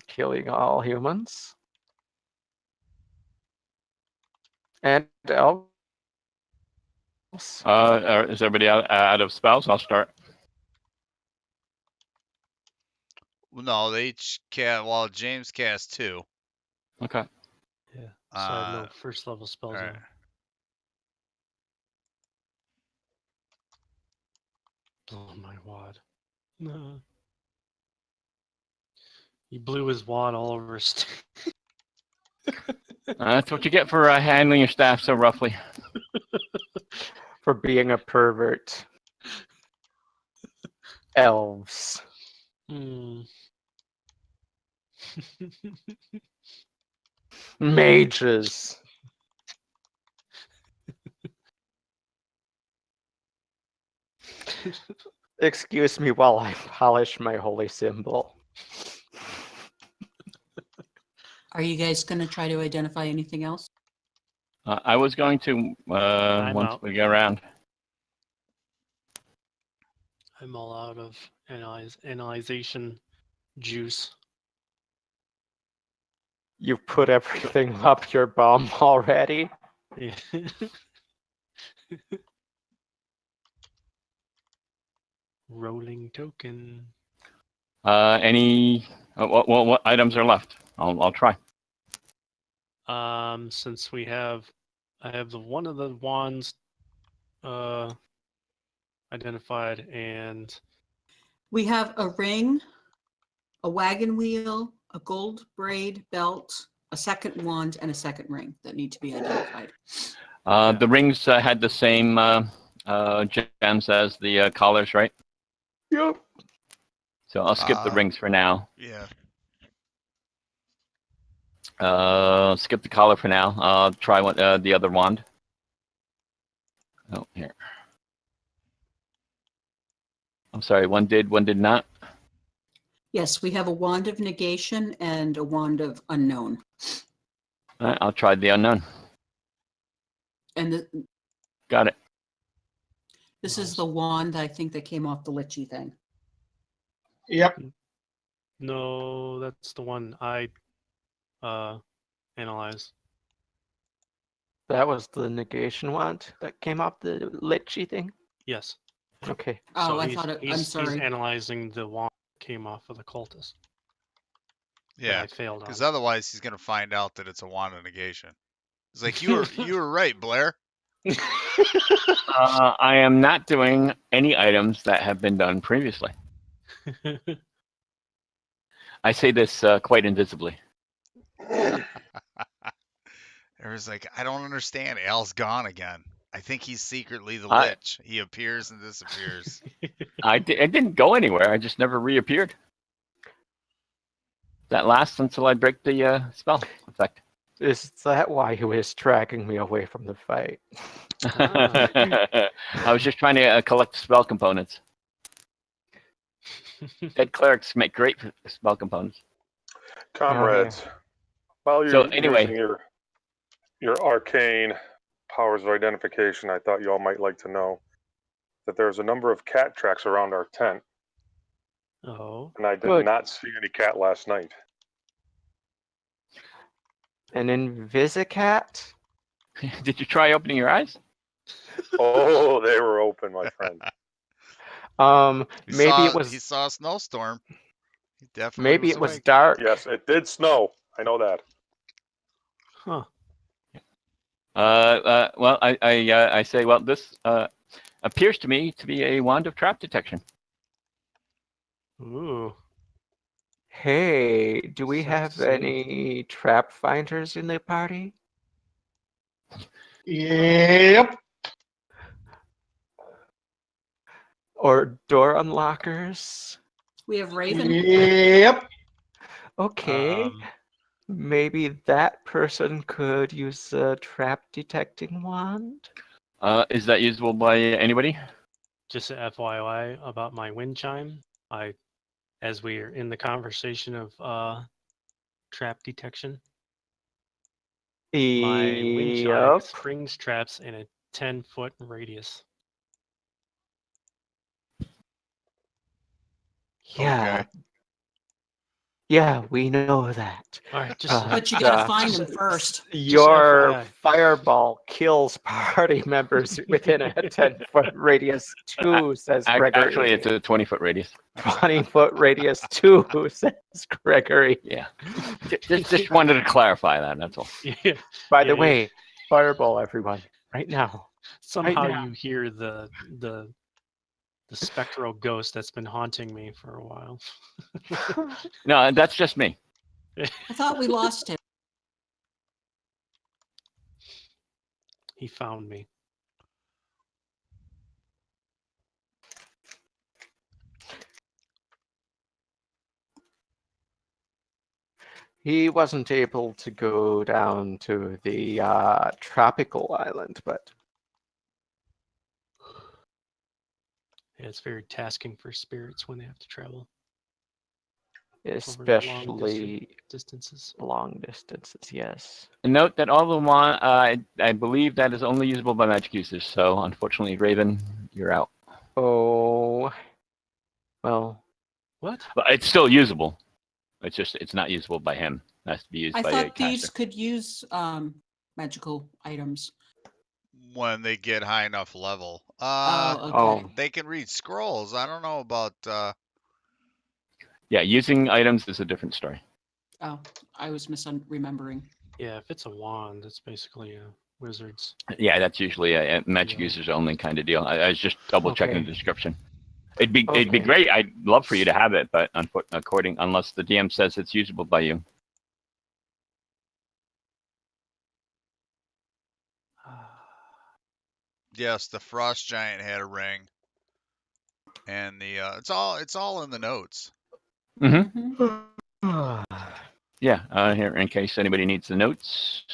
Killing all humans. And elves. Is everybody out of spells? I'll start. No, they each cast. Well, James cast 2. Okay. Yeah. So I have no Uh, first level spells all right. on. Oh my wad. No. He blew his wad all over his. That's what you get for handling your staff so roughly. For being a pervert. Elves. Mages. Excuse me while I polish my holy symbol. Are you guys going to try to identify anything else? I was going to once out. we get around. I'm all out of analyzation juice. You've put everything up your bum already? Yeah. Rolling token. Any? What items are left? I'll try. Since I have one of the wands identified, and We have a ring, a wagon wheel, a gold braid belt, a second wand, and a second ring that need to be identified. The rings had the same gems as the collars, right? Yep. So I'll skip the rings for now. Yeah. Skip the collar for now. I'll try the other wand. Oh, here. I'm sorry, one did not. Yes, we have a wand of negation and a wand of unknown. All right, I'll try the unknown. And Got it. this is the wand, I think, that came off the Lichy thing. Yep. no, that's the one I analyzed. That was the negation wand that came off the Lichy thing? Yes. Okay. Oh, So I he's, thought it. I'm he's sorry. analyzing the wand that came off of the cultist. that Yeah. I failed on. Because otherwise, he's gonna find out that it's a wand of negation. He's like, you were right, Blair. I am not doing any items that have been done previously. I say this quite invisibly. Everyone's like, I don't understand. Al's gone again. I think he's secretly the Lich. He appears and disappears. I didn't go anywhere. I just never reappeared. That lasts until I break the spell effect. Is that why he was tracking me away from the fight? I was just trying to collect spell components. Dead clerics make great spell components. Comrades, while you're So anyway. using your arcane powers of identification, I thought you all might like to know that there's a number of cat tracks around our tent, Oh. and I did Good. not see any cat last night. An Invisicat? Did you try opening your eyes? Oh, they were open, my friend. Maybe it was He saw a snowstorm. He definitely maybe was it was awake. dark. Yes, it did snow. I know that. Huh. Well, I say, well, this appears to me to be a wand of trap detection. Ooh. Hey, do we have Sexy. any trap finders in the party? Yep. Or door unlockers? We have Raven. Yep. Okay. Maybe that person could use a trap detecting wand? Is that usable by anybody? Just a FYI about my wind chime. As we are in the conversation of trap detection, my wind chime Yep. springs traps in a 10-foot radius. Yeah. Okay. Yeah, we know that. All right, just But you gotta find them first. Your FYI. fireball kills party members within a 10-foot radius too, says Gregory. Actually, it's a 20-foot radius. 20-foot radius too, says Gregory. Yeah. Just wanted to clarify that. That's all. Yeah. By Yeah, the way, fireball, everyone, right now. Somehow now. you hear the spectral ghost that's been haunting me for a while. No, that's just me. I thought we lost him. He found me. He wasn't able to go down to the tropical island, but Yeah, it's very tasking for spirits when they have to travel especially distances. long distances, yes. And note that all the wand, I believe that is only usable by magic users. So unfortunately, Raven, you're out. Oh, well, What? But it's still usable. It's not usable by him. It has to be used I by a thought these caster. could use magical items. When they get high enough level. Oh, okay. They can read scrolls. I don't know about Yeah, using items is a different story. Oh, I was remembering. Yeah, if it's a wand, it's basically a wizard's. Yeah, that's usually a magic Yeah. users only kind of deal. I was just double checking Okay. the description. It'd be Okay. great. I'd love for you to have it, but unless the DM says it's usable by you. yes, the frost giant had a ring. And the it's all in the notes. Mm-hmm. Mhm. Yeah, here in case anybody needs the notes.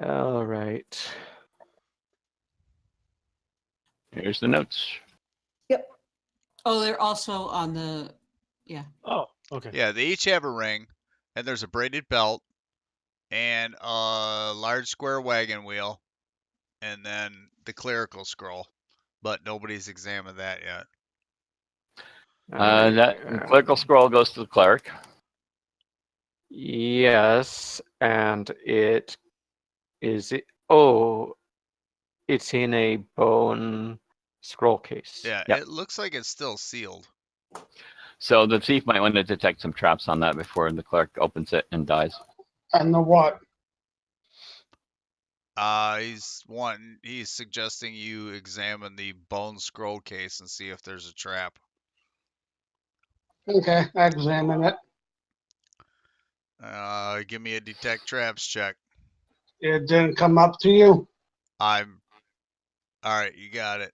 all right. Here's the notes. Oh, they're also on the. Oh, okay. Yeah, they each have a ring, and there's a braided belt, and a large square wagon wheel, and then the clerical scroll. But nobody's examined that yet. That clerical scroll goes to the cleric. Yes, and it is. Oh, it's in a bone scroll case. Yeah, Yep. it looks like it's still sealed. So the thief might want to detect some traps on that before the cleric opens it and dies. And the what? He's suggesting you examine the bone scroll case and see if there's a trap. Okay, I examine it. Give me a detect traps check. It didn't come up to you. All right, you got it.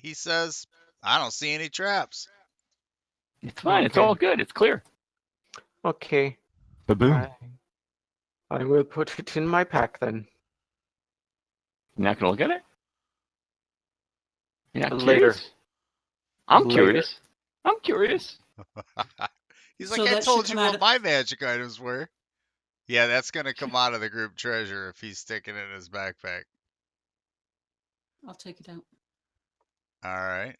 He says, I don't see any traps. It's fine. It's Okay. all good. It's clear. Okay. Baboon. I will put it in my pack then. You're not gonna look at it? You're not Later. curious? I'm Later. curious. I'm curious. He's So like, I that should told you come out what of- my magic items were. Yeah, that's gonna come out of the group treasure if he's sticking it in his backpack. I'll take it out. All right.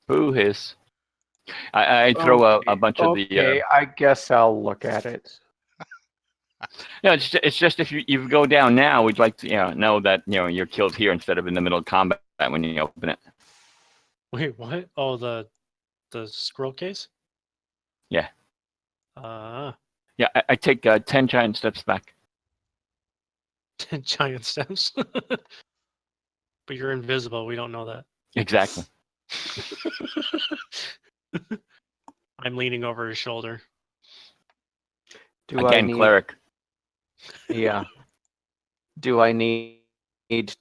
Boo hiss. I throw a bunch of the. Okay, I guess I'll look at it. No, it's just if you go down now, we'd like to know that you're killed here instead of in the middle of combat when you open it. Wait, what? Oh, the scroll case? Yeah. Yeah, I take 10 giant steps back. 10 giant steps. But you're invisible. We don't know that. Exactly. I'm leaning over his shoulder. Do Again, I need? cleric. Yeah. Do I need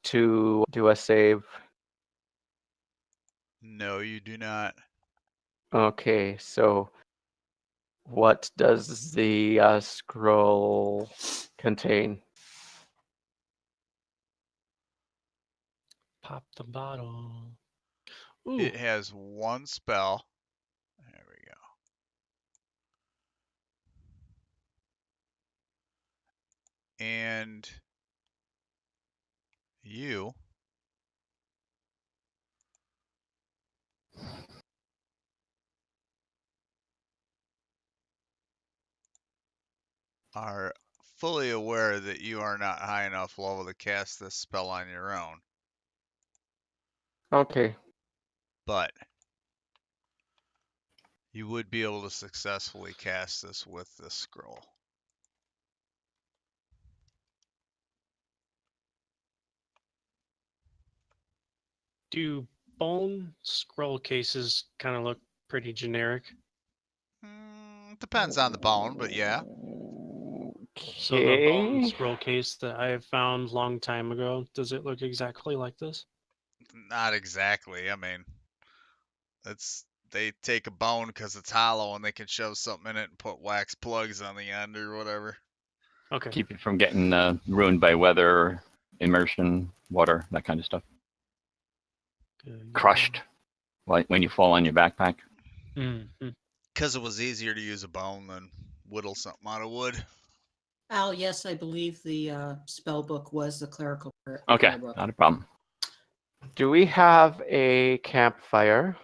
to do a save? No, you do not. Okay, so what does the scroll contain? Pop the bottle. Ooh, It has one spell. There we go. And you are fully aware that you are not high enough level to cast this spell on your own, Okay. but you would be able to successfully cast this with this scroll. do bone scroll cases kind of look pretty generic? Depends on the bone, but yeah. So the bone Okay. scroll case that I found long time ago, does it look exactly like this? Not exactly. I mean, they take a bone because it's hollow and they can shove something in it and put wax plugs on the end or whatever. Okay. Keep it from getting ruined by weather, immersion, water, that kind of stuff. Good. Crushed when you fall on your backpack. Mm-hmm. Because it was easier to use a bone than whittle something out of wood. Al, yes, I believe the spell book was the clerical Okay, book. not a problem. Do we have a campfire?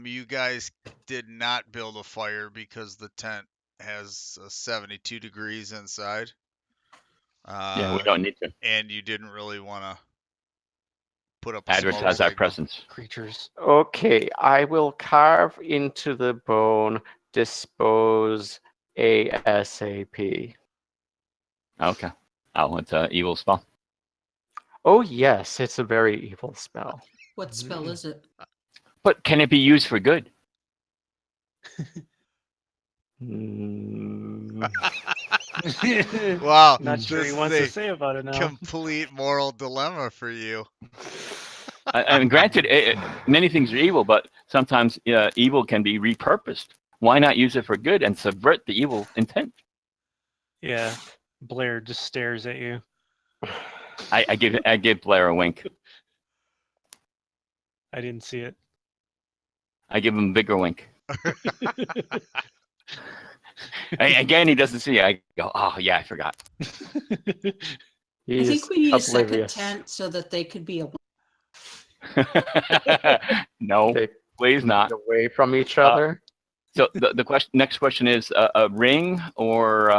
You guys did not build a fire because the tent has 72 degrees inside. Yeah, we don't need to And you didn't really want to put up a advertise smoke our signal. presence. Creatures. Okay, I will carve into the bone, dispose ASAP. Okay. Oh, it's an evil spell. Oh yes, it's a very evil spell. What spell is it? But can it be used for good? Mm, Wow, Not sure this he is wants a to say about it now. complete moral dilemma for you. I mean, granted, many things are evil, but sometimes evil can be repurposed. Why not use it for good and subvert the evil intent? Yeah. Blair just stares at you. I give Blair a wink. I didn't see it. I give him a bigger wink. Again, he doesn't see it. I go, oh yeah, I forgot. I he's think we need a second oblivious. tent so that they could be No, They please not. away from each other. So the next question is a ring, or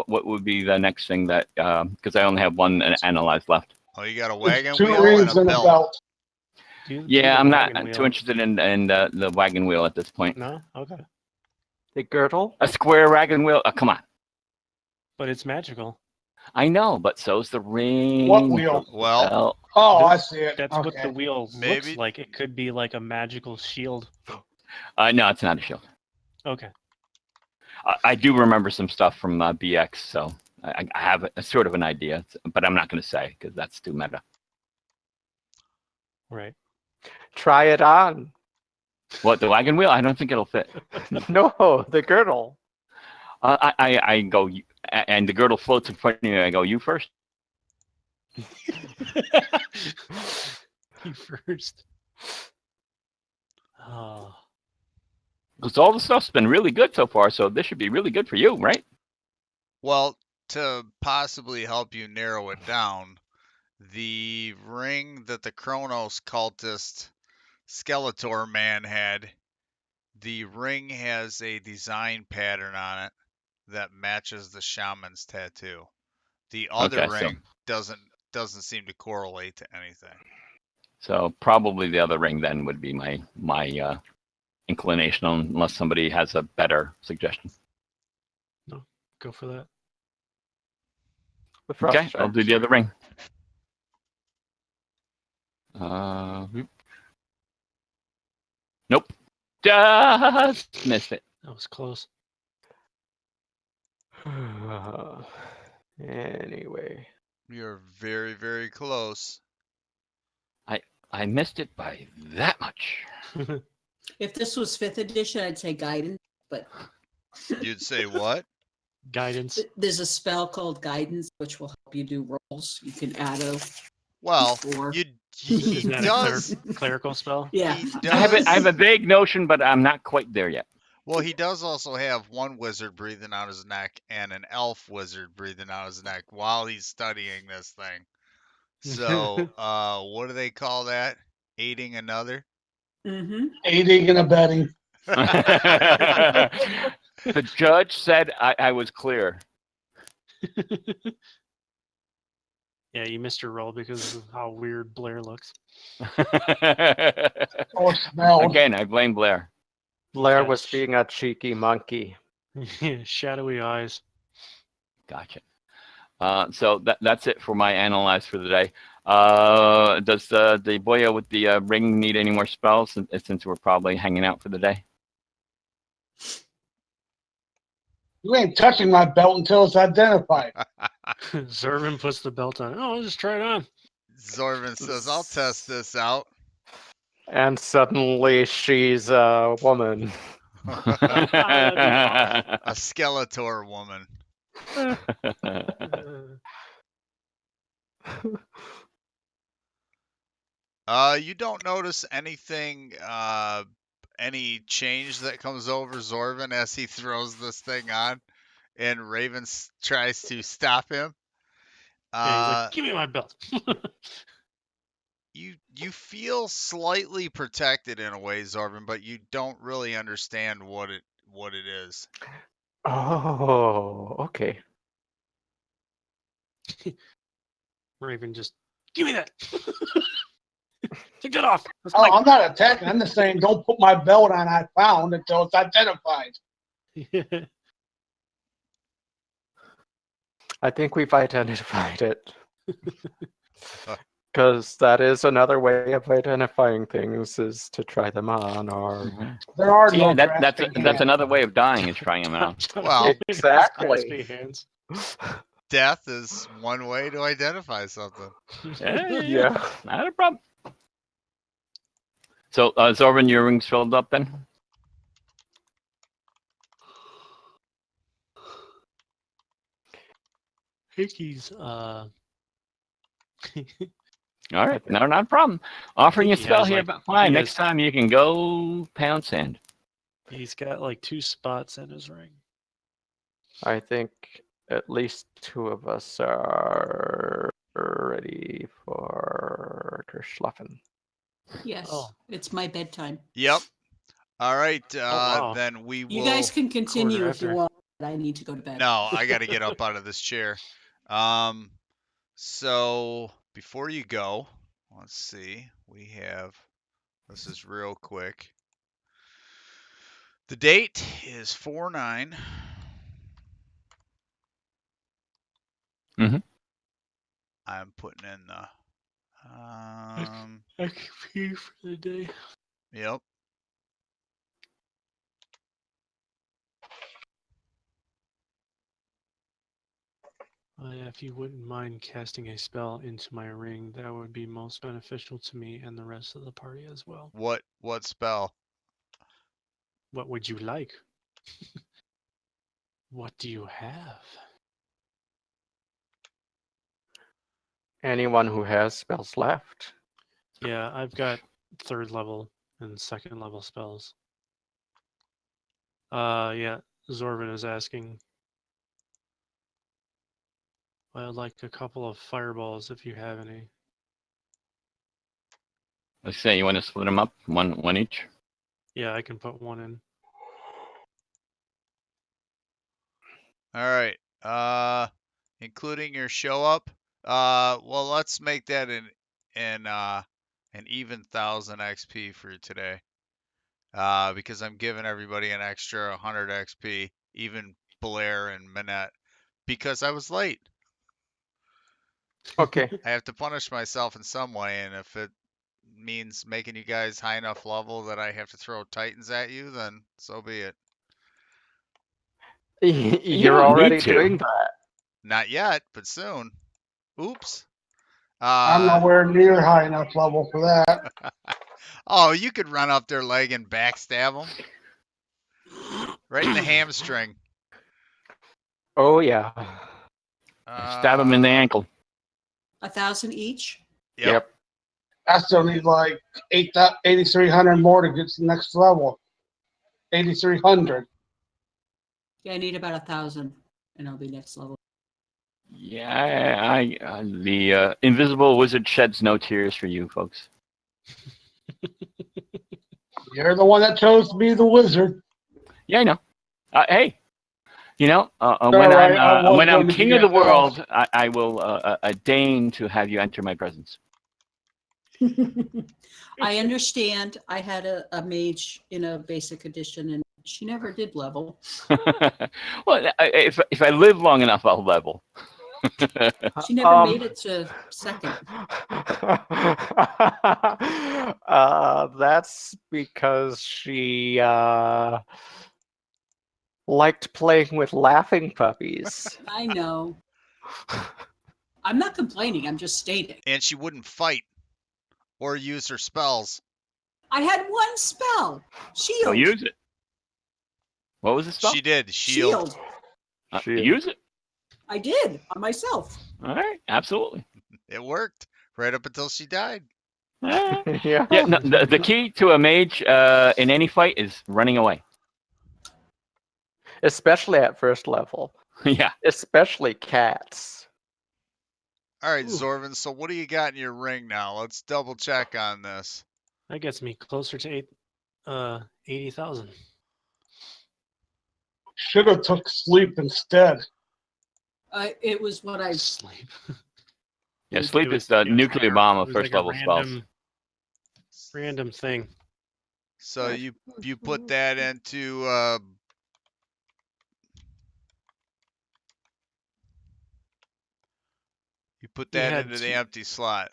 what would be the next thing that? Because I only have one analyzed left. Oh, you got a wagon Two wheel rings and a and a belt. belt. Do Yeah, the I'm not wagon too wheel. interested in the wagon wheel at this point. No? Okay. The girdle. A square wagon wheel? Oh, come on. But it's magical. I know, but so's the ring. What wheel? Well, Oh, I see it. That's okay. what the wheel Maybe- looks like. It could be like a magical shield. No, it's not a shield. Okay. I do remember some stuff from BX, so I have a sort of an idea, but I'm not going to say because that's too meta. Right. Try it on. What, the wagon wheel? I don't think it'll fit. No, the girdle. I go, and the girdle floats in front of you. I go, you first. You first. Oh. Because all the stuff's been really good so far, so this should be really good for you, right? Well, to possibly help you narrow it down, the ring that the Kronos cultist Skeletor man had, the ring has a design pattern on it that matches the shaman's tattoo. The other Okay, so ring doesn't seem to correlate to anything. so probably the other ring then would be my inclination, unless somebody has a better suggestion. No, go for that. The Okay, frost I'll do giant. the other ring. Nope. Just missed it. That was close. Anyway, You're very, very close. I missed it by that much. If this was 5th edition, I'd say guidance, but You'd say what? Guidance. there's a spell called guidance, which will help you do rolls. You can add a Well, four. he Is that does. a clerical spell? Yeah. He I have a does. vague notion, but I'm not quite there yet. Well, he does also have one wizard breathing out his neck and an elf wizard breathing out his neck while he's studying this thing. So, what do they call that? Aiding another? Mm-hmm. Aiding and abetting. The judge said I was clear. Yeah, you missed your roll because of how weird Blair looks. Or smelled. Again, I blame Blair. Blair Yeah. was being a cheeky monkey. Shadowy eyes. Gotcha. So that's it for my analyze for the day. Does the boyo with the ring need any more spells since we're probably hanging out for the day? You ain't touching my belt until it's identified. Zervin puts the belt on. Oh, I'll just try it on. Zorvin says, I'll test this out. And suddenly she's a woman. A Skeletor woman. You don't notice anything, any change that comes over Zorvin as he throws this thing on, and Raven tries to stop him. Yeah, he's like, give me my belt. You feel slightly protected in a way, Zorvin, but you don't really understand what it is. Oh, okay. Raven just, give me that. Take that off. That's Oh, mine. I'm not attacking. I'm just saying don't put my belt on I found until it's identified. I think we've identified it. Because that is another way of identifying things, is to try them on, or There are no Yeah, that's grasping that's hands. another way of dying is trying them out. Well, Exactly. Graspy hands. Death is one way to identify something. Yeah. Not a problem. So, Zorvin, your ring's filled up then? Hickey's, All right, no, not a problem. Offering you a He spell has, here, like- but fine. he Next has- time you can go pound sand. he's got like 2 spots in his ring. I think at least 2 of us are ready for Geschlafen. Yes. Oh. It's my bedtime. Yep. All right. wow. Then we will. You guys can continue Quarter if you after. want, but I need to go to bed. No, I got to get up out of this chair. So before you go, let's see. We have. This is real quick. The date is 4/9. Mhm. I'm putting in the. I can pee for the day. Yep. If you wouldn't mind casting a spell into my ring, that would be most beneficial to me and the rest of the party as well. What spell? What would you like? What do you have? Anyone who has spells left. Yeah, I've got 3rd level and 2nd level spells. Yeah, Zorvin is asking. I'd like a couple of fireballs if you have any. Let's say you want to split them up, one each. Yeah, I can put one in. All right. Including your show up. Well, let's make that an even 1,000 XP for today. Because I'm giving everybody an extra 100 XP, even Blair and Minette, because I was late. Okay. I have to punish myself in some way, and if it means making you guys high enough level that I have to throw Titans at you, then so be it. You're don't already need to. doing that. Not yet, but soon. Oops. I'm nowhere near high enough level for that. Oh, you could run up their leg and backstab them. Right in the hamstring. Oh yeah. Stab him in the ankle. 1,000 each. Yep. I still need like 8,300 more to get to the next level. 8,300. Yeah, I need about 1,000, and I'll be next level. Yeah, the invisible wizard sheds no tears for you folks. You're the one that chose to be the wizard. Yeah, I know. Hey, you know, when right, I was when I'm going to king be of the that elf. world, I will deign to have you enter my presence. I understand. I had a mage in a basic edition, and she never did level. Well, if I live long enough, I'll level. She never made it to second. That's because she liked playing with laughing puppies. I know. I'm not complaining. I'm just stating. And she wouldn't fight or use her spells. I had one spell. Shield. I'll use it. What was the spell? She did. Shield. Shield. Use it. I did on myself. All right, absolutely. It worked right up until she died. Yeah. Yeah, no, the key to a mage in any fight is running away. Especially at first level. Yeah. Especially cats. All right, Ooh. Zorvin. So what do you got in your ring now? Let's double check on this. That gets me closer to 80,000. Should have took sleep instead. It was what I. Sleep. Yeah, It sleep was- is the it was nuclear like a- bomb it of was first like a level spells. Random thing. So you put that into you put You that had into the two- empty slot.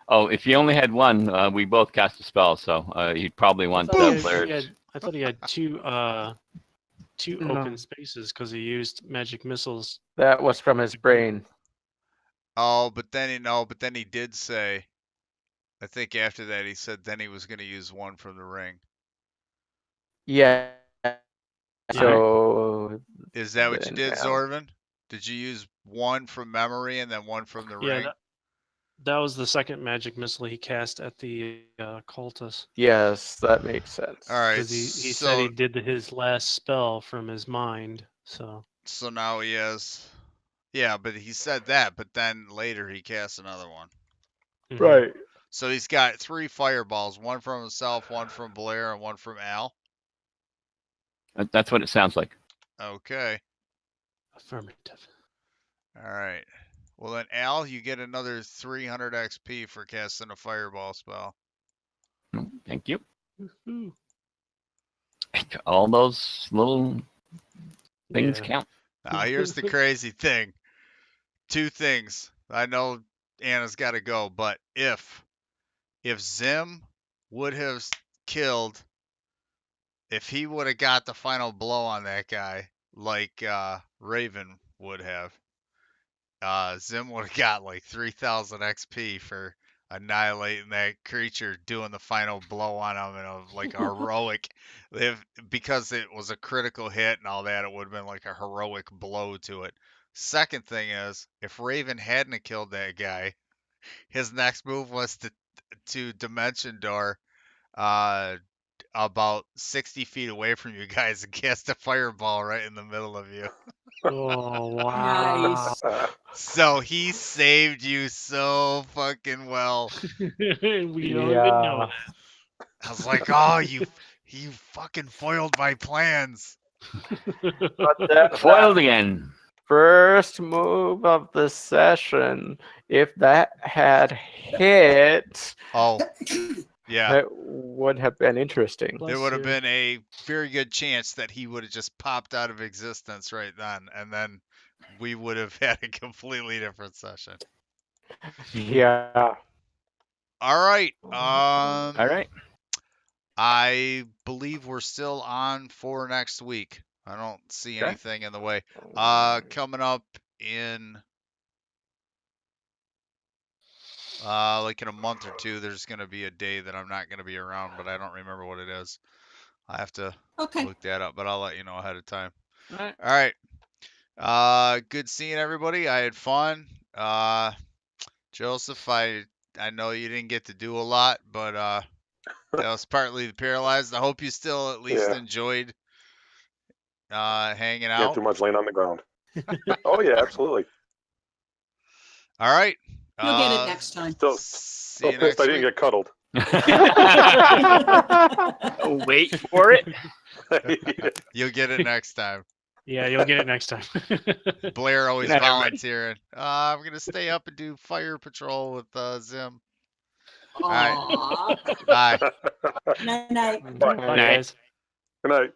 Oh, if you only had one, we both cast a spell, so you'd probably want Blair's. I thought he had two No. open spaces because he used magic missiles. That was from his brain. Oh, but then he did say, I think after that he said then he was going to use one from the ring. Yeah. So Is that what you did, Yeah. Zorvin? Did you use one from memory and then one from the ring? That was the second magic missile he cast at the cultist. Yes, that makes sense. All right. Because he said he did his last spell from his mind. So now he has. Yeah, but he said that, but then later he cast another one. Right. So he's got 3 fireballs, one from himself, one from Blair, and one from Al. That's what it sounds like. Okay. Affirmative. All right. Well then, Al, you get another 300 XP for casting a fireball spell. Thank you. Woo-hoo. All those little things Yeah. count. Now here's the crazy thing. 2 things. I know Anna's got to go, but if Zim would have killed, if he would have got the final blow on that guy, like Raven would have, Zim would have got like 3,000 XP for annihilating that creature, doing the final blow on him, and like a heroic. Because it was a critical hit and all that, it would have been like a heroic blow to it. Second thing is, if Raven hadn't killed that guy, his next move was to Dimension Door, about 60 feet away from you guys and cast a fireball right in the middle of you. Oh wow! Nice. So he saved you so fucking well. We don't even know Yeah. that. I was like, oh, you fucking foiled my plans. But that Foiled again. first move of the session, if that had hit, Oh, yeah. that would have been interesting. There Bless would have you. been a very good chance that he would have just popped out of existence right then, and then we would have had a completely different session. Yeah. All right. All right. I believe we're still on for next week. I don't see Okay. anything in the way. Coming up in like in a month or two, there's gonna be a day that I'm not gonna be around, but I don't remember what it is. I have to Okay. look that up, but I'll let you know ahead of time. All right. All right. Good seeing everybody. I had fun. Joseph, I know you didn't get to do a lot, but that was partly the paralyzed. I hope you still at least Yeah. enjoyed hanging Can't out. do much laying on the ground. Oh yeah, absolutely. All right. You'll get it next time. Still See you pissed next I didn't week. get cuddled. Wait for it. You'll get it next time. Yeah, you'll get it next time. Blair always Good night, everybody. volunteering. I'm gonna stay up and do fire patrol with Zim. All right. Aw. Bye. Night night. Bye, Night. guys. Good night.